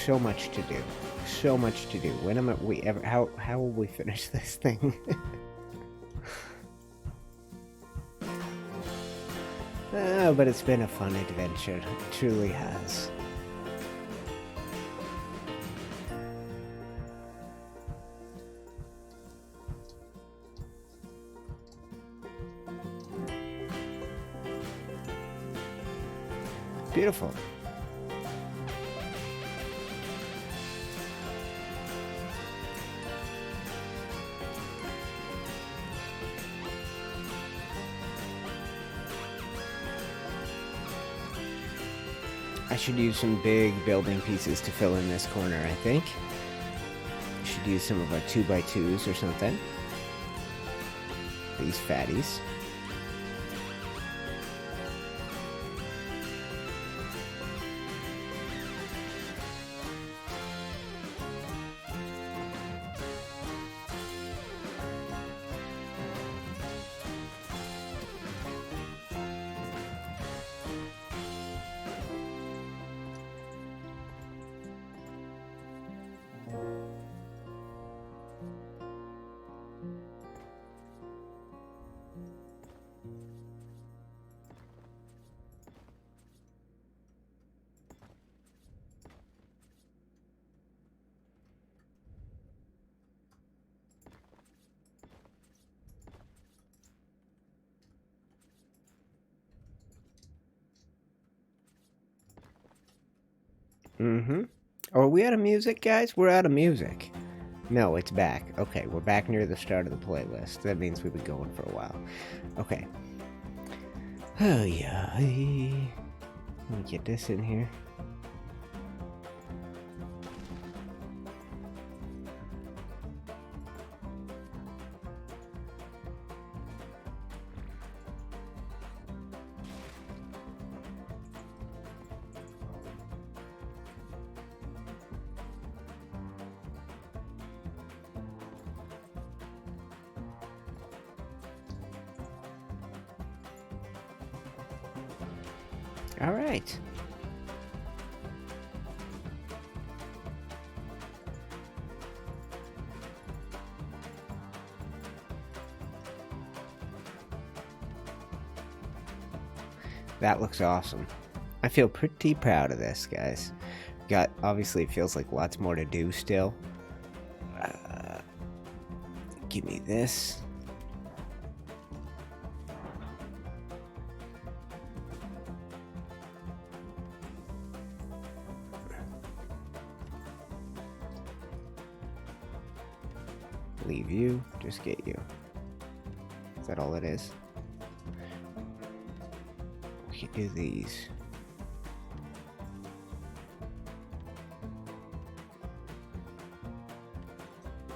so much to do. So much to do. When am we ever... How will we finish this thing? Oh, but it's been a fun adventure. It truly has. Beautiful. I should use some big building pieces to fill in this corner, I think. I should use some of our 2x2s or something. These fatties. Mm-hmm. Oh, are we out of music, guys? We're out of music. No, it's back. Okay, we're back near the start of the playlist. That means we've been going for a while. Okay. Oh, yeah. Let me get this in here. All right. That looks awesome. I feel pretty proud of this, guys. Obviously, it feels like lots more to do still. Give me this. Leave you, just get you. Is that all it is? We can do these.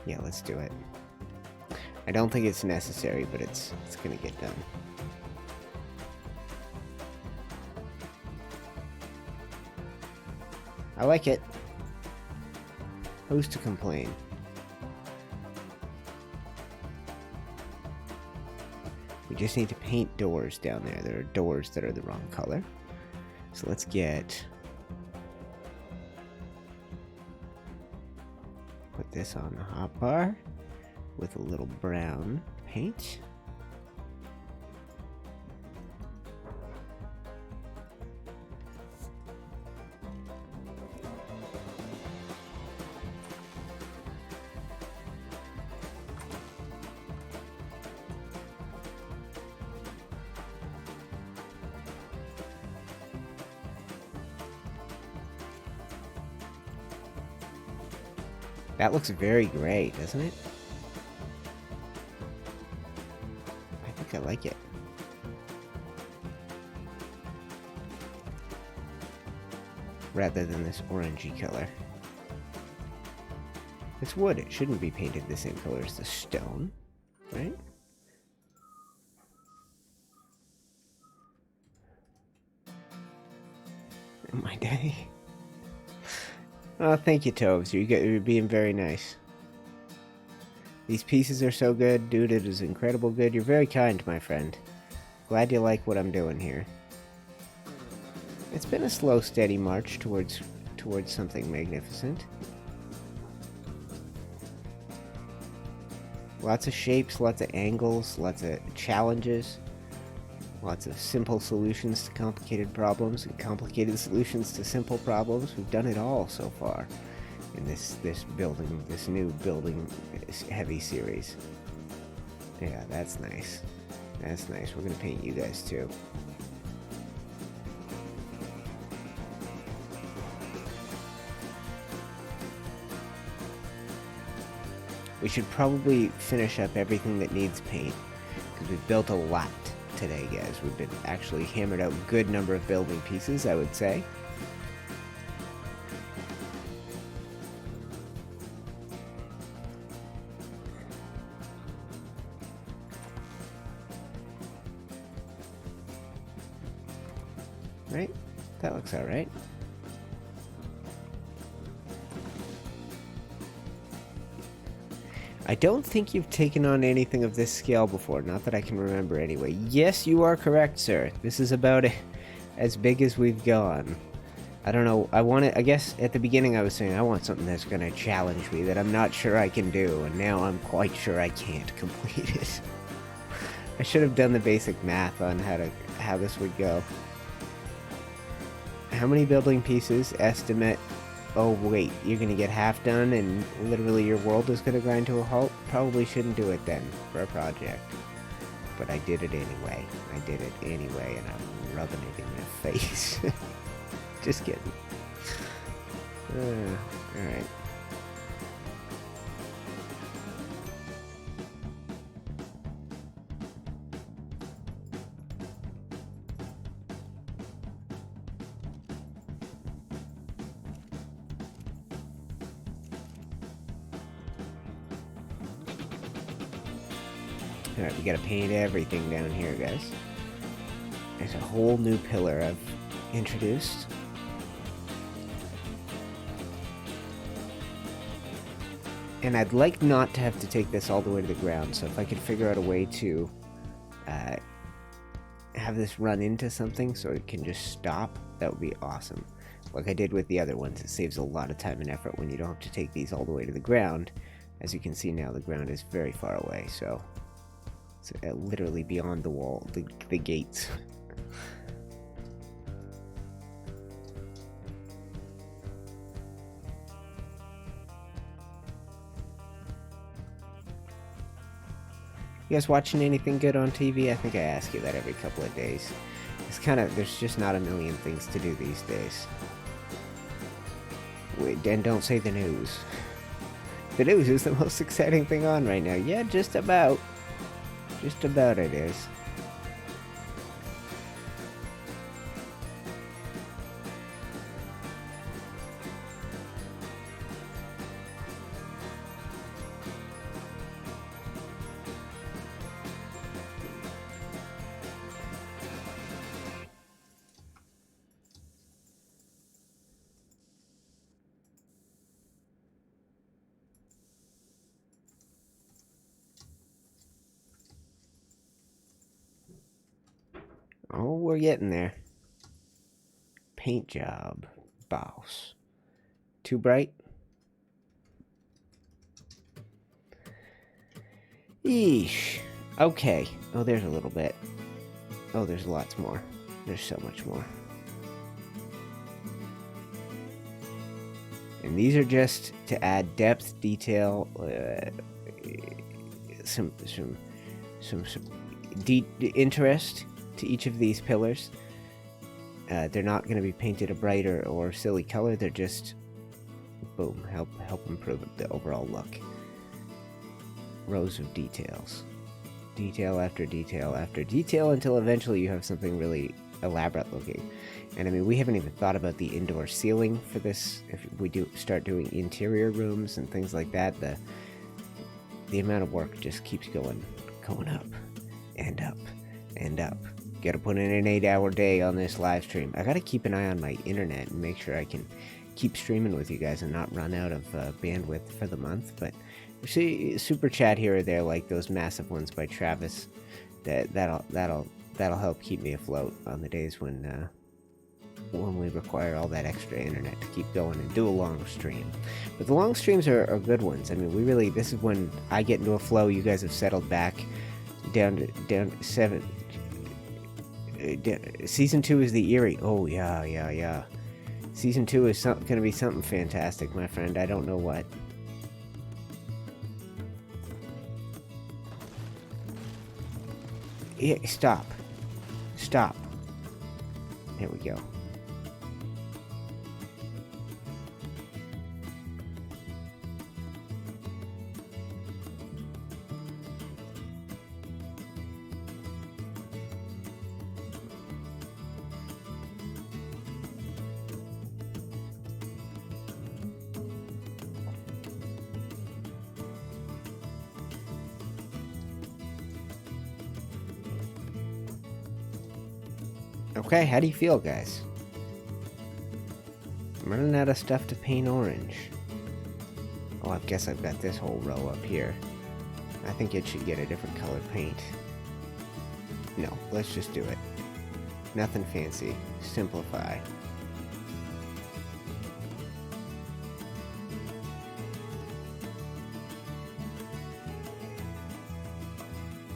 Yeah, let's do it. I don't think it's necessary, but it's gonna get done. I like it. Who's to complain? We just need to paint doors down there. There are doors that are the wrong color. So let's get... Put this on the hotbar with a little brown paint. That looks very gray, doesn't it? I think I like it. Rather than this orangey color. It's wood. It shouldn't be painted the same color as the stone, right? In my day. Oh, thank you, Toves. You're being very nice. These pieces are so good. Dude, it is incredible good. You're very kind, my friend. Glad you like what I'm doing here. It's been a slow, steady march towards towards something magnificent. Lots of shapes, lots of angles, lots of challenges, lots of simple solutions to complicated problems, and complicated solutions to simple problems. We've done it all so far in this new building heavy series. Yeah, that's nice. That's nice. We're gonna paint you guys too. We should probably finish up everything that needs paint, because we've built a lot today, guys. We've been actually hammered out a good number of building pieces, I would say. Right? That looks alright. I don't think you've taken on anything of this scale before, not that I can remember anyway. Yes, you are correct, sir. This is about as big as we've gone. I don't know, I guess at the beginning I was saying I want something that's going to challenge me, that I'm not sure I can do, and now I'm quite sure I can't complete it. I should have done the basic math on how this would go. How many building pieces? Estimate. Oh wait, you're gonna get half done and literally your world is gonna grind to a halt? Probably shouldn't do it then for a project. But I did it anyway. I did it anyway and I'm rubbing it in your face. Just kidding. Alright. Alright, we gotta paint everything down here, guys. There's a whole new pillar I've introduced. And I'd like not to have to take this all the way to the ground, so if I could figure out a way to have this run into something so it can just stop, that would be awesome. Like I did with the other ones, it saves a lot of time and effort when you don't have to take these all the way to the ground. As you can see now, the ground is very far away, so it's literally beyond the wall, the gates. You guys watching anything good on TV? I think I ask you that every couple of days. It's kind of, there's just not a million things to do these days. Wait, and don't say the news. The news is the most exciting thing on right now. Yeah, just about. Just about it is. Oh, we're getting there. Paint job. Boss. Too bright? Yeesh. Okay. Oh, there's a little bit. Oh, there's lots more. There's so much more. And these are just to add depth, detail, some interest to each of these pillars. They're not going to be painted a brighter or silly color. They're just, boom, help improve the overall look. Rows of details. Detail after detail after detail until eventually you have something really elaborate looking. And I mean, we haven't even thought about the indoor ceiling for this. If we do start doing interior rooms and things like that, the amount of work just keeps going up and up and up. Gotta put in an 8-hour day on this live stream. I gotta keep an eye on my internet and make sure I can keep streaming with you guys and not run out of bandwidth for the month. But see, super chat here or there, like those massive ones by Travis, that'll help keep me afloat on the days when when we require all that extra internet to keep going and do a long stream. But the long streams are good ones. I mean, we really, this is when I get into a flow. You guys have settled back down to 7. Season 2 is the Eerie. Oh, yeah. Season 2 is going to be something fantastic, my friend. I don't know what. Yeah, stop. There we go. Okay, how do you feel, guys? I'm running out of stuff to paint orange. Oh, I guess I've got this whole row up here. I think it should get a different color paint. No, let's just do it. Nothing fancy. Simplify.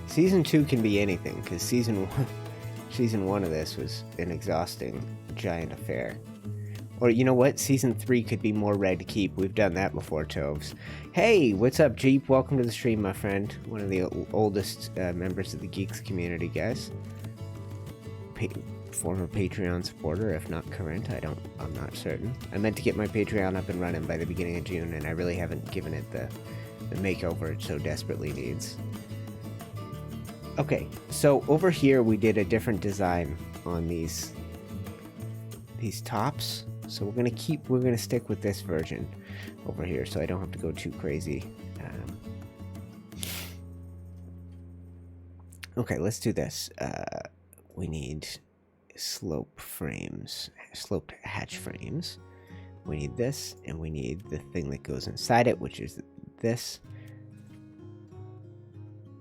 Season 2 can be anything, because Season 1 of this was an exhausting, giant affair. Or, you know what? Season 3 could be more Red Keep. We've done that before, Toves. Hey, what's up, Jeep? Welcome to the stream, my friend. One of the oldest members of the Geeks community, guys. Former Patreon supporter, if not current. I'm not certain. I meant to get my Patreon up and running by the beginning of June, and I really haven't given it the makeover it so desperately needs. Okay, so over here we did a different design on these tops. So we're gonna stick with this version over here, so I don't have to go too crazy. Okay, let's do this. We need sloped hatch frames. We need this, and we need the thing that goes inside it, which is this.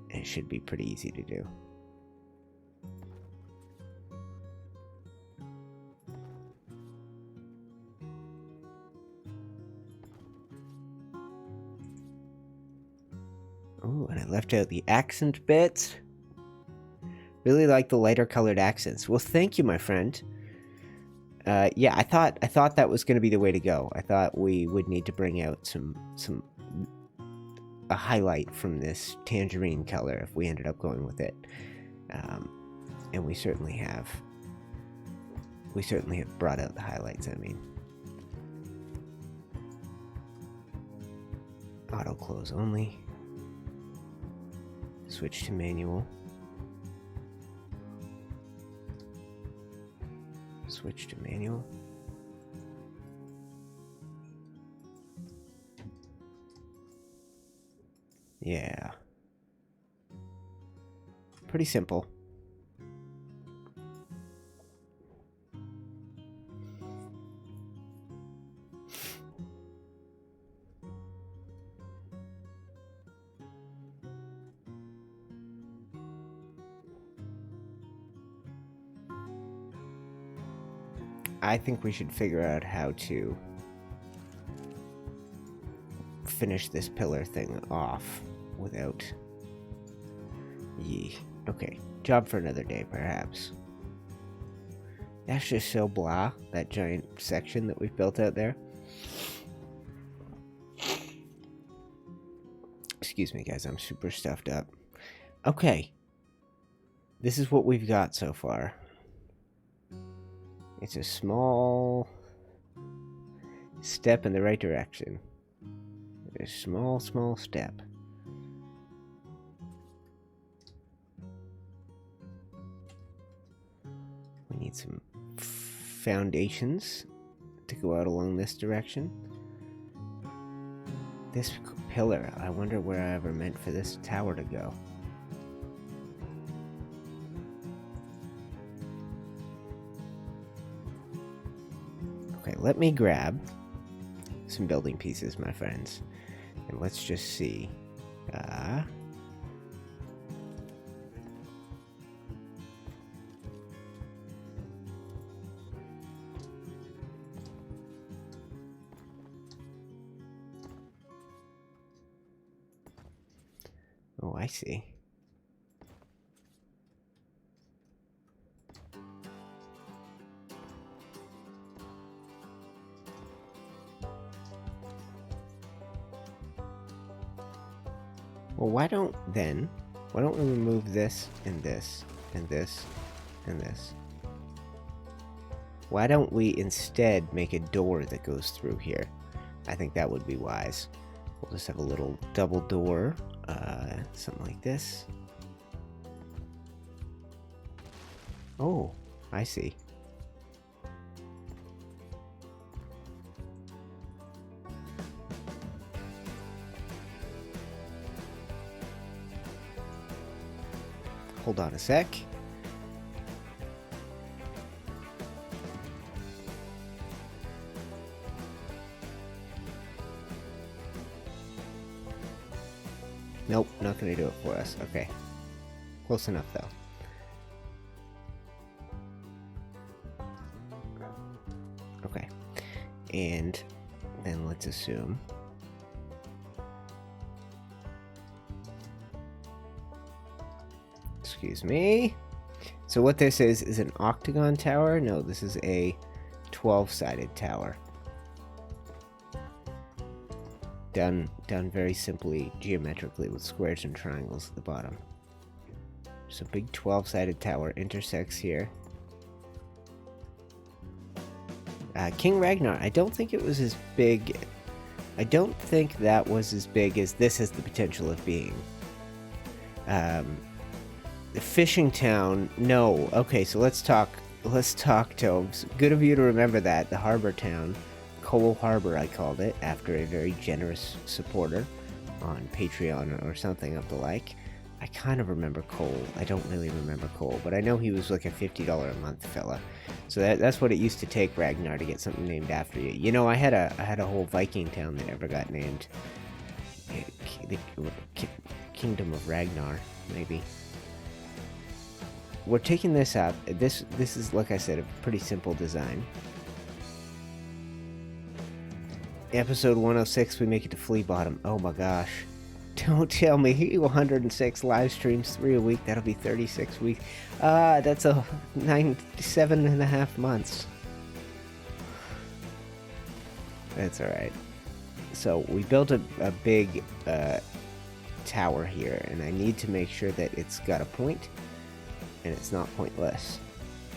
It should be pretty easy to do. Oh, and I left out the accent bits. Really like the lighter colored accents. Well, thank you, my friend. Yeah, I thought that was going to be the way to go. I thought we would need to bring out a highlight from this tangerine color if we ended up going with it, and we certainly have brought out the highlights. I mean, auto close only, switch to manual, switch to manual. Yeah. Pretty simple. I think we should figure out how to finish this pillar thing off without... Yee. Okay, job for another day, perhaps. That's just so blah, that giant section that we've built out there. Excuse me, guys, I'm super stuffed up. Okay. This is what we've got so far. It's a small step in the right direction. A small step. We need some foundations to go out along this direction. This pillar, I wonder where I ever meant for this tower to go. Okay, let me grab some building pieces, my friends, and let's just see. Oh, I see. Well, why don't we remove this and this and this and this? Why don't we instead make a door that goes through here? I think that would be wise. We'll just have a little double door, something like this. Oh, I see. Hold on a sec. Nope, not gonna do it for us. Okay. Close enough, though. Okay. And then let's assume... Excuse me. So what this is an Octagon Tower? No, this is a 12-sided tower. Done very simply, geometrically, with squares and triangles at the bottom. So big 12-sided tower intersects here. King Ragnar, I don't think it was as big. I don't think that was as big as this has the potential of being. The fishing town, no. Okay, so let's talk Tobes. Good of you to remember that. The harbor town, Coal Harbor, I called it, after a very generous supporter on Patreon or something of the like. I kind of remember Cole. I don't really remember Cole, but I know he was like a $50 a month fella. So that's what it used to take, Ragnar, to get something named after you. You know, I had a whole Viking town that never got named. The Kingdom of Ragnar, maybe. We're taking this up. This is, like I said, a pretty simple design. Episode 106, we make it to Flea Bottom. Oh my gosh. Don't tell me. 106 live streams, 3 a week. That'll be 36 weeks. That's a 7.5 months. That's alright. So we built a big tower here, and I need to make sure that it's got a point and it's not pointless.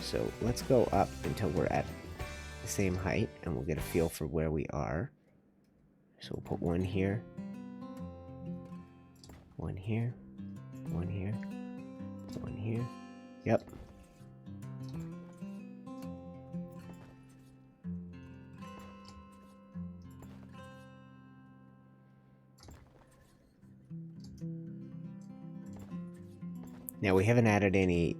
So let's go up until we're at the same height, and we'll get a feel for where we are. So we'll put one here, one here, one here, one here. Yep. Now, we haven't added any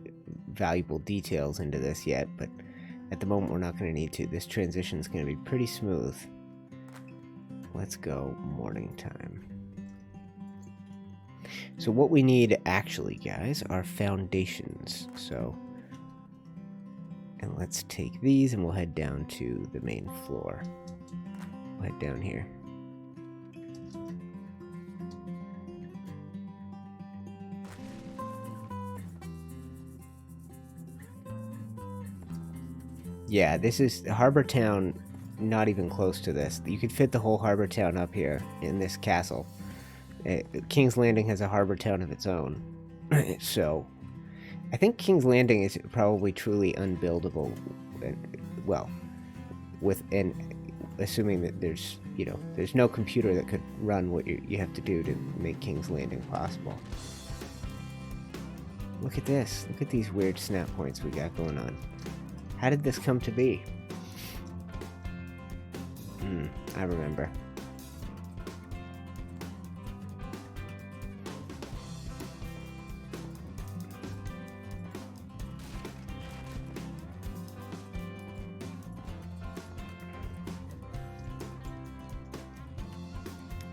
valuable details into this yet, but at the moment we're not going to need to. This transition is going to be pretty smooth. Let's go morning time. So what we need actually, guys, are foundations. And let's take these and we'll head down to the main floor. We'll head down here. Yeah, this is Harbor Town, not even close to this. You could fit the whole Harbor Town up here in this castle. King's Landing has a Harbor Town of its own. So, I think King's Landing is probably truly unbuildable. Well, assuming that there's no computer that could run what you have to do to make King's Landing possible. Look at this. Look at these weird snap points we got going on. How did this come to be? I remember.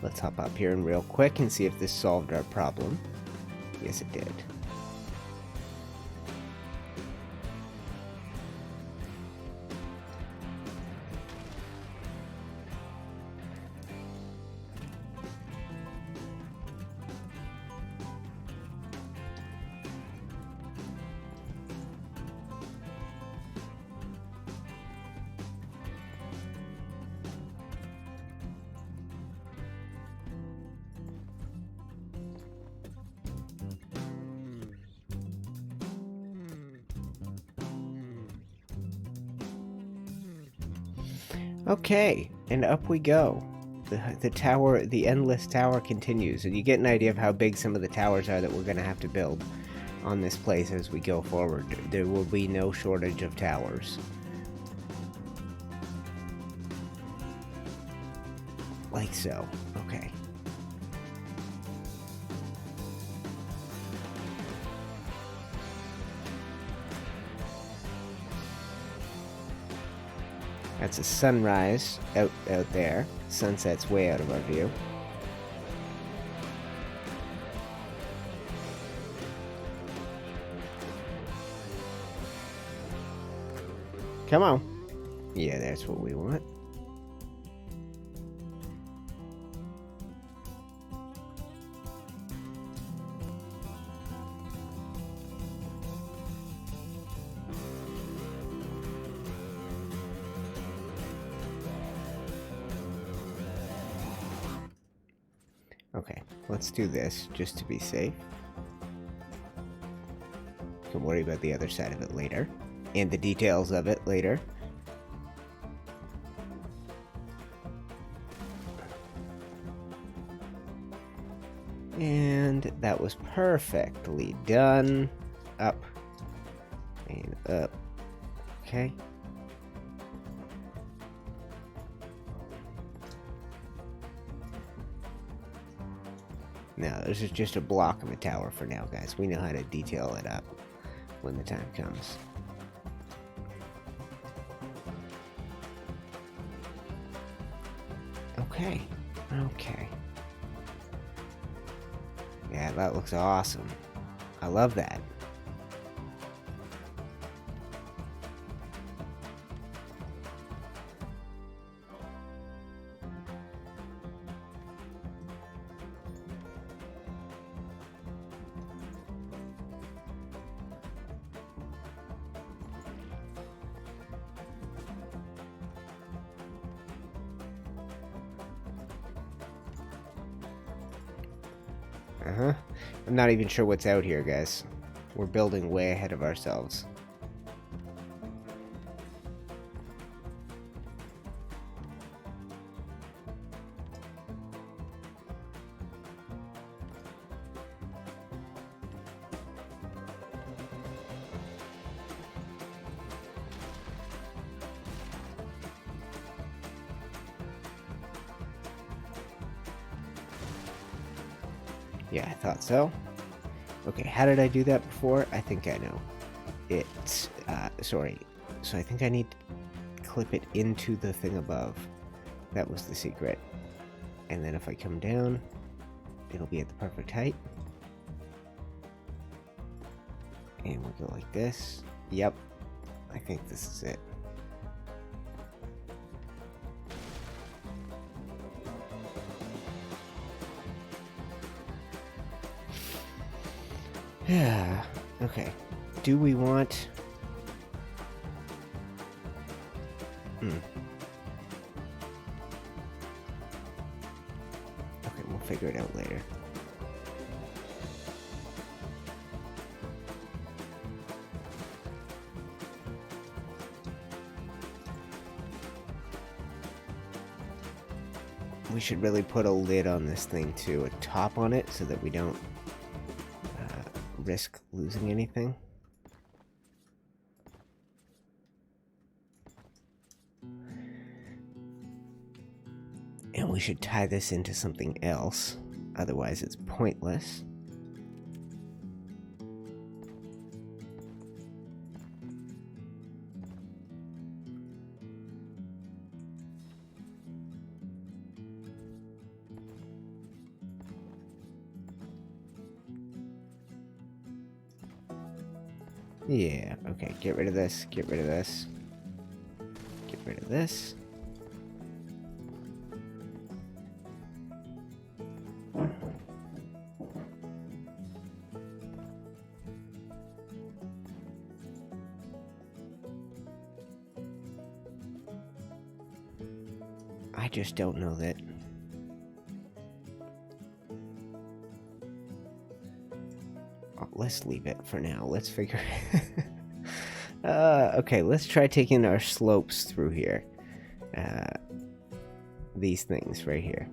Let's hop up here and real quick and see if this solved our problem. Yes, it did. Okay, and up we go. The tower, the endless tower continues, and you get an idea of how big some of the towers are that we're going to have to build on this place as we go forward. There will be no shortage of towers. Like so. Okay. That's a sunrise out there. Sunset's way out of our view. Come on. Yeah, that's what we want. Okay, let's do this just to be safe. We can worry about the other side of it later, and the details of it later. And that was perfectly done. Up and up. Okay. No, this is just a block of a tower for now, guys. We know how to detail it up when the time comes. Okay. Okay. Yeah, that looks awesome. I love that. I'm not even sure what's out here, guys. We're building way ahead of ourselves. Yeah, I thought so. Okay, how did I do that before? I think I know. It's, sorry. So I think I need to clip it into the thing above. That was the secret. And then if I come down, it'll be at the perfect height. And we'll go like this. Yep. I think this is it. Yeah. Okay. Do we want... Okay, we'll figure it out later. We should really put a lid on this thing too, a top on it, so that we don't risk losing anything. And we should tie this into something else, otherwise it's pointless. Yeah, okay, get rid of this, get rid of this, get rid of this. I just don't know that. Let's leave it for now. Let's figure okay, let's try taking our slopes through here. these things right here.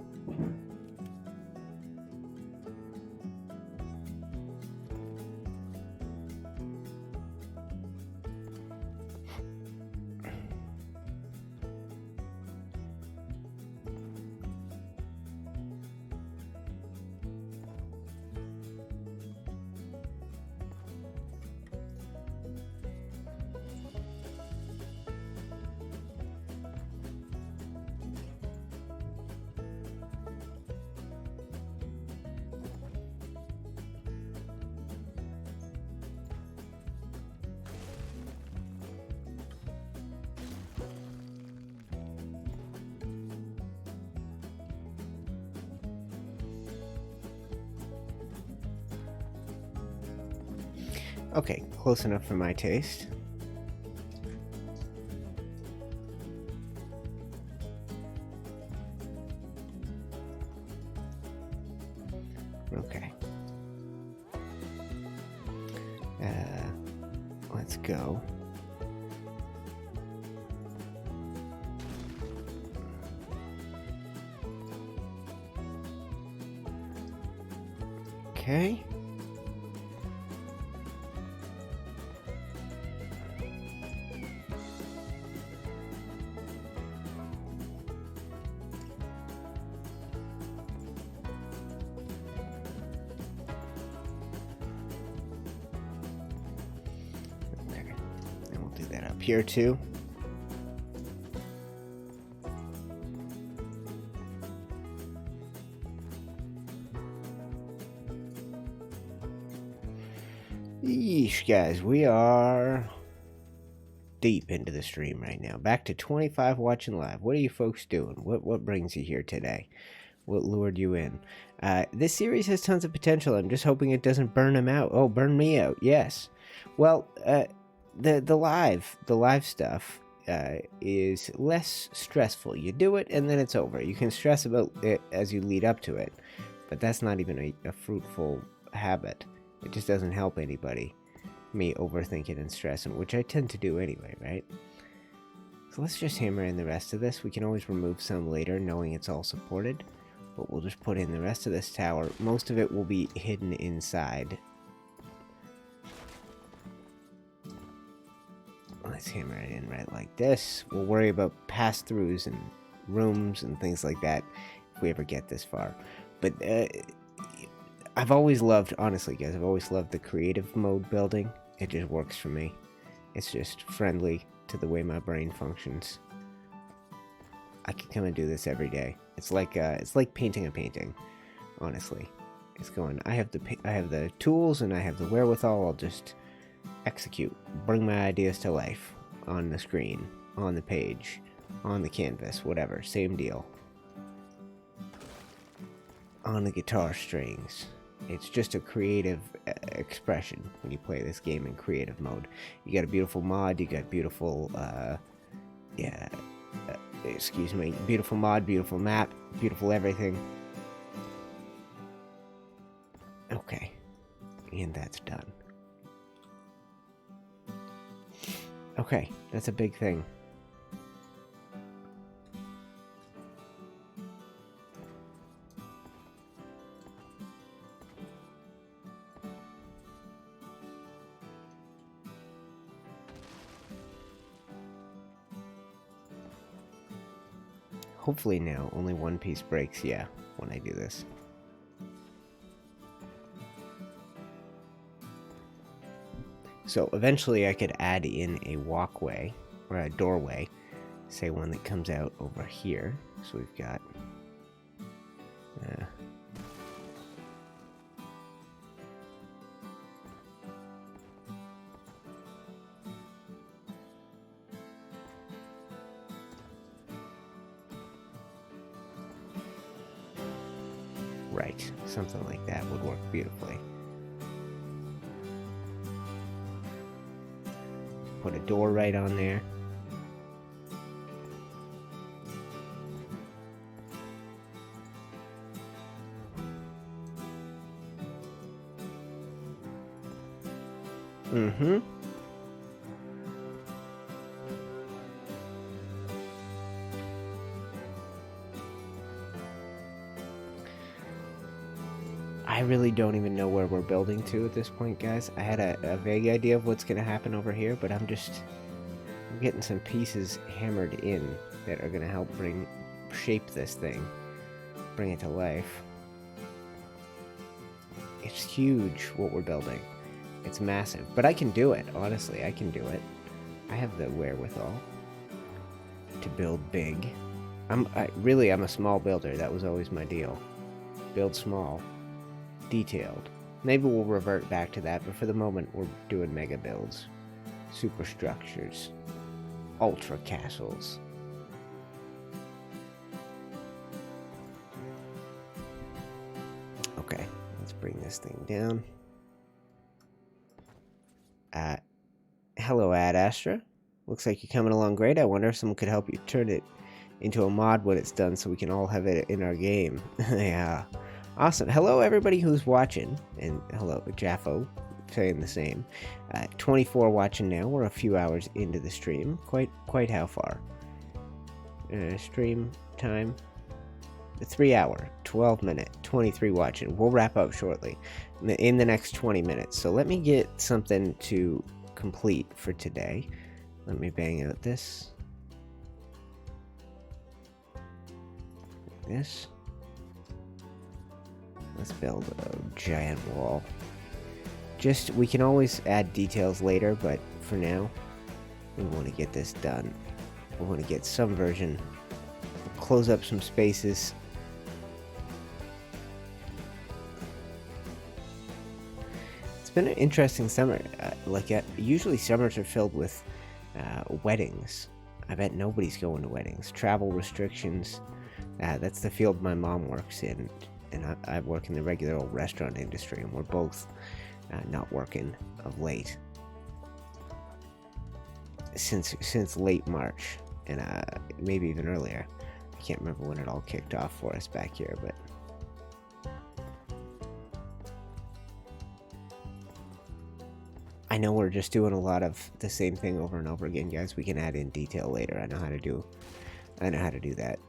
Okay, close enough for my taste. Okay. Let's go. Okay. Here too. Yeesh, guys, we are deep into the stream right now. Back to 25 watching live. What are you folks doing? What brings you here today? What lured you in? This series has tons of potential. I'm just hoping it doesn't burn them out. Oh, burn me out. Yes. Well, the live stuff is less stressful. You do it and then it's over. You can stress about it as you lead up to it, but that's not even a fruitful habit. It just doesn't help anybody. Me overthinking and stressing, which I tend to do anyway, right? So let's just hammer in the rest of this. We can always remove some later knowing it's all supported, but we'll just put in the rest of this tower. Most of it will be hidden inside. Let's hammer it in right like this. We'll worry about pass-throughs and rooms and things like that if we ever get this far. But I've always loved, honestly guys, I've always loved the creative mode building. It just works for me. It's just friendly to the way my brain functions. I can come and do this every day. It's like painting a painting, honestly. It's going, I have the tools and I have the wherewithal. I'll just execute, bring my ideas to life on the screen, on the page, on the canvas, whatever, same deal. On the guitar strings. It's just a creative expression when you play this game in creative mode. You got a beautiful mod, you got beautiful, excuse me, beautiful mod, beautiful map, beautiful everything. Okay, and that's done. Okay, that's a big thing. Hopefully now only one piece breaks, yeah, when I do this. So eventually I could add in a walkway, or a doorway, say one that comes out over here. So we've got... right, something like that would work beautifully. Put a door right on there. Mm-hmm. I really don't even know where we're building to at this point, guys. I had a vague idea of what's going to happen over here, but I'm getting some pieces hammered in that are going to help shape this thing, bring it to life. It's huge what we're building. It's massive, but I can do it. Honestly, I can do it. I have the wherewithal to build big. I'm a small builder. That was always my deal. Build small, detailed. Maybe we'll revert back to that, but for the moment, we're doing mega builds, superstructures, ultra castles. Okay, let's bring this thing down. Hello, Ad Astra. Looks like you're coming along great. I wonder if someone could help you turn it into a mod when it's done so we can all have it in our game. Yeah. Awesome. Hello, everybody who's watching. And hello, Jaffo, saying the same. 24 watching now. We're a few hours into the stream. Quite how far? Stream time. 3 hour, 12 minute, 23 watching. We'll wrap up shortly in the next 20 minutes. So let me get something to complete for today. Let me bang out this. This. Let's build a giant wall. We can always add details later, but for now, we want to get this done. We want to get some version. We'll close up some spaces. It's been an interesting summer. Usually summers are filled with weddings. I bet nobody's going to weddings. Travel restrictions. That's the field my mom works in, and I work in the regular old restaurant industry, and we're both not working of late since late March, and maybe even earlier. I can't remember when it all kicked off for us back here, but I know we're just doing a lot of the same thing over and over again, guys. We can add in detail later. I know how to do that.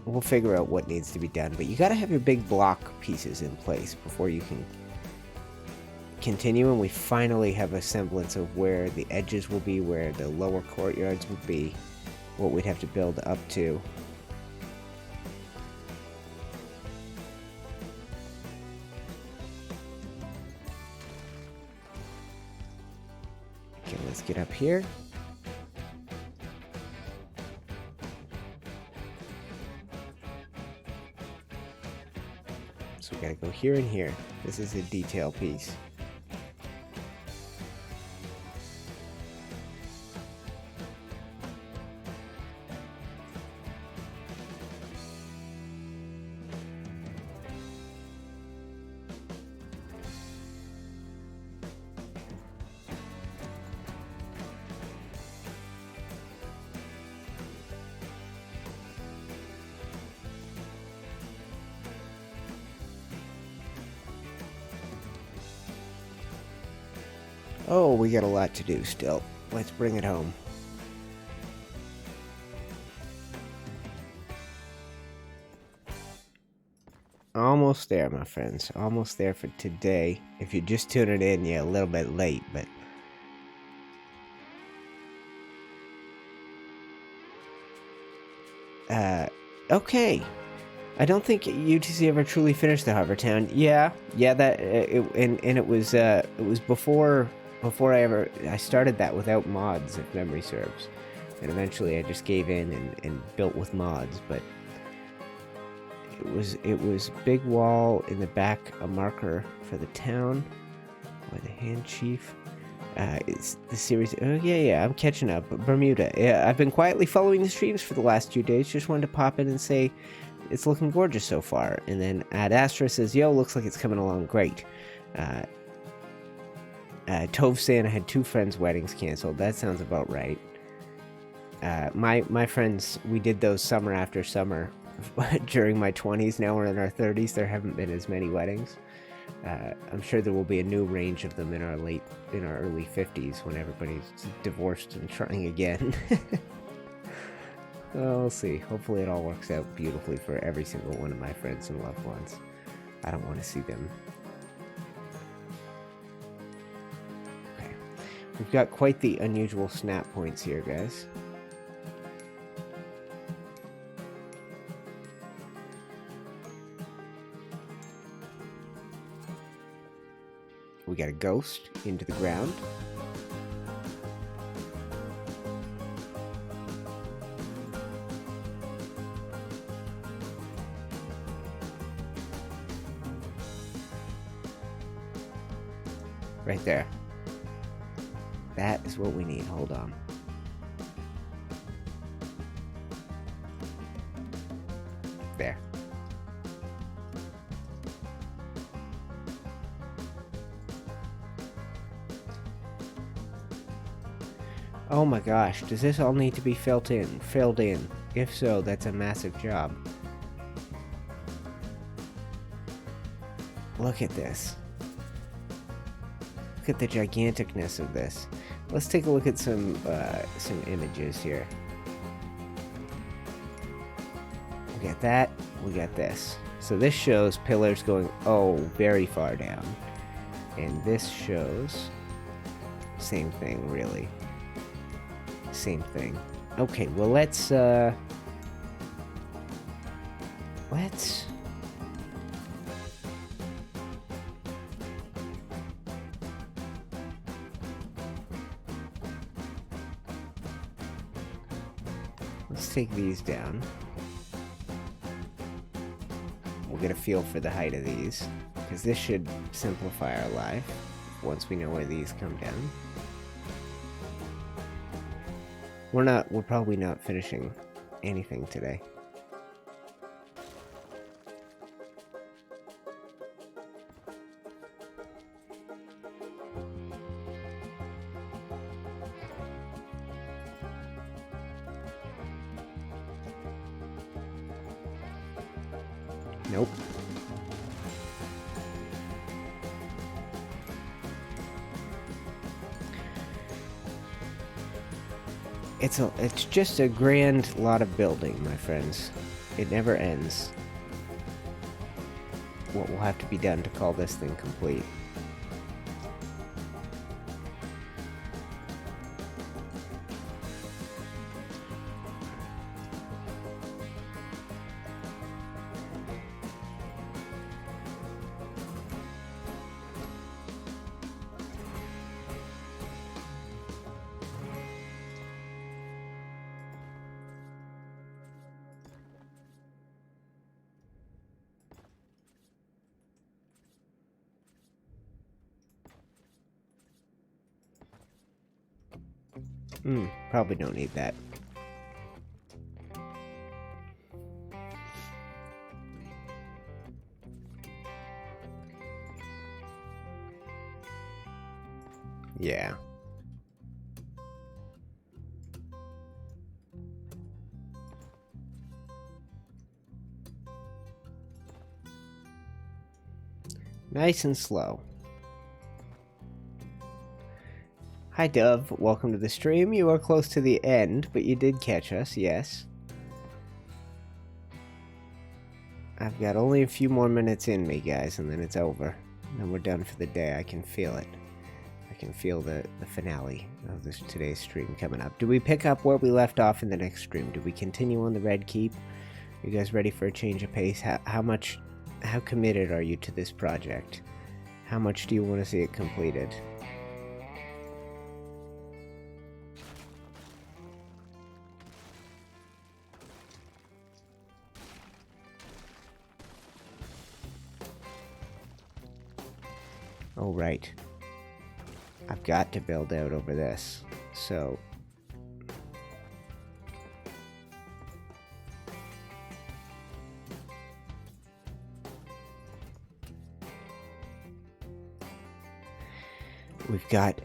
We'll figure out what needs to be done, but you got to have your big block pieces in place before you can continue, and we finally have a semblance of where the edges will be, where the lower courtyards would be, what we'd have to build up to. Okay, let's get up here. So we gotta go here and here. This is a detail piece. Oh, we got a lot to do still. Let's bring it home. Almost there, my friends. Almost there for today. If you're just tuning in, yeah, a little bit late, but okay. I don't think UTC ever truly finished the Harbor Town. Yeah, that it was before I started that without mods, if memory serves, and eventually I just gave in and built with mods. But it was big wall in the back, a marker for the town, by the hand chief. It's the series. Oh yeah, I'm catching up. Bermuda. Yeah, I've been quietly following the streams for the last 2 days. Just wanted to pop in and say it's looking gorgeous so far. And then Ad Astra says, "Yo, looks like it's coming along great." Tove saying I had 2 friends' weddings canceled. That sounds about right. My friends, we did those summer after summer during my 20s. Now we're in our 30s. There haven't been as many weddings. I'm sure there will be a new range of them in our early 50s when everybody's divorced and trying again. Well, we'll see. Hopefully it all works out beautifully for every single one of my friends and loved ones. I don't want to see them. Okay. We've got quite the unusual snap points here, guys. We got a ghost into the ground. Right there. That is what we need. Hold on. There. Oh my gosh, does this all need to be filled in? If so, that's a massive job. Look at this. Look at the giganticness of this. Let's take a look at some images here. We got that, we got this. So this shows pillars going, very far down. And this shows, same thing, really. Same thing. Okay, well let's take these down. We'll get a feel for the height of these, because this should simplify our life once we know where these come down. We're probably not finishing anything today. Nope. It's just a grand lot of building, my friends. It never ends. What will have to be done to call this thing complete? Probably don't need that. Yeah. Nice and slow. Hi Dove, welcome to the stream. You are close to the end, but you did catch us, yes. I've got only a few more minutes in me, guys, and then it's over. And then we're done for the day. I can feel it. I can feel the finale of today's stream coming up. Do we pick up where we left off in the next stream? Do we continue on the Red Keep? Are you guys ready for a change of pace? How committed are you to this project? How much do you want to see it completed? Oh, right. I've got to build out over this. So... we've got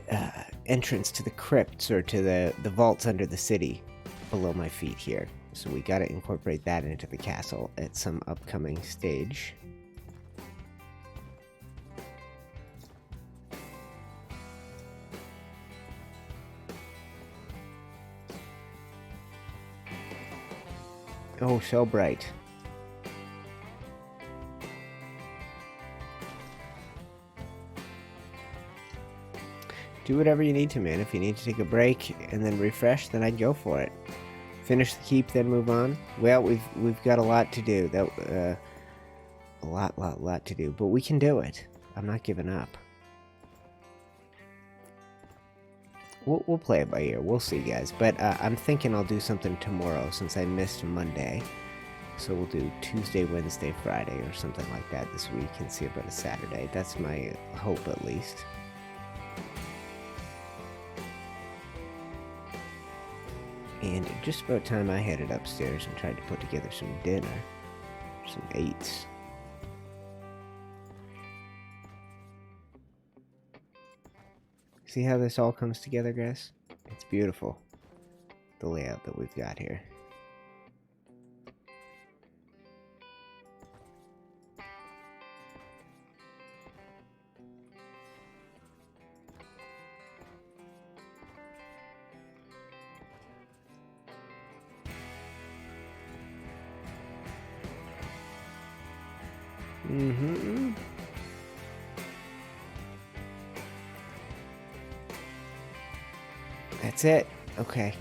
entrance to the crypts, or to the vaults under the city below my feet here. So we got to incorporate that into the castle at some upcoming stage. Oh, so bright. Do whatever you need to, man. If you need to take a break and then refresh, then I'd go for it. Finish the keep, then move on. Well, we've got a lot to do. A lot to do, but we can do it. I'm not giving up. We'll play it by ear. We'll see, guys. But I'm thinking I'll do something tomorrow since I missed Monday. So we'll do Tuesday, Wednesday, Friday, or something like that this week, and see about a Saturday. That's my hope, at least. And just about time I headed upstairs and tried to put together some dinner. Some 8s. See how this all comes together, guys? It's beautiful. The layout that we've got here. Mm-hmm. That's it. Okay.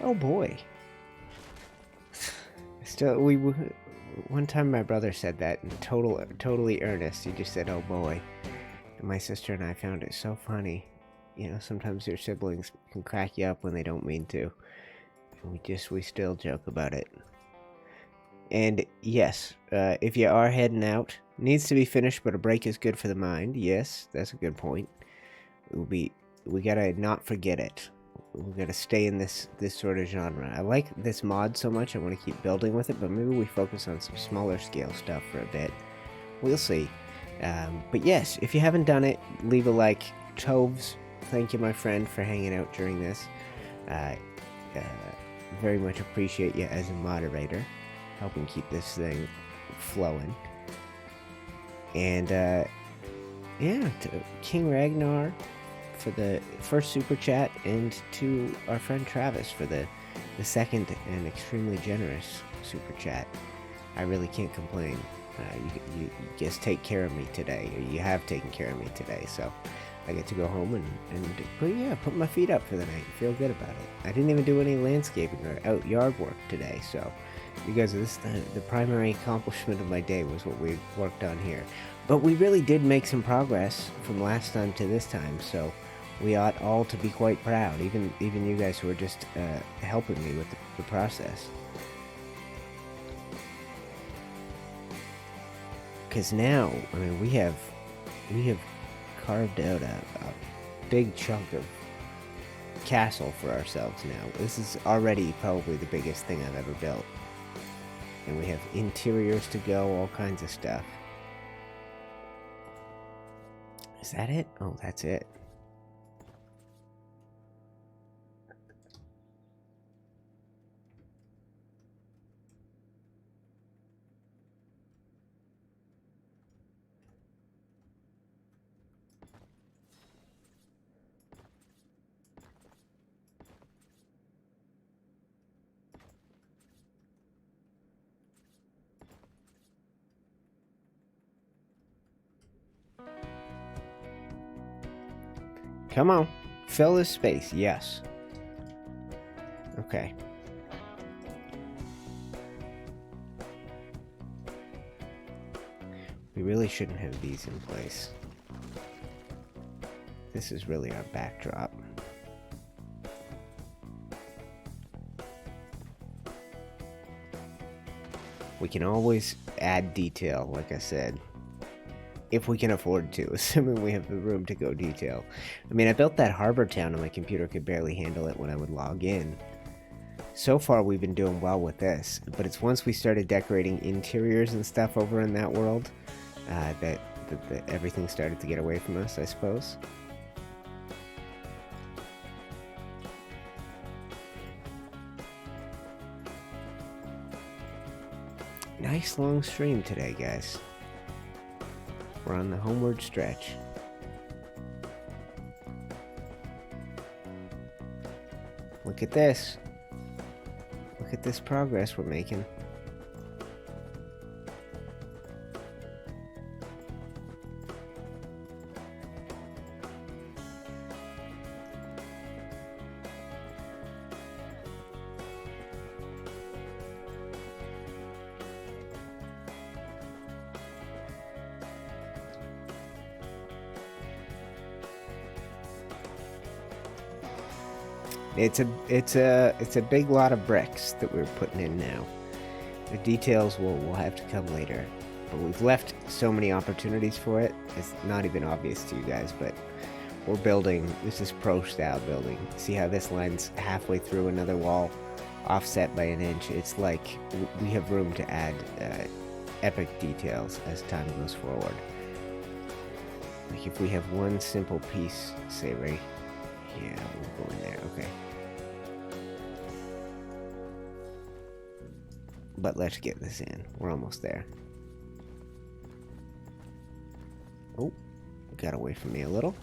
Oh boy. Still, one time my brother said that in totally earnest. He just said, "Oh boy." And my sister and I found it so funny. You know, sometimes your siblings can crack you up when they don't mean to. And we still joke about it. And yes, if you are heading out, needs to be finished, but a break is good for the mind. Yes, that's a good point. We gotta not forget it. We gotta stay in this sort of genre. I like this mod so much, I want to keep building with it, but maybe we focus on some smaller scale stuff for a bit. We'll see. But yes, if you haven't done it, leave a like. Toves, thank you, my friend, for hanging out during this. Very much appreciate you as a moderator, helping keep this thing flowing. And yeah, to King Ragnar for the first super chat, and to our friend Travis for the second and extremely generous super chat. I really can't complain. You just take care of me today, or you have taken care of me today, so I get to go home and put my feet up for the night and feel good about it. I didn't even do any landscaping or out yard work today, so you guys, the primary accomplishment of my day was what we worked on here. But we really did make some progress from last time to this time, so we ought all to be quite proud, even you guys who are just helping me with the process. Because now, I mean, we have carved out a big chunk of castle for ourselves now. This is already probably the biggest thing I've ever built. And we have interiors to go, all kinds of stuff. Is that it? Oh, that's it. Come on. Fill this space. Yes. Okay. We really shouldn't have these in place. This is really our backdrop. We can always add detail, like I said. If we can afford to, assuming we have the room to go detail. I mean, I built that harbor town and my computer could barely handle it when I would log in. So far, we've been doing well with this, but it's once we started decorating interiors and stuff over in that world that everything started to get away from us, I suppose. Nice long stream today, guys. We're on the homeward stretch. Look at this. Look at this progress we're making. It's a big lot of bricks that we're putting in now. The details will have to come later, but we've left so many opportunities for it. It's not even obvious to you guys, but we're building. This is pro style building. See how this line's halfway through another wall, offset by an inch. It's like we have room to add epic details as time goes forward. Like if we have one simple piece, say right. Yeah, we'll go in there, okay. But let's get this in. We're almost there. Oh, got away from me a little.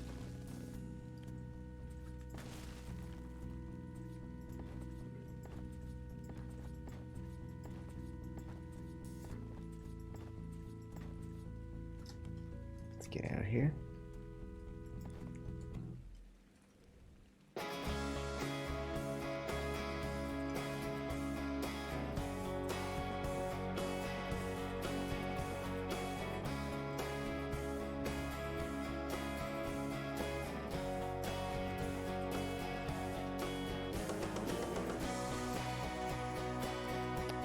Let's get out of here.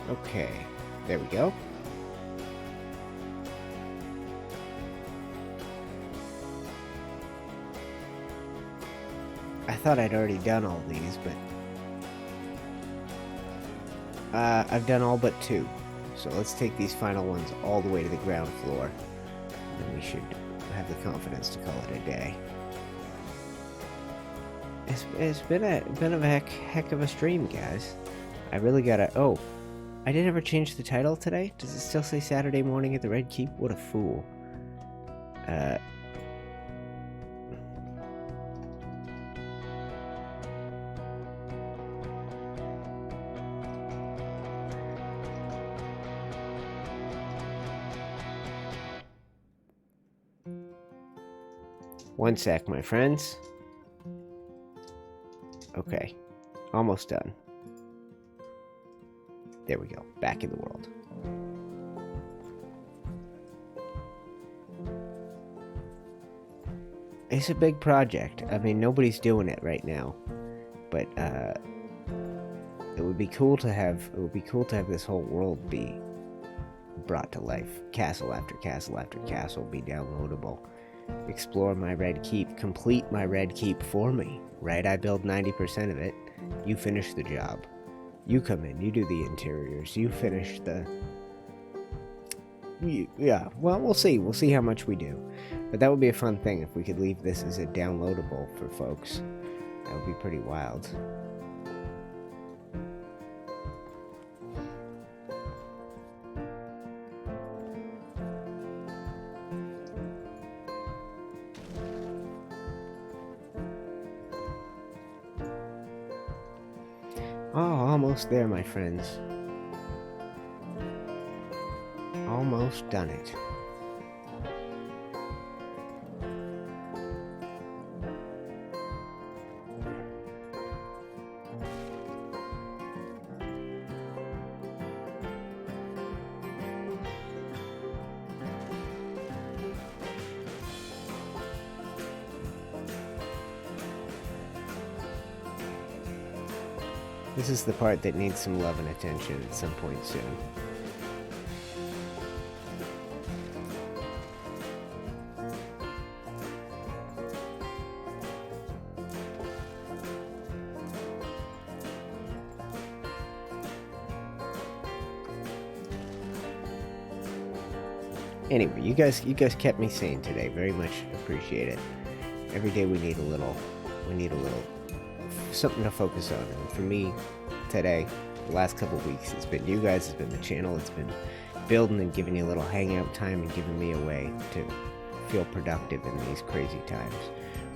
Okay, there we go. I thought I'd already done all these, but I've done all but 2. So let's take these final ones all the way to the ground floor, and then we should have the confidence to call it a day. It's been a heck of a stream, guys. I really gotta. Oh, I didn't ever change the title today. Does it still say Saturday morning at the Red Keep? What a fool. One sec, my friends. Okay, almost done. There we go, back in the world. It's a big project. I mean, nobody's doing it right now, but it would be cool to have. It would be cool to have this whole world be brought to life. Castle after castle after castle be downloadable. Explore my Red Keep. Complete my Red Keep for me. Right? I build 90% of it. You finish the job. You come in, you do the interiors, you finish the... Yeah, well, we'll see. We'll see how much we do. But that would be a fun thing if we could leave this as a downloadable for folks. That would be pretty wild. Oh, almost there, my friends. Almost done it. This is the part that needs some love and attention at some point soon. Anyway, you guys kept me sane today. Very much appreciate it. Every day we need a little something to focus on. And for me, today, the last couple of weeks, it's been you guys, it's been the channel, it's been building and giving you a little hangout time and giving me a way to feel productive in these crazy times,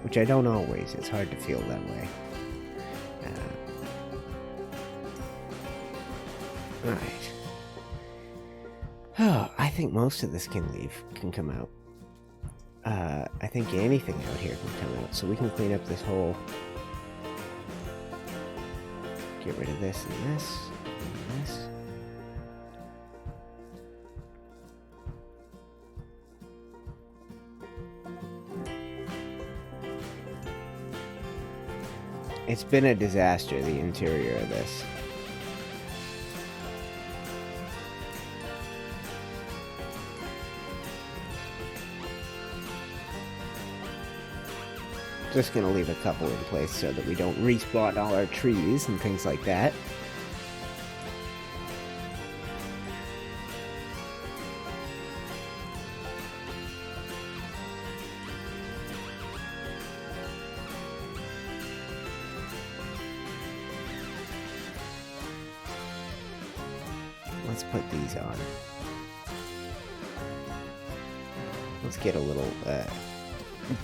which I don't always. It's hard to feel that way. Alright. Oh, I think most of this can come out. I think anything out here can come out, so we can clean up this whole... Get rid of this and this and this. It's been a disaster, the interior of this. Just gonna leave a couple in place so that we don't respawn all our trees and things like that. Let's put these on. Let's get a little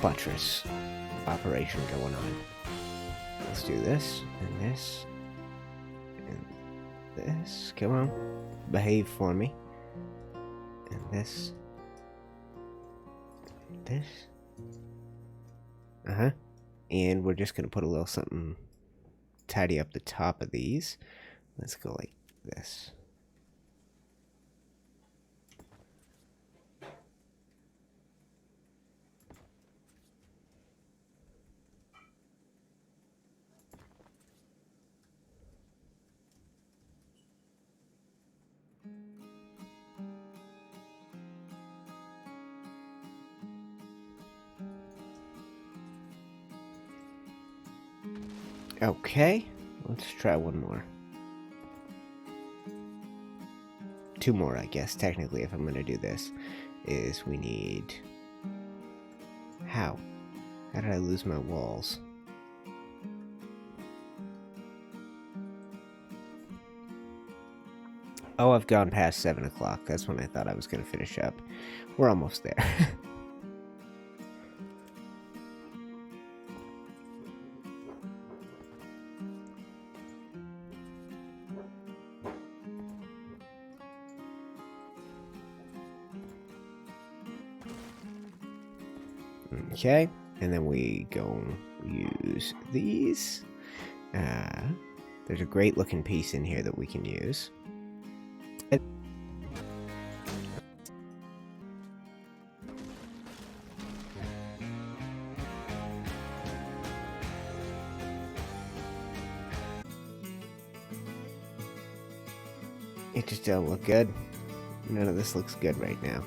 buttress operation going on. Let's do this and this and this. Come on, behave for me. And this. This. And we're just gonna put a little something, tidy up the top of these. Let's go like this. Okay, let's try one more. Two more, I guess, technically, if I'm going to do this, is we need... How? How did I lose my walls? Oh, I've gone past 7 o'clock. That's when I thought I was going to finish up. We're almost there. Okay, and then we go use these. There's a great looking piece in here that we can use. It just don't look good. None of this looks good right now.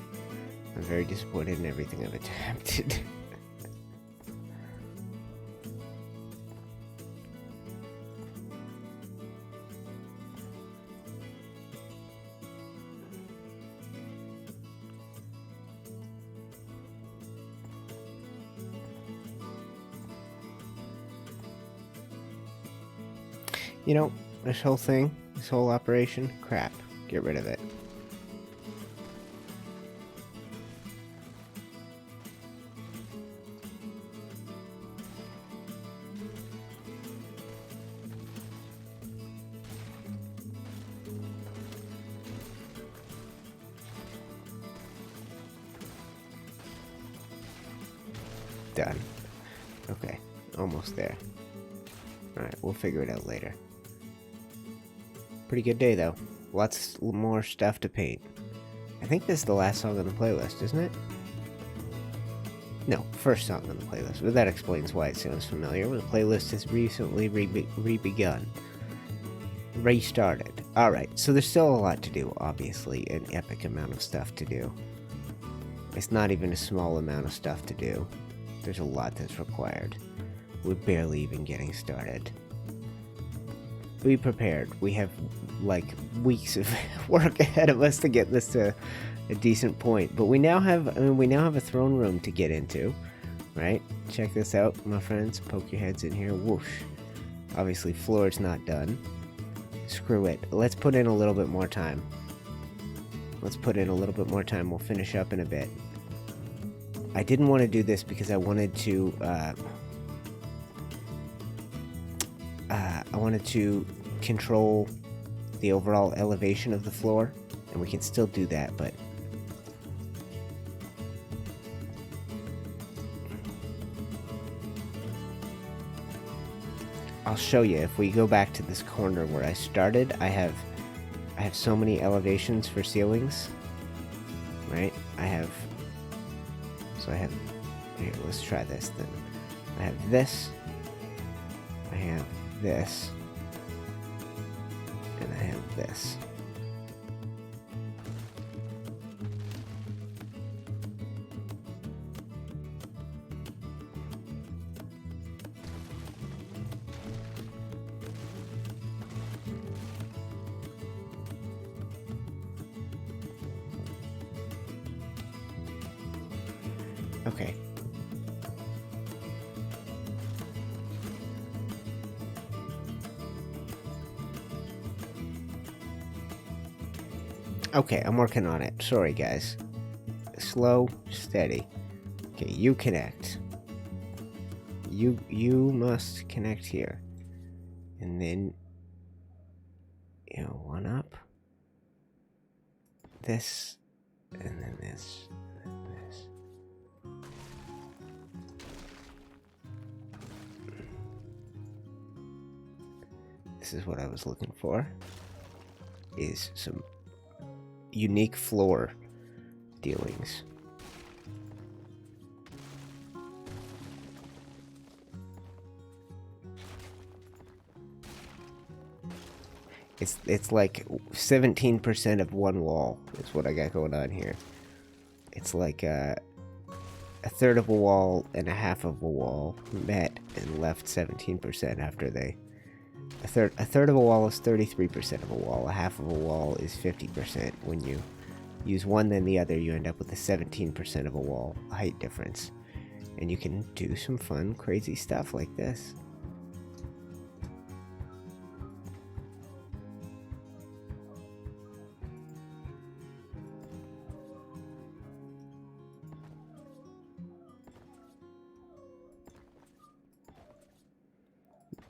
I'm very disappointed in everything I've attempted. You know, this whole thing, this whole operation, crap. Get rid of it. Done. Okay, almost there. Alright, we'll figure it out later. Pretty good day, though. Lots more stuff to paint. I think this is the last song on the playlist, isn't it? No, first song on the playlist, but that explains why it sounds familiar. The playlist has recently restarted. Alright, so there's still a lot to do, obviously, an epic amount of stuff to do. It's not even a small amount of stuff to do. There's a lot that's required. We're barely even getting started. Be prepared. We have like weeks of work ahead of us to get this to a decent point. But we now have a throne room to get into, right? Check this out, my friends. Poke your heads in here. Whoosh. Obviously, floor's not done. Screw it. Let's put in a little bit more time. Let's put in a little bit more time. We'll finish up in a bit. I didn't want to do this because I wanted to control the overall elevation of the floor, and we can still do that, but I'll show you. If we go back to this corner where I started, I have so many elevations for ceilings, right? So I have, here, let's try this then. I have this, I have this, and I have this. Okay. Okay, I'm working on it. Sorry, guys. Slow, steady. Okay, you connect. You must connect here. And then, you know, one up. This, and then this, and then this. This is what I was looking for. Is some unique floor dealings. It's like 17% of one wall is what I got going on here. It's like a third of a wall and a half of a wall met and left 17% after they. A third of a wall is 33% of a wall. A half of a wall is 50%. When you use one then the other, you end up with a 17% of a wall height difference. And you can do some fun, crazy stuff like this.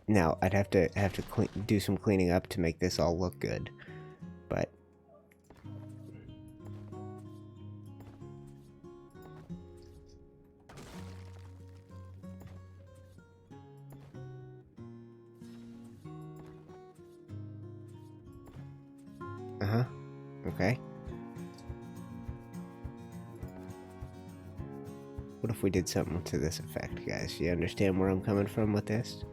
Now, I'd have to do some cleaning up to make this all look good, but okay. What if we did something to this effect, guys? You understand where I'm coming from with this?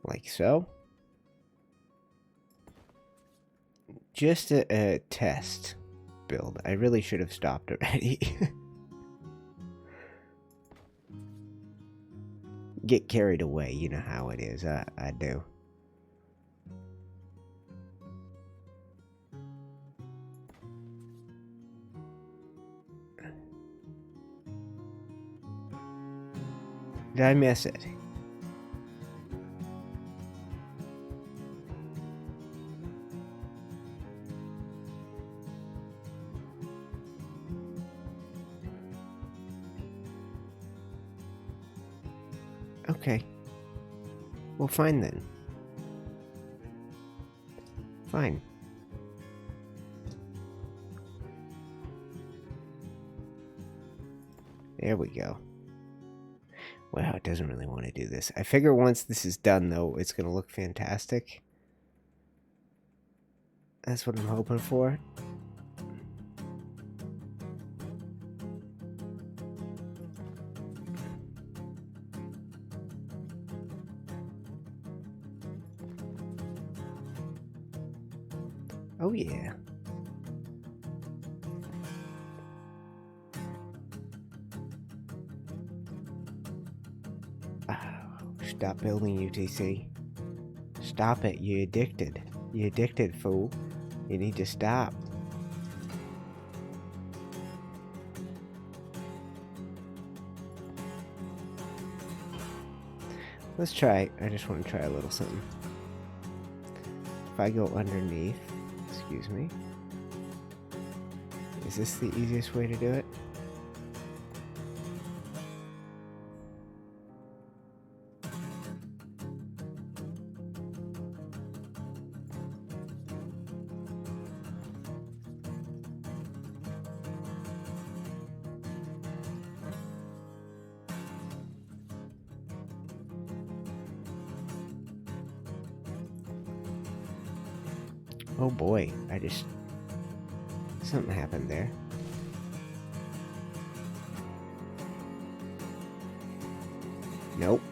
Like so. Just a test build. I really should have stopped already. Get carried away, you know how it is. I do. Did I miss it? Okay. Well, fine then. Fine. There we go. Wow, it doesn't really want to do this. I figure once this is done, though, it's going to look fantastic. That's what I'm hoping for. Oh yeah. Stop building UTC. Stop it, you addicted. You addicted, fool. You need to stop. Let's try, I just want to try a little something. If I go underneath, let's Excuse me. Is this the easiest way to do it? Oh boy, something happened there. Nope.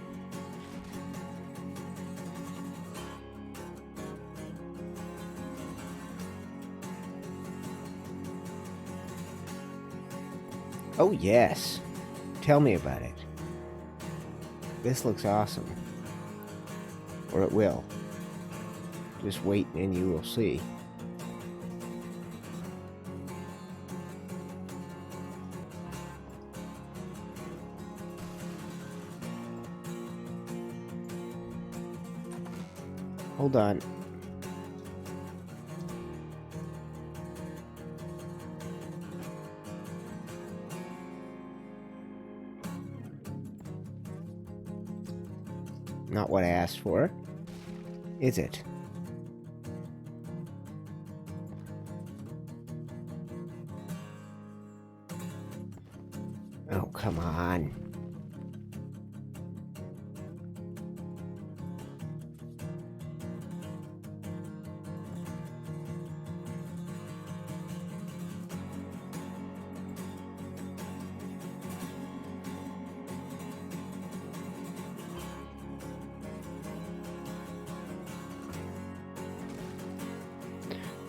Oh yes. Tell me about it. This looks awesome. Or it will. Just wait and you will see. Hold on. Not what I asked for, is it? Oh, come on.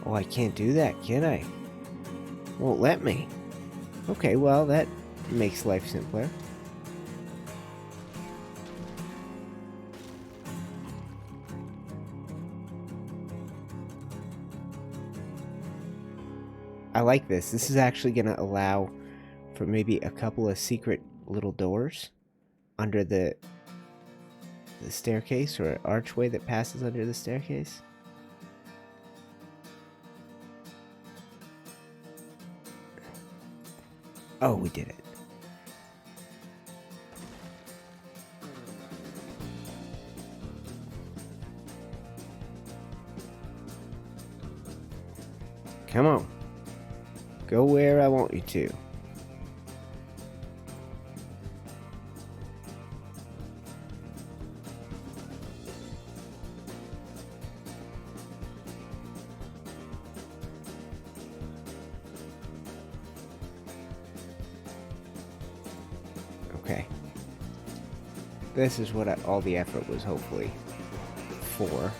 Oh, I can't do that, can I? Won't let me. Okay, well, that makes life simpler. I like this. This is actually going to allow for maybe a couple of secret little doors under the staircase, or an archway that passes under the staircase. Oh, we did it. Come on. Go where I want you to. Okay. This is what all the effort was hopefully for.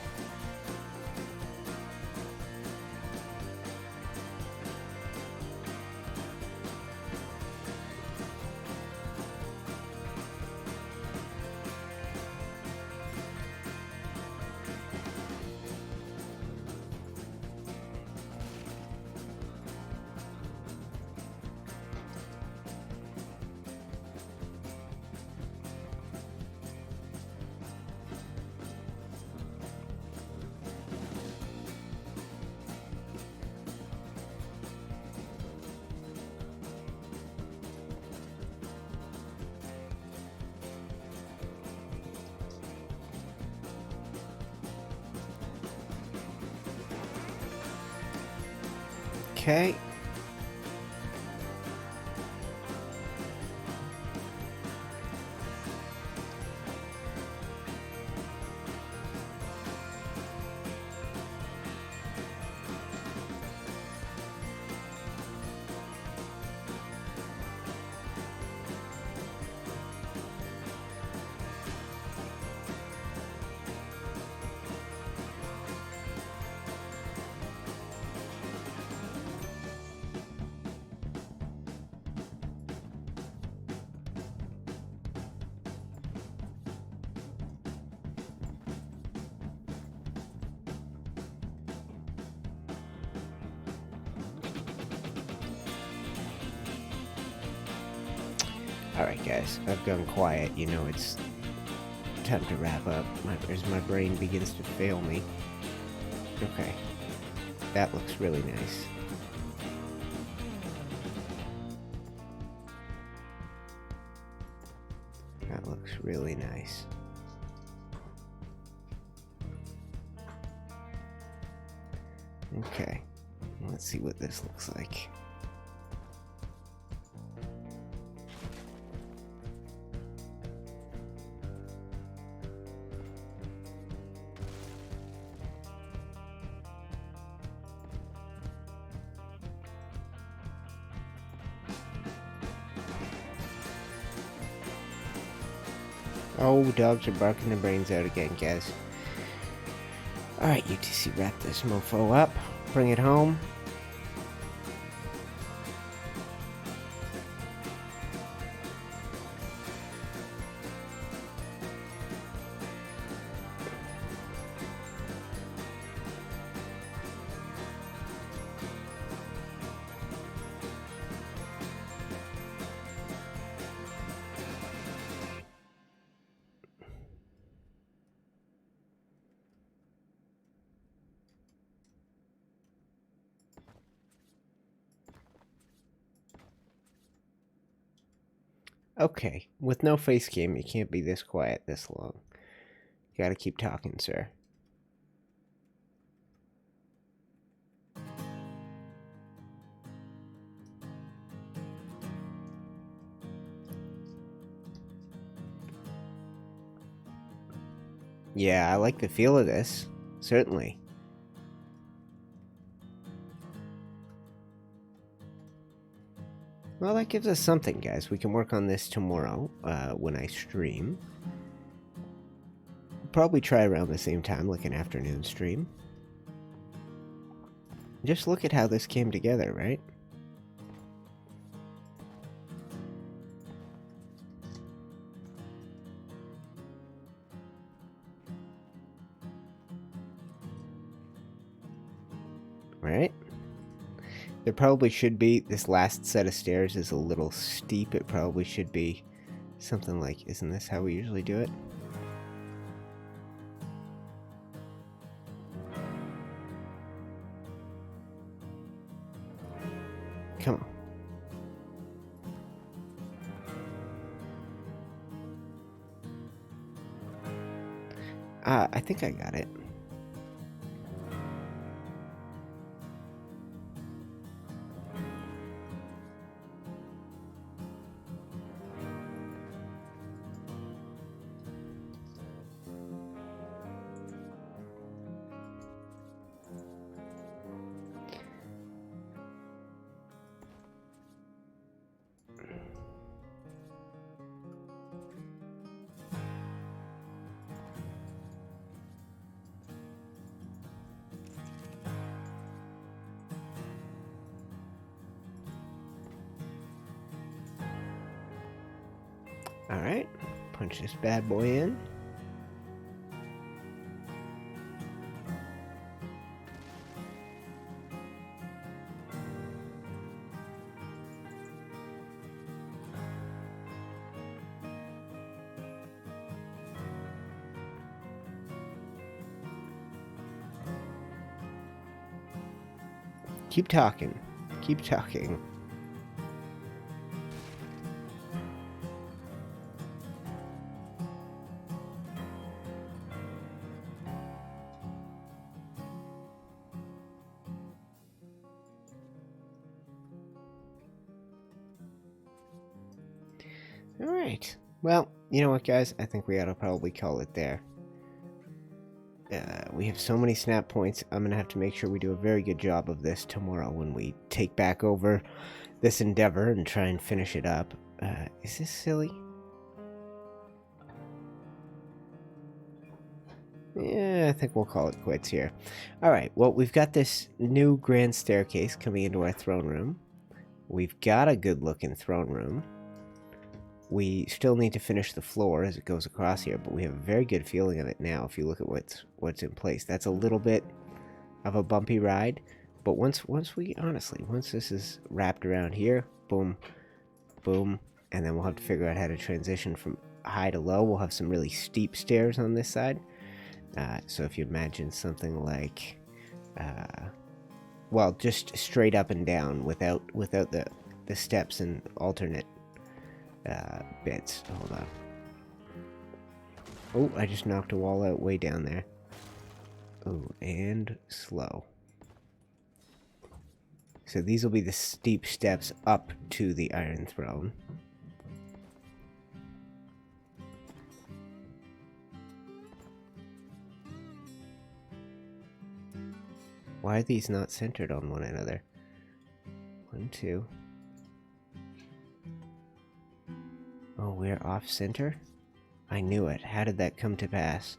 Okay. Alright guys, I've gone quiet, you know it's time to wrap up as my brain begins to fail me. Okay. That looks really nice. That looks really nice. Okay, let's see what this looks like. Oh, dogs are barking their brains out again, guys. Alright, UTC, wrap this mofo up. Bring it home. Okay, with no face cam, you can't be this quiet this long. You gotta keep talking, sir. Yeah, I like the feel of this. Certainly. Well, that gives us something, guys. We can work on this tomorrow when I stream. Probably try around the same time, like an afternoon stream. Just look at how this came together, right? Right? There probably should be, this last set of stairs is a little steep. It probably should be something like, isn't this how we usually do it? Come on. I think I got it. Alright, punch this bad boy in. Keep talking. Keep talking. Alright. Well, you know what, guys? I think we ought to probably call it there. We have so many snap points. I'm going to have to make sure we do a very good job of this tomorrow when we take back over this endeavor and try and finish it up. Is this silly? Yeah, I think we'll call it quits here. Alright, well, we've got this new grand staircase coming into our throne room. We've got a good-looking throne room. We still need to finish the floor as it goes across here, but we have a very good feeling of it now if you look at what's in place. That's a little bit of a bumpy ride, but once this is wrapped around here, boom, boom, and then we'll have to figure out how to transition from high to low. We'll have some really steep stairs on this side. So if you imagine something like well, just straight up and down without the steps and alternate bits. Hold on. Oh, I just knocked a wall out way down there. Oh, and slow. So these will be the steep steps up to the Iron Throne. Why are these not centered on one another? 1, 2. Oh, we're off center? I knew it. How did that come to pass?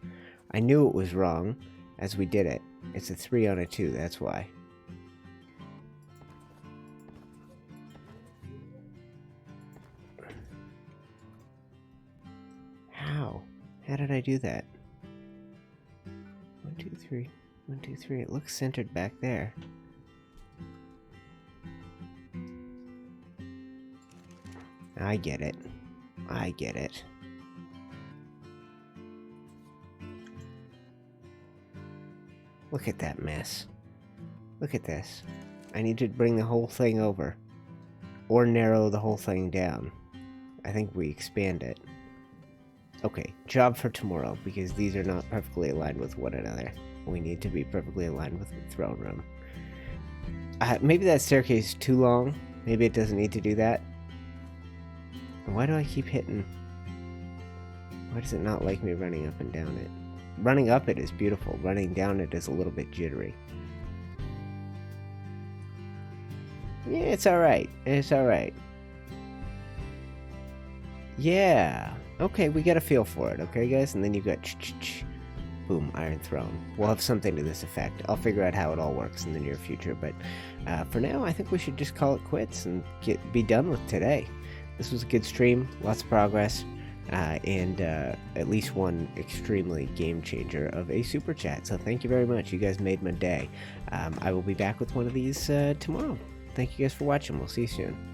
I knew it was wrong as we did it. It's a 3 on a 2, that's why. How? How did I do that? 1, 2, 3. 1, 2, 3. It looks centered back there. I get it. I get it. Look at that mess. Look at this. I need to bring the whole thing over. Or narrow the whole thing down. I think we expand it. Okay, job for tomorrow, because these are not perfectly aligned with one another. We need to be perfectly aligned with the throne room. Maybe that staircase is too long. Maybe it doesn't need to do that. Why do I keep hitting? Why does it not like me running up and down it? Running up it is beautiful. Running down it is a little bit jittery. Yeah, it's alright. It's alright. Yeah. Okay, we got a feel for it, okay, guys? And then you got boom, Iron Throne. We'll have something to this effect. I'll figure out how it all works in the near future, but for now, I think we should just call it quits and be done with today. This was a good stream, lots of progress, and at least one extremely game changer of a super chat. So thank you very much. You guys made my day. I will be back with one of these tomorrow. Thank you guys for watching. We'll see you soon.